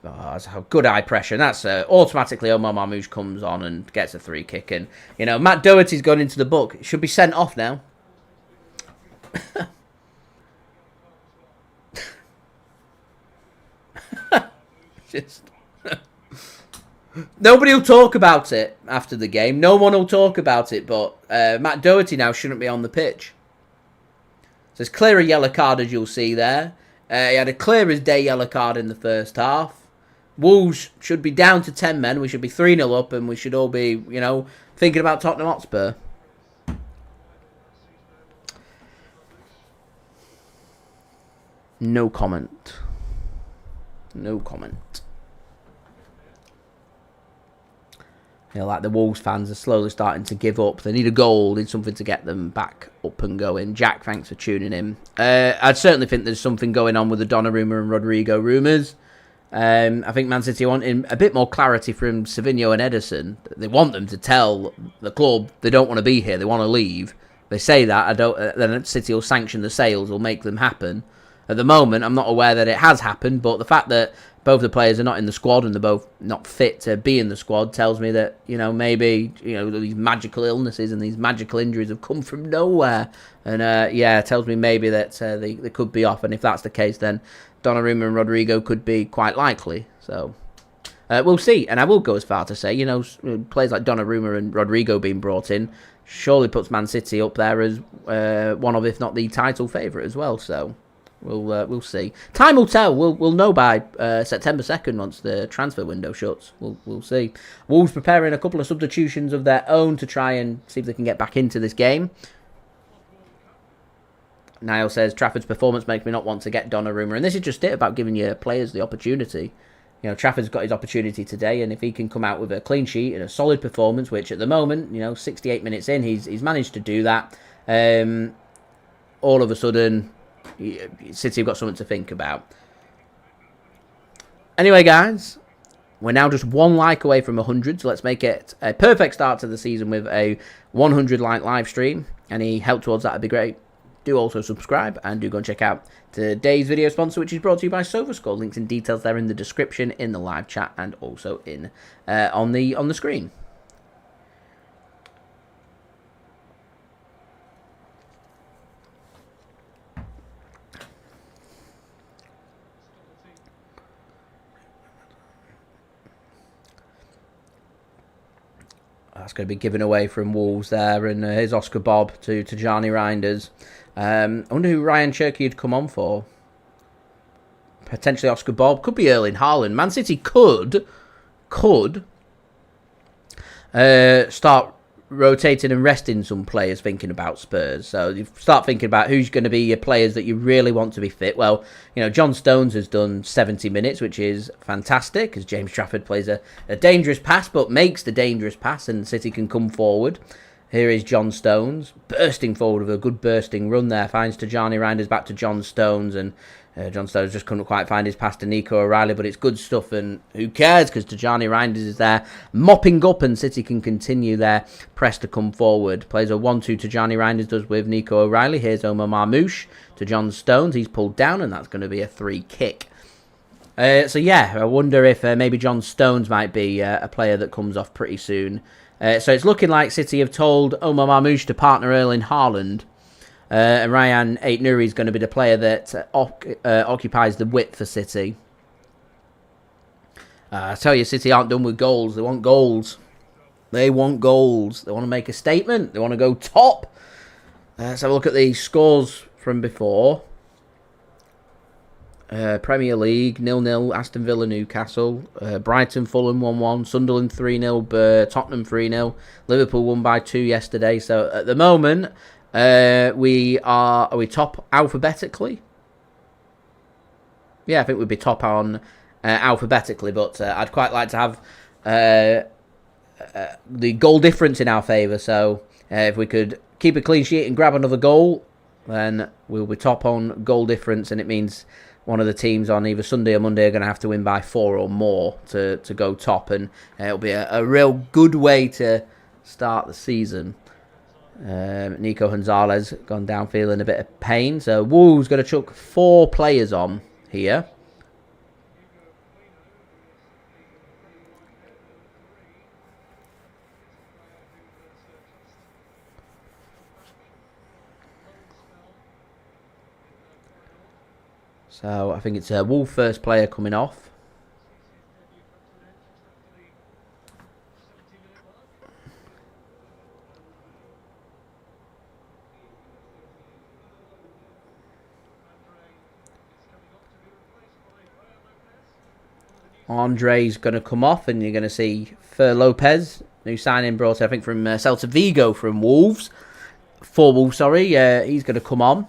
S1: Oh, that's a good eye pressure. And that's automatically Omar Marmoush comes on and gets a 3 kick. And, you know, Matt Doherty's gone into the book. He should be sent off now. Just nobody will talk about it after the game. No one will talk about it. But Matt Doherty now shouldn't be on the pitch. So it's clear a yellow card, as you'll see there. He had a clear as day yellow card in the first half. Wolves should be down to 10 men. We should be 3-0 up, and we should all be, you know, thinking about Tottenham Hotspur. No comment. No comment. You know, like the Wolves fans are slowly starting to give up. They need a goal, need something to get them back up and going. Jack, thanks for tuning in. I'd certainly think there's something going on with the Donnarumma and Rodrigo rumours. I think Man City are wanting a bit more clarity from Savinho and Ederson. They want them to tell the club they don't want to be here, they want to leave. They say that, then City will sanction the sales, will make them happen. At the moment, I'm not aware that it has happened, but the fact that both the players are not in the squad and they're both not fit to be in the squad tells me that, you know, maybe, you know, these magical illnesses and these magical injuries have come from nowhere. And, yeah, it tells me maybe that they could be off. And if that's the case, then Donnarumma and Rodrigo could be quite likely. So, we'll see. And I will go as far to say, you know, players like Donnarumma and Rodrigo being brought in surely puts Man City up there as one of, if not the title favourite as well. So, we'll see. Time will tell. We'll know by September 2nd once the transfer window shuts. We'll see. Wolves preparing a couple of substitutions of their own to try and see if they can get back into this game. Niall says, Trafford's performance makes me not want to get Donnarumma. And this is just it about giving your players the opportunity. You know, Trafford's got his opportunity today, and if he can come out with a clean sheet and a solid performance, which at the moment, you know, 68 minutes in, he's managed to do that. All of a sudden, City have got something to think about. Anyway, guys, we're now just one like away from 100, so let's make it a perfect start to the season with a 100 like live stream. Any help towards that would be great. Do also subscribe and do go and check out today's video sponsor, which is brought to you by SofaScore. Links and details there in the description, in the live chat, and also in on the screen. That's going to be given away from Wolves there. And here's Oscar Bob to Tijjani Reijnders. I wonder who Rayan Cherki had come on for. Potentially Oscar Bob. Could be Erling Haaland. Man City could start rotating and resting some players thinking about Spurs. So you start thinking about who's going to be your players that you really want to be fit. Well, you know, John Stones has done 70 minutes, which is fantastic, as James Trafford plays a dangerous pass, but makes the dangerous pass, and City can come forward. Here is John Stones, bursting forward with a good bursting run there, finds Tijjani Reijnders back to John Stones, and John Stones just couldn't quite find his pass to Nico O'Reilly, but it's good stuff, and who cares, because Tijjani Reijnders is there mopping up, and City can continue their press to come forward. Plays a 1-2 Tijjani Reijnders does with Nico O'Reilly. Here's Omar Marmoush to John Stones. He's pulled down, and that's going to be a free kick. So yeah, I wonder if maybe John Stones might be a player that comes off pretty soon. So it's looking like City have told Omar Marmoush to partner Erling Haaland. And Rayan Ait-Nouri is going to be the player that occupies the width for City. I tell you, City aren't done with goals. They want goals. They want goals. They want to make a statement. They want to go top. Let's have a look at the scores from before. Premier League, 0-0, Aston Villa, Newcastle, Brighton, Fulham, 1-1, Sunderland, 3-0, Tottenham, 3-0, Liverpool won by 2 yesterday. So at the moment, are we top alphabetically? Yeah, I think we'd be top on alphabetically, but I'd quite like to have the goal difference in our favour. So if we could keep a clean sheet and grab another goal, then we'll be top on goal difference, and it means one of the teams on either Sunday or Monday are going to have to win by 4 or more to go top, and it'll be a real good way to start the season. Nico Gonzalez gone down feeling a bit of pain, so Wolves going to chuck 4 players on here. So I think it's a Wolf first player coming off. Andre's going to come off, and you're going to see Fer Lopez, new signing brought, I think, from Celta Vigo from Wolves. For Wolves, sorry. He's going to come on.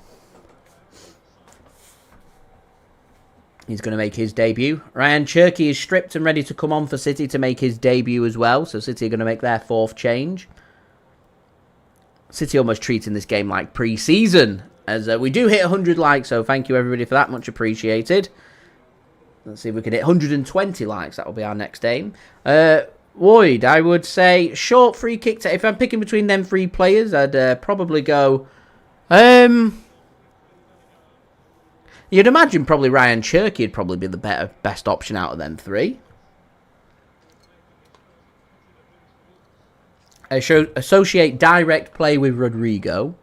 S1: He's going to make his debut. Rayan Cherki is stripped and ready to come on for City to make his debut as well. So City are going to make their 4th change. City almost treating this game like pre-season. As we do hit 100 likes, so thank you everybody for that. Much appreciated. Let's see if we can hit 120 likes. That will be our next aim. Lloyd, I would say short free kick. If I'm picking between them 3 players, I'd probably go... You'd imagine probably Rayan Cherki would probably be the best option out of them 3. Associate direct play with Rodrigo.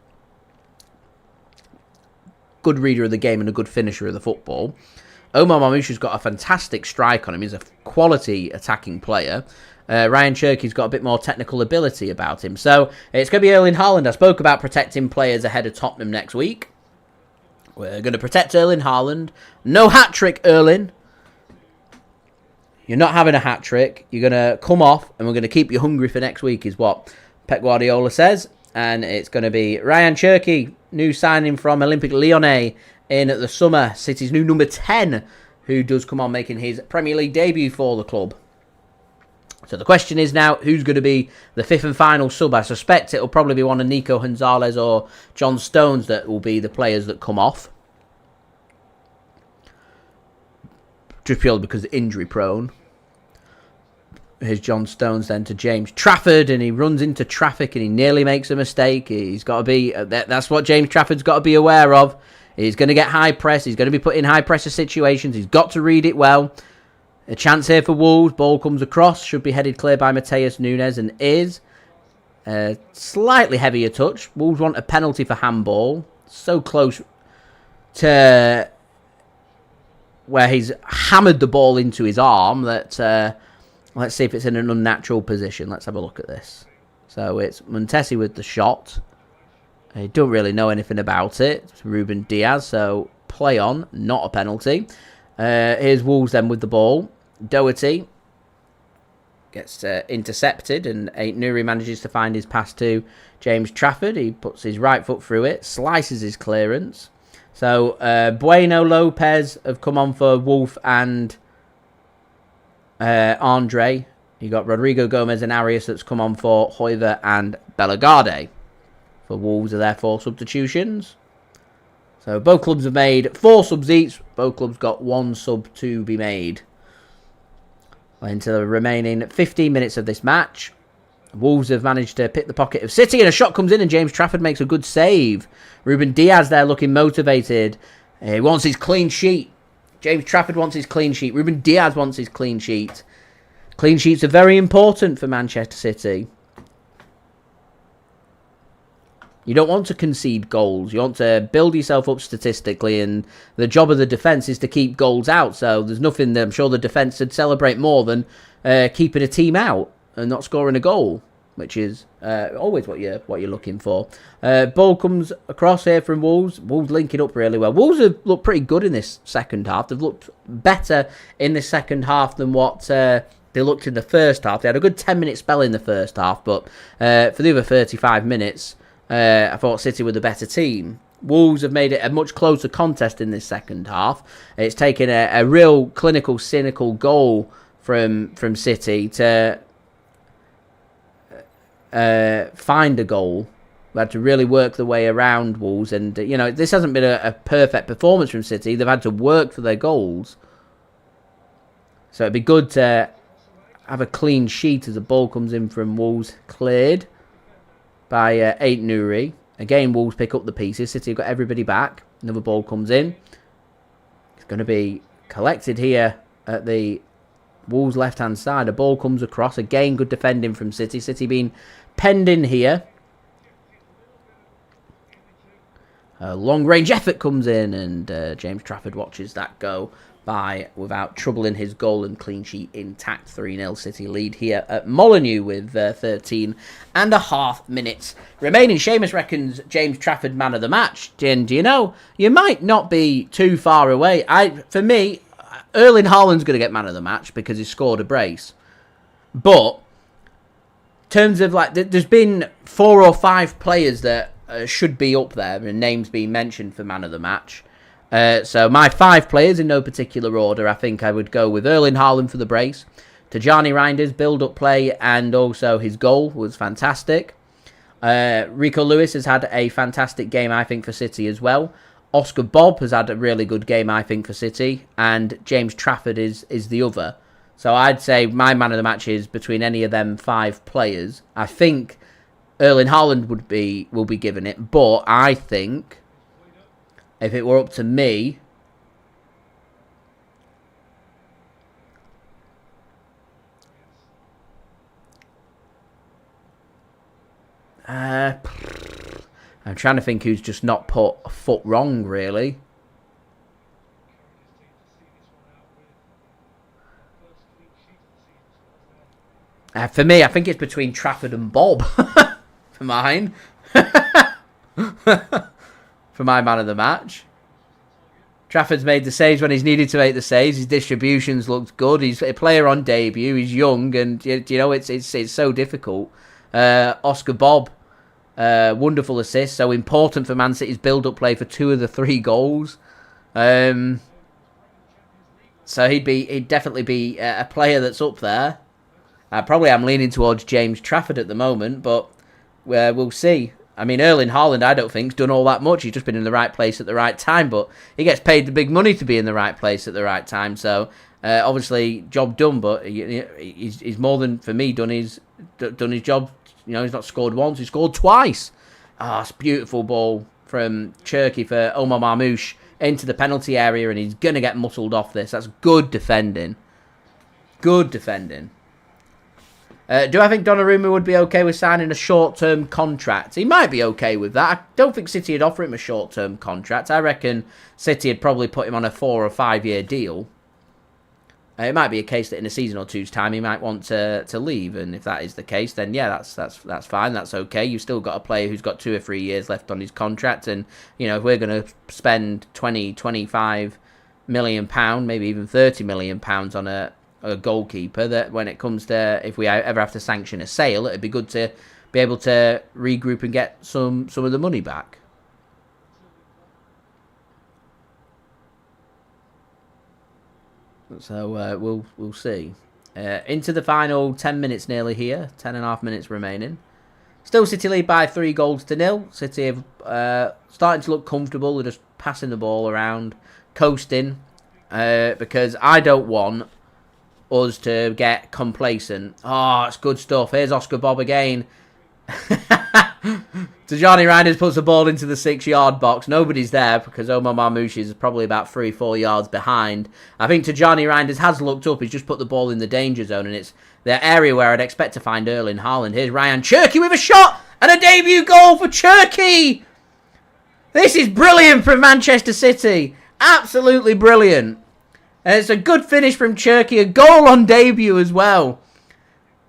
S1: Good reader of the game and a good finisher of the football. Omar Mamouche's got a fantastic strike on him. He's a quality attacking player. Rayan Cherki's got a bit more technical ability about him. So it's going to be Erling Haaland. I spoke about protecting players ahead of Tottenham next week. We're going to protect Erling Haaland. No hat-trick, Erling. You're not having a hat-trick. You're going to come off, and we're going to keep you hungry for next week, is what Pep Guardiola says. And it's going to be Rayan Cherki, new signing from Olympique Lyonnais in the summer. City's new number 10, who does come on making his Premier League debut for the club. So the question is now, who's going to be the 5th and final sub? I suspect it'll probably be one of Nico Gonzalez or John Stones that will be the players that come off. Just purely because injury prone. Here's John Stones then to James Trafford, and he runs into traffic and he nearly makes a mistake. He's got to be, that's what James Trafford's got to be aware of. He's going to get high press. He's going to be put in high pressure situations. He's got to read it well. A chance here for Wolves. Ball comes across. Should be headed clear by Matheus Nunes and is. Slightly heavier touch. Wolves want a penalty for handball. So close to where he's hammered the ball into his arm that... let's see if it's in an unnatural position. Let's have a look at this. So it's Montesi with the shot. I don't really know anything about it. It's Ruben Dias, so play on, not a penalty. Here's Wolves then with the ball. Doherty gets intercepted, and Ait-Nouri manages to find his pass to James Trafford. He puts his right foot through it, slices his clearance. So Bueno, Lopez have come on for Wolf and Andre. You got Rodrigo Gomes and Arias that's come on for Hoiver and Bellegarde. For Wolves are there 4 substitutions. So both clubs have made 4 subs each. Both clubs got 1 sub to be made. Into the remaining 15 minutes of this match. Wolves have managed to pick the pocket of City, and a shot comes in and James Trafford makes a good save. Ruben Dias there looking motivated. He wants his clean sheet. James Trafford wants his clean sheet. Ruben Dias wants his clean sheet. Clean sheets are very important for Manchester City. You don't want to concede goals. You want to build yourself up statistically, and the job of the defence is to keep goals out. So there's nothing that I'm sure the defence would celebrate more than keeping a team out and not scoring a goal, which is always what you're looking for. Ball comes across here from Wolves. Wolves linking up really well. Wolves have looked pretty good in this second half. They've looked better in the second half than what they looked in the first half. They had a good 10-minute spell in the first half, but for the other 35 minutes, I thought City were the better team. Wolves have made it a much closer contest in this second half. It's taken a real clinical, cynical goal from City to find a goal. We had to really work the way around Wolves, and this hasn't been a perfect performance from City. They've had to work for their goals. So it'd be good to have a clean sheet as the ball comes in from Wolves, cleared by Ait-Nouri. Again, Wolves pick up the pieces. City have got everybody back. Another ball comes in. It's going to be collected here at the Wolves left-hand side. A ball comes across. Again, good defending from City. City being penned in here. A long-range effort comes in, and James Trafford watches that go by without troubling his goal, and clean sheet intact. 3-0 City lead here at Molineux with 13 and a half minutes remaining. Seamus reckons James Trafford man of the match. And you might not be too far away. For me, Erling Haaland's going to get man of the match because he scored a brace. But in terms of there's been 4 or 5 players that should be up there and names being mentioned for man of the match. So my 5 players in no particular order, I think I would go with Erling Haaland for the brace. Tijjani Reijnders, build-up play, and also his goal was fantastic. Rico Lewis has had a fantastic game, I think, for City as well. Oscar Bob has had a really good game, I think, for City. And James Trafford is the other. So I'd say my man of the match is between any of them 5 players. I think Erling Haaland will be given it. But I think if it were up to me, I'm trying to think who's just not put a foot wrong, really. For me, I think it's between Trafford and Bob. For mine. For my man of the match. Trafford's made the saves when he's needed to make the saves. His distributions looked good. He's a player on debut. He's young, and you know it's so difficult. Oscar Bob, wonderful assist. So important for Man City's build-up play for 2 of the 3 goals. So he'd definitely be a player that's up there. Probably I'm leaning towards James Trafford at the moment, but we'll see. I mean, Erling Haaland, I don't think, has done all that much. He's just been in the right place at the right time, but he gets paid the big money to be in the right place at the right time. So, obviously, job done, but he's more than, for me, done his job. You know, he's not scored once, he's scored twice. It's a beautiful ball from Cherki for Omar Marmoush into the penalty area, and he's going to get muscled off this. That's good defending. Good defending. Do I think Donnarumma would be okay with signing a short-term contract? He might be okay with that. I don't think City would offer him a short-term contract. I reckon City would probably put him on a 4 or 5 year deal. It might be a case that in a season or two's time he might want to leave, and if that is the case, then yeah, that's fine. That's okay. You've still got a player who's got 2 or 3 years left on his contract, and you know if we're going to spend 20, 25 million pound, maybe even 30 million pounds on a goalkeeper, that when it comes to if we ever have to sanction a sale, it'd be good to be able to regroup and get some of the money back. So we'll see. Into the final 10 minutes nearly here, 10.5 minutes remaining. Still City lead by 3-0. City have starting to look comfortable. They're just passing the ball around, coasting, because I don't want us to get complacent. Oh, it's good stuff. Here's Oscar Bob again. Tijjani Reijnders puts the ball into the 6-yard box. Nobody's there because Omar Marmoush is probably about 3-4 yards behind. I think Tijjani Reijnders has looked up. He's just put the ball in the danger zone, and it's the area where I'd expect to find Erling Haaland. Here's Rayan Cherki with a shot and a debut goal for Cherki. This is brilliant from Manchester City. Absolutely brilliant. And it's a good finish from Cherki. A goal on debut as well.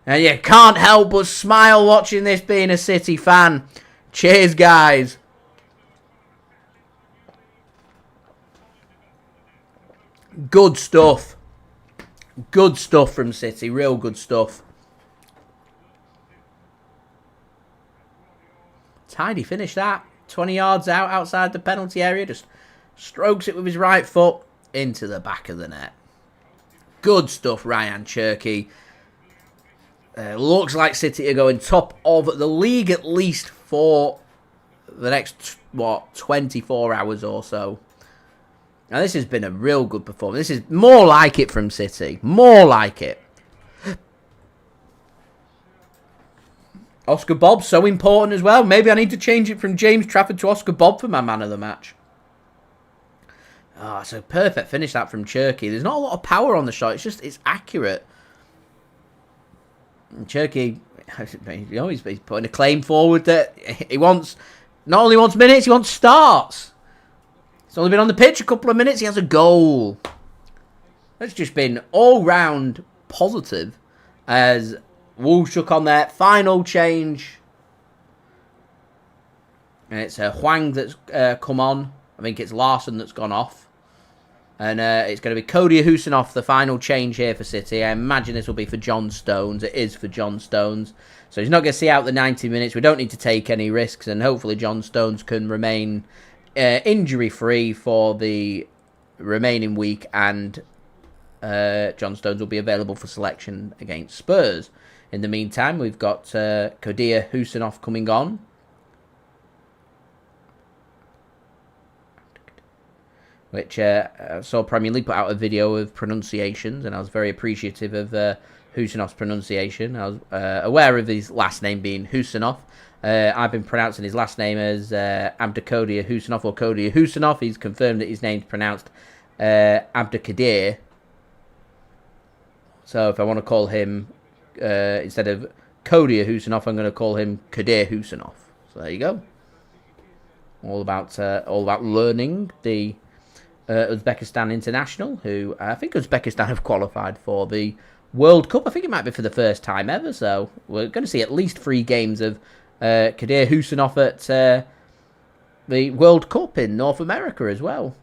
S1: And you can't help but smile watching this being a City fan. Cheers, guys. Good stuff. Good stuff from City. Real good stuff. Tidy finish that. 20 yards outside the penalty area. Just strokes it with his right foot into the back of the net. Good stuff, Rayan Cherki. Looks like City are going top of the league at least for the next, 24 hours or so. Now, this has been a real good performance. This is more like it from City. More like it. Oscar Bob, so important as well. Maybe I need to change it from James Trafford to Oscar Bob for my man of the match. It's a perfect finish that from Cherki. There's not a lot of power on the shot. It's accurate. And Cherki, he's putting a claim forward that he wants, not only wants minutes, he wants starts. He's only been on the pitch a couple of minutes, he has a goal. That's just been all-round positive as Wolves took on their final change. And it's Hwang that's come on. I think it's Larsen that's gone off. And it's going to be Abdukodir Khusanov, the final change here for City. I imagine this will be for John Stones. It is for John Stones. So he's not going to see out the 90 minutes. We don't need to take any risks. And hopefully John Stones can remain injury-free for the remaining week, and John Stones will be available for selection against Spurs. In the meantime, we've got Abdukodir Khusanov coming on. Which I saw Premier League put out a video of pronunciations, and I was very appreciative of Khusanov's pronunciation. I was aware of his last name being Khusanov. I've been pronouncing his last name as Abdukodir Khusanov or Kodir Khusanov. He's confirmed that his name's pronounced Abdukodir. So if I want to call him, instead of Kodir Khusanov, I'm going to call him Kodir Khusanov. So there you go. All about learning the Uzbekistan international, who I think Uzbekistan have qualified for the World Cup. I think it might be for the first time ever. So we're going to see at least 3 games of Kodir Khusanov at the World Cup in North America as well.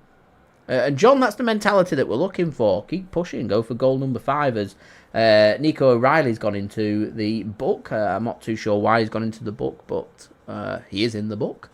S1: And John, that's the mentality that we're looking for. Keep pushing, go for goal number 5. As Nico O'Reilly's gone into the book. I'm not too sure why he's gone into the book, but he is in the book.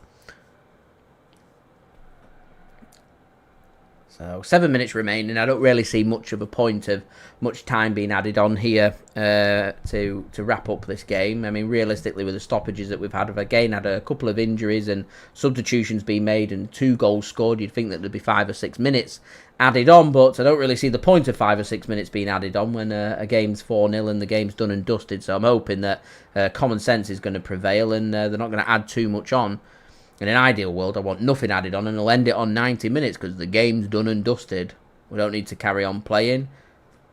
S1: So 7 minutes remaining. I don't really see much of a point of much time being added on here to wrap up this game. I mean, realistically, with the stoppages that we've had, we've again had a couple of injuries and substitutions being made and 2 goals scored. You'd think that there'd be 5 or 6 minutes added on, but I don't really see the point of 5 or 6 minutes being added on when a game's 4-0 and the game's done and dusted. So I'm hoping that common sense is going to prevail and they're not going to add too much on. In an ideal world, I want nothing added on and I'll end it on 90 minutes because the game's done and dusted. We don't need to carry on playing.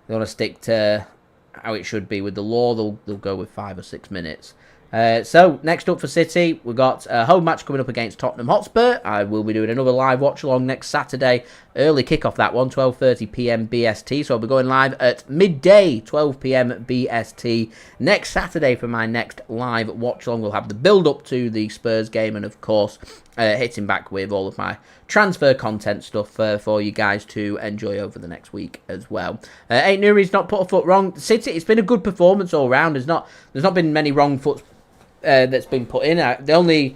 S1: They want to stick to how it should be with the law. They'll go with 5 or 6 minutes. So, next up for City, we've got a home match coming up against Tottenham Hotspur. I will be doing another live watch-along next Saturday. Early kick-off that one, 12:30 PM BST. So, I'll be going live at midday, 12 PM BST. Next Saturday for my next live watch-along. We'll have the build-up to the Spurs game and, of course, hitting back with all of my transfer content stuff for you guys to enjoy over the next week as well. Ait-Nouri's not put a foot wrong. City, it's been a good performance all round. There's not been many wrong foots that's been put in. The only,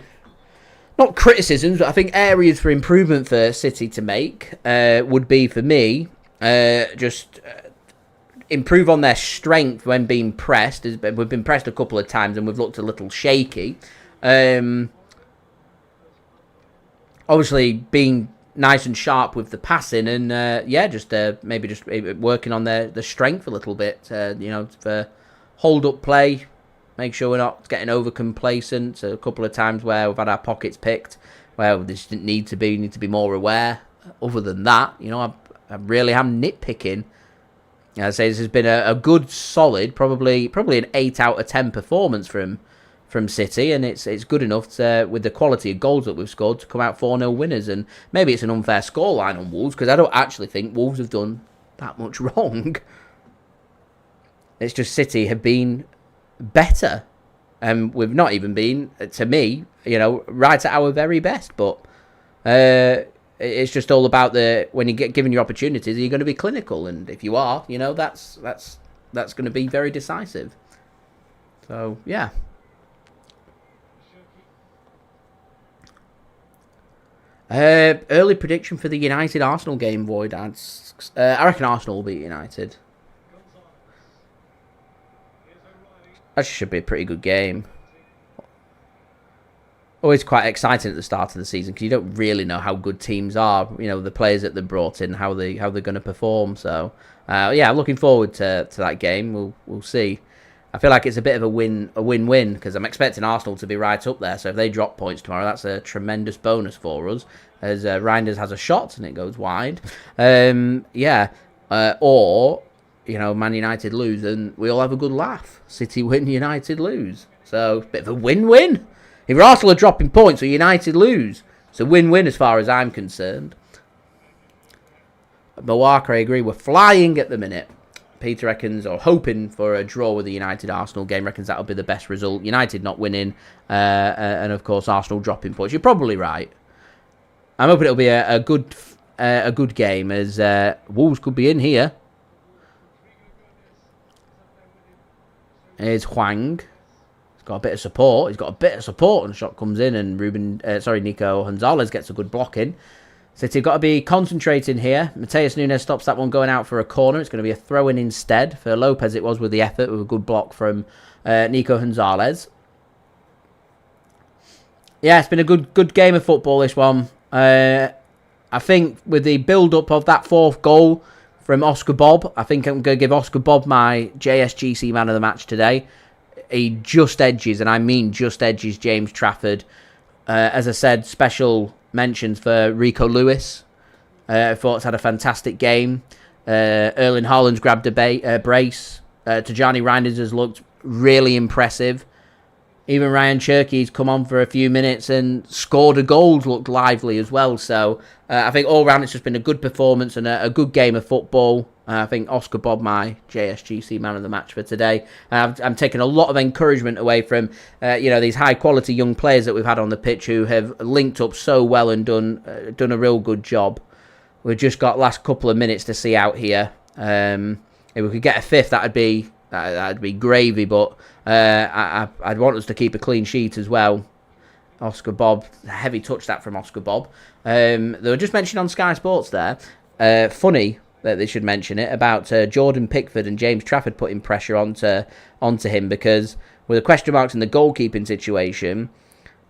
S1: not criticisms, but I think areas for improvement for City to make would be, for me, just improve on their strength when being pressed. We've been pressed a couple of times and we've looked a little shaky. Obviously, being nice and sharp with the passing and, maybe just working on the strength a little bit, for hold-up play. Make sure we're not getting over complacent. So a couple of times where we've had our pockets picked, well, this didn't need to be. We need to be more aware. Other than that, I really am nitpicking. I say this has been a good, solid, probably an 8 out of 10 performance from City, and it's good enough to, with the quality of goals that we've scored, to come out 4-0 winners. And maybe it's an unfair scoreline on Wolves because I don't actually think Wolves have done that much wrong. It's just City have been better, and we've not even been, to me, right at our very best. But it's just all about when you get given your opportunities, are you going to be clinical? And if you are, that's going to be very decisive. So yeah. Early prediction for the United-Arsenal game, Void adds. I reckon Arsenal will beat United. That should be a pretty good game. Always quite exciting at the start of the season because you don't really know how good teams are. The players that they've brought in, how they're going to perform. So, looking forward to that game. We'll see. I feel like it's a bit of a win-win because I'm expecting Arsenal to be right up there. So if they drop points tomorrow, that's a tremendous bonus for us. As Reijnders has a shot and it goes wide. Or Man United lose and we all have a good laugh. City win, United lose. So, bit of a win-win. If Arsenal are dropping points or United lose, it's a win-win as far as I'm concerned. Milwaukee, I agree, we're flying at the minute. Peter reckons, or hoping for a draw with the United-Arsenal game, reckons that'll be the best result. United not winning, and of course Arsenal dropping points. You're probably right. I'm hoping it'll be a good game, as Wolves could be in here. Here's Hwang. got a bit of support. He's got a bit of support, and the shot comes in, and Nico Gonzalez gets a good block in. City have got to be concentrating here. Matheus Nunes stops that one going out for a corner. It's going to be a throw-in instead. For Lopez it was with the effort, with a good block from Nico Gonzalez. Yeah, it's been a good game of football, this one. I think with the build-up of that fourth goal from Oscar Bob, I think I'm going to give Oscar Bob my JSGC man of the match today. He just edges, and I mean just edges, James Trafford. As I said, special mentions for Rico Lewis. I thought he's had a fantastic game. Erling Haaland's grabbed a brace. Tijjani Reijnders has looked really impressive. Even Rayan Cherki's come on for a few minutes and scored a goal, looked lively as well. So I think all round it's just been a good performance and a good game of football. I think Oscar Bob, my JSGC man of the match for today. I'm taking a lot of encouragement away from these high quality young players that we've had on the pitch who have linked up so well and done a real good job. We've just got last couple of minutes to see out here. If we could get a fifth, that'd be gravy, but I'd want us to keep a clean sheet as well. Oscar Bob, heavy touch that from Oscar Bob. They were just mentioned on Sky Sports there. Funny that they should mention it about Jordan Pickford and James Trafford putting pressure onto him, because with the question marks in the goalkeeping situation,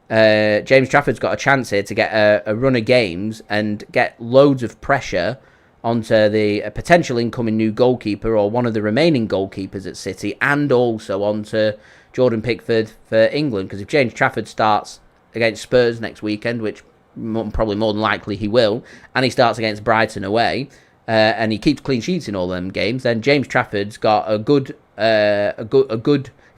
S1: James Trafford's got a chance here to get a run of games and get loads of pressure onto the potential incoming new goalkeeper or one of the remaining goalkeepers at City, and also onto Jordan Pickford for England. Because if James Trafford starts against Spurs next weekend, which probably more than likely he will, and he starts against Brighton away, and he keeps clean sheets in all them games, then James Trafford's got a good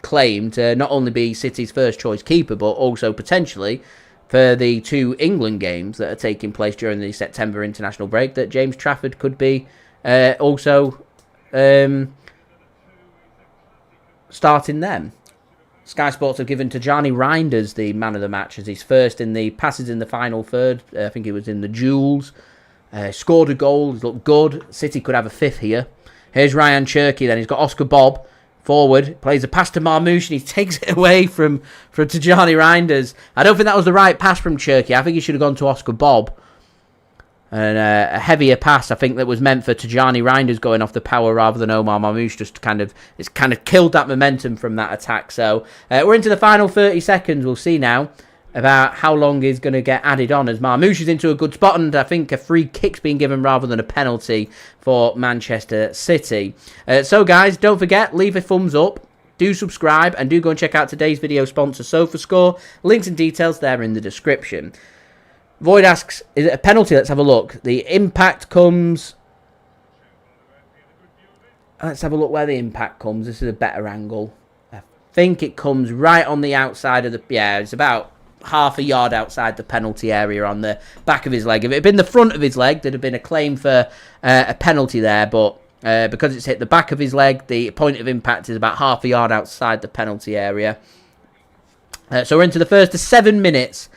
S1: claim to not only be City's first choice keeper, but also potentially for the two England games that are taking place during the September international break, that James Trafford could be also starting them. Sky Sports have given Tijjani Reijnders the man of the match as he's first in the passes in the final third. I think he was in the duels. Scored a goal, he's looked good. City could have a fifth here. Here's Rayan Cherki then. He's got Oscar Bob forward, plays a pass to Marmoush, and he takes it away from Tijjani Reijnders. I don't think that was the right pass from Cherki. I think he should have gone to Oscar Bob. And a heavier pass, I think, that was meant for Tijjani Reijnders going off the power rather than Omar Marmoush. Just it's kind of killed that momentum from that attack. So we're into the final 30 seconds. We'll see now about how long is going to get added on, as Marmoush is into a good spot, and I think a free kick's been given rather than a penalty for Manchester City. So guys, don't forget, leave a thumbs up, do subscribe, and do go and check out today's video sponsor, SofaScore. Links and details there in the description. Void asks, is it a penalty? Let's have a look. The impact comes... Let's have a look where the impact comes. This is a better angle. I think it comes right on the outside of the... Yeah, it's about half a yard outside the penalty area on the back of his leg. If it had been the front of his leg, there'd have been a claim for a penalty there, but because it's hit the back of his leg, the point of impact is about half a yard outside the penalty area. So we're into the first of 7 minutes.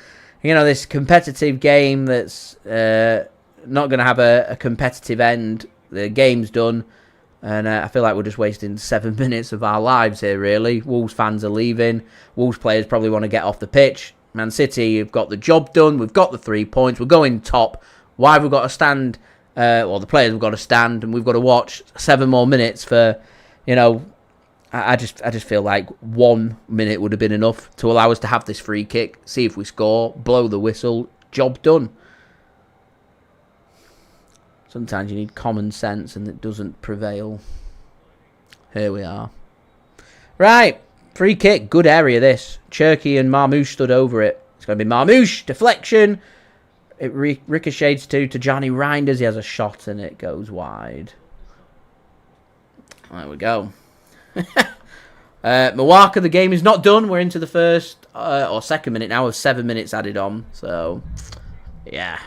S1: You know, this competitive game that's not going to have a competitive end. The game's done, and I feel like we're just wasting 7 minutes of our lives here, really. Wolves fans are leaving. Wolves players probably want to get off the pitch. Man City have got the job done. We've got the 3 points. We're going top. Why have we got to stand? Well, the players have got to stand, and we've got to watch 7 more minutes for, you know... I just feel like 1 minute would have been enough to allow us to have this free kick, see if we score, blow the whistle, job done. Sometimes you need common sense and it doesn't prevail. Here we are. Right, free kick, good area this. Cherki and Marmoush stood over it. It's going to be Marmoush, deflection. It ricochets to Tijjani Reijnders. He has a shot and it goes wide. There we go. Mawaka, the game is not done. We're into the first or second minute now with 7 minutes added on. So, yeah.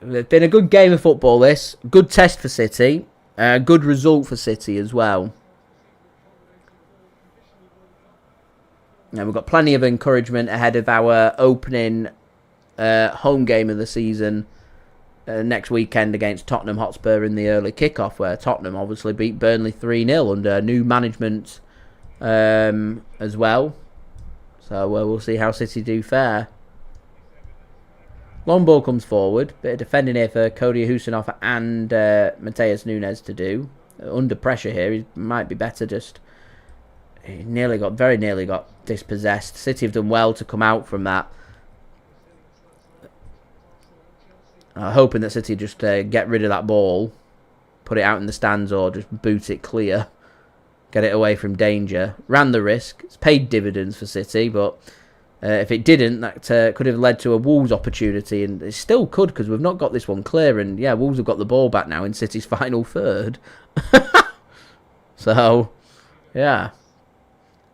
S1: It's been a good game of football, this. Good test for City. Good result for City as well. And we've got plenty of encouragement ahead of our opening home game of the season next weekend against Tottenham Hotspur in the early kickoff, where Tottenham obviously beat Burnley 3-0 under new management as well. So we'll see how City do fare. Long ball comes forward. Bit of defending here for Abdukodir Khusanov and Matheus Nunes to do. Under pressure here, he might be better just... He very nearly got dispossessed. City have done well to come out from that. Hoping that City just get rid of that ball, put it out in the stands, or just boot it clear, get it away from danger. Ran the risk. It's paid dividends for City, but if it didn't, that could have led to a Wolves opportunity, and it still could, because we've not got this one clear. And yeah, Wolves have got the ball back now in City's final third. So yeah,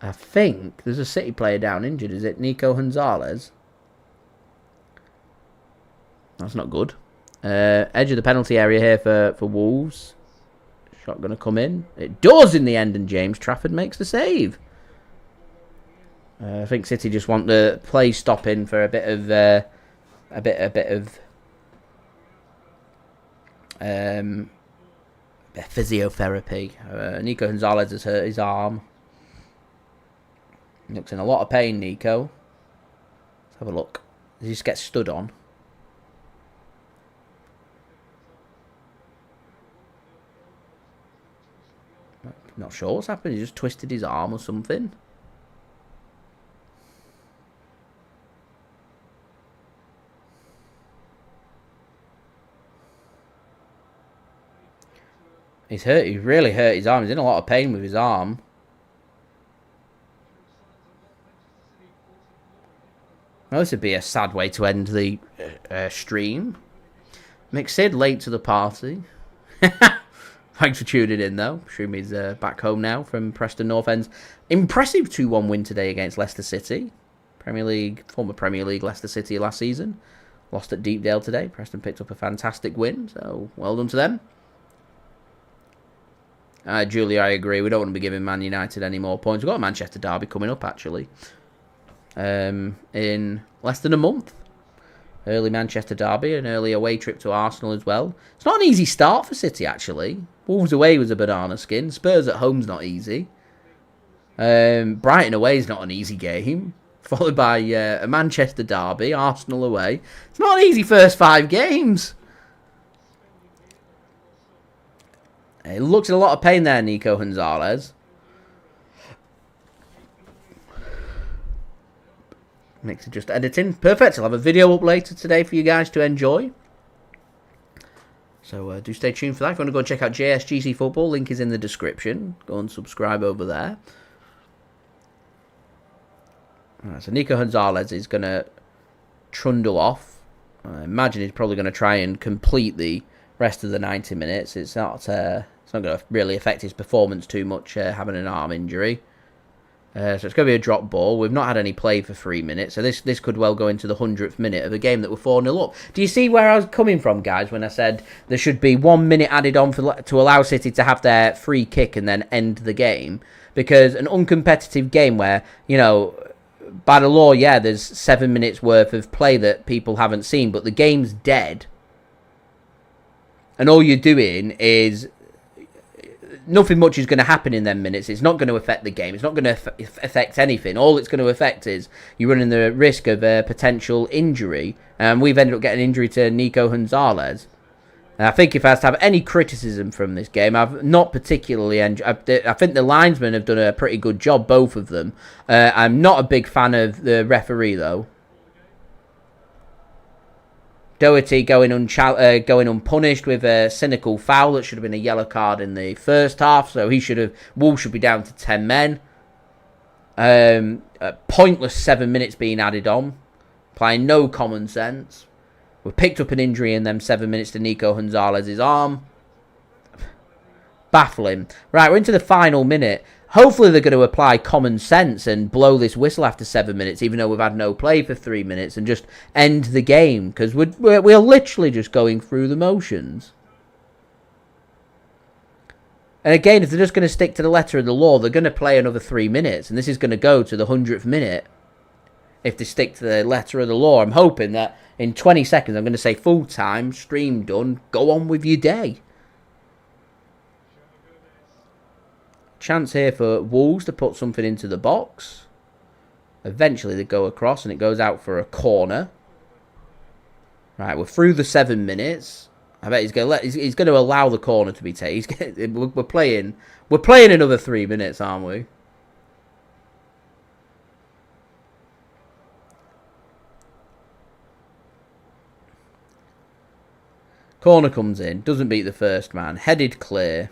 S1: I think there's a City player down injured. Is it Nico Gonzalez? That's not good. Edge of the penalty area here for Wolves. Shot going to come in. It does in the end, and James Trafford makes the save. I think City just want the play stopping for a bit of physiotherapy. Nico Gonzalez has hurt his arm. He looks in a lot of pain, Nico. Let's have a look. He just gets stood on. Not sure what's happened. He just twisted his arm or something. He's hurt. He really hurt his arm. He's in a lot of pain with his arm. Well, this would be a sad way to end the stream. McSid late to the party. Thanks for tuning in, though. Shumi's back home now from Preston North End's impressive 2-1 win today against Leicester City. Former Premier League Leicester City last season. Lost at Deepdale today. Preston picked up a fantastic win, so well done to them. Julie, I agree. We don't want to be giving Man United any more points. We've got a Manchester derby coming up, actually, in less than a month. Early Manchester derby, an early away trip to Arsenal as well. It's not an easy start for City, actually. Wolves away was a banana skin. Spurs at home's not easy. Brighton away is not an easy game. Followed by a Manchester derby, Arsenal away. It's not an easy first 5 games. It looks in a lot of pain there, Nico Gonzalez. Makes it just editing. Perfect. I'll have a video up later today for you guys to enjoy. So do stay tuned for that. If you want to go and check out JSGC Football, link is in the description. Go and subscribe over there. Alright, so Nico Gonzalez is going to trundle off. I imagine he's probably going to try and complete the rest of the 90 minutes. It's not going to really affect his performance too much, having an arm injury. So it's going to be a drop ball. We've not had any play for 3 minutes, so this could well go into the 100th minute of a game that we're 4-0 up. Do you see where I was coming from, guys, when I said there should be 1 minute added on to allow City to have their free kick and then end the game? Because an uncompetitive game where, you know, by the law, yeah, there's 7 minutes worth of play that people haven't seen, but the game's dead. And all you're doing is... nothing much is going to happen in them minutes. It's not going to affect the game. It's not going to affect anything. All it's going to affect is you're running the risk of a potential injury. We've ended up getting an injury to Nico Gonzalez. And I think if I was to have any criticism from this game, I've not particularly... I think the linesmen have done a pretty good job, both of them. I'm not a big fan of the referee, though. Doherty going unpunished with a cynical foul that should have been a yellow card in the first half. So Wolves should be down to 10 men. A pointless 7 minutes being added on. Applying no common sense. We picked up an injury in them 7 minutes to Nico Gonzalez's arm. Baffling. Right, we're into the final minute. Hopefully they're going to apply common sense and blow this whistle after 7 minutes, even though we've had no play for 3 minutes, and just end the game, because we're literally just going through the motions. And again, if they're just going to stick to the letter of the law, they're going to play another 3 minutes, and this is going to go to the 100th minute. if they stick to the letter of the law. I'm hoping that in 20 seconds I'm going to say full time, stream done, go on with your day. Chance here for Wolves to put something into the box. Eventually they go across and it goes out for a corner. Right, we're through the 7 minutes. I bet he's going to allow the corner to be taken. We're playing another 3 minutes, aren't we? Corner comes in, doesn't beat the first man, headed clear.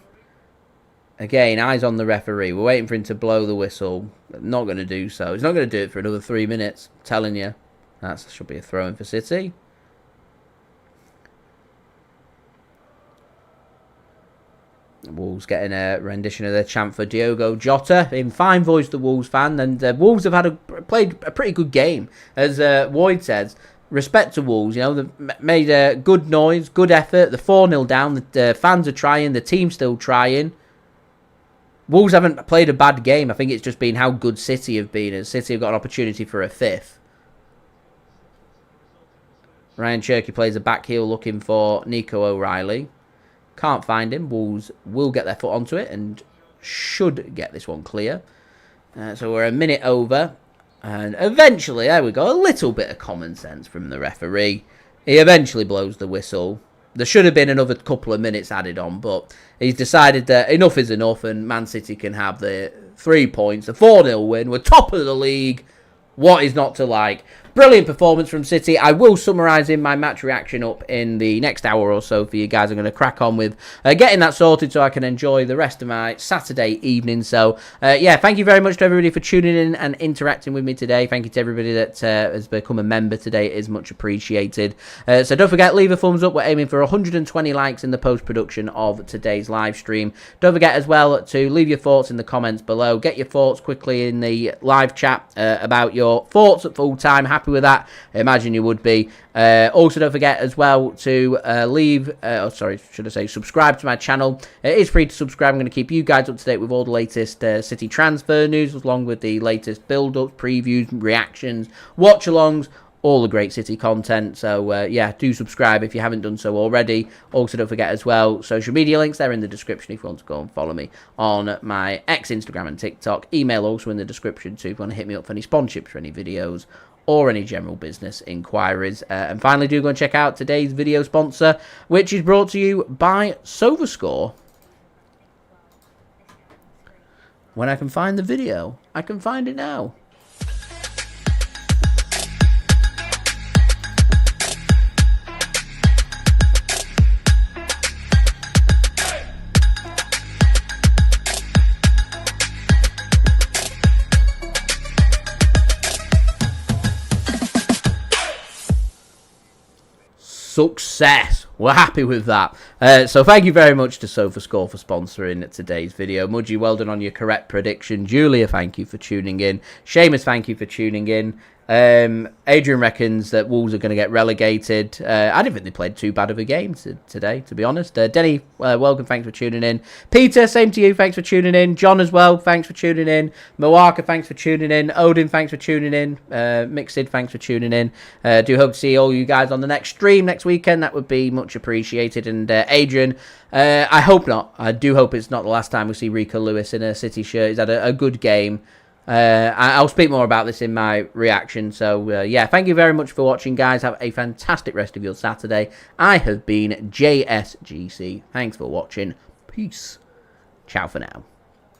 S1: Again, eyes on the referee. We're waiting for him to blow the whistle. Not going to do so. He's not going to do it for another 3 minutes. I'm telling you. That should be a throw-in for City. Wolves getting a rendition of their chant for Diogo Jota. In fine voice, the Wolves fan. And Wolves have played a pretty good game. As Woyd says, respect to Wolves. You know, they've made a good noise, good effort. The 4-0 down. The fans are trying. The team's still trying. Wolves haven't played a bad game. I think it's just been how good City have been. And City have got an opportunity for a fifth. Rayan Cherki plays a back heel looking for Nico O'Reilly. Can't find him. Wolves will get their foot onto it and should get this one clear. So we're a minute over. And eventually, there we go, a little bit of common sense from the referee. He eventually blows the whistle. There should have been another couple of minutes added on, but he's decided that enough is enough and Man City can have the 3 points, a 4-0 win. We're top of the league. What is not to like? Brilliant performance from City. I will summarise in my match reaction up in the next hour or so for you guys. I'm going to crack on with getting that sorted so I can enjoy the rest of my Saturday evening. So, yeah, thank you very much to everybody for tuning in and interacting with me today. Thank you to everybody that has become a member today. It is much appreciated. So don't forget, leave a thumbs up. We're aiming for 120 likes in the post-production of today's live stream. Don't forget as well to leave your thoughts in the comments below. Get your thoughts quickly in the live chat about your thoughts at full time. Happy with that? I imagine you would be. Also, don't forget as well to subscribe to my channel. It is free to subscribe. I'm going to keep you guys up to date with all the latest City transfer news, along with the latest build-ups, previews, reactions, watch-alongs, all the great City content. So, yeah, do subscribe if you haven't done so already. Also, don't forget as well, social media links, they're in the description if you want to go and follow me on my X, Instagram and TikTok. Email also in the description too if you want to hit me up for any sponsorships for any videos or any general business inquiries. And finally, do go and check out today's video sponsor, which is brought to you by SofaScore. When I can find the video, I can find it now. Success. We're happy with that. So thank you very much to SofaScore for sponsoring today's video. Mudgy, well done on your correct prediction. Julia, thank you for tuning in. Seamus, thank you for tuning in. Adrian reckons that Wolves are going to get relegated. I didn't think they played too bad of a game today, to be honest. Denny, welcome, thanks for tuning in. Peter, same to you, thanks for tuning in. John as well, thanks for tuning in. Moaka, thanks for tuning in. Odin, thanks for tuning in. Mixed, thanks for tuning in. Do hope to see all you guys on the next stream next weekend. That would be much appreciated. And Adrian, I hope not. I do hope it's not the last time we see Rico Lewis in a City shirt. He's had a good game. I'll speak more about this in my reaction. So, yeah, thank you very much for watching, guys. Have a fantastic rest of your Saturday. I have been JSGC. Thanks for watching. Peace. Ciao for now.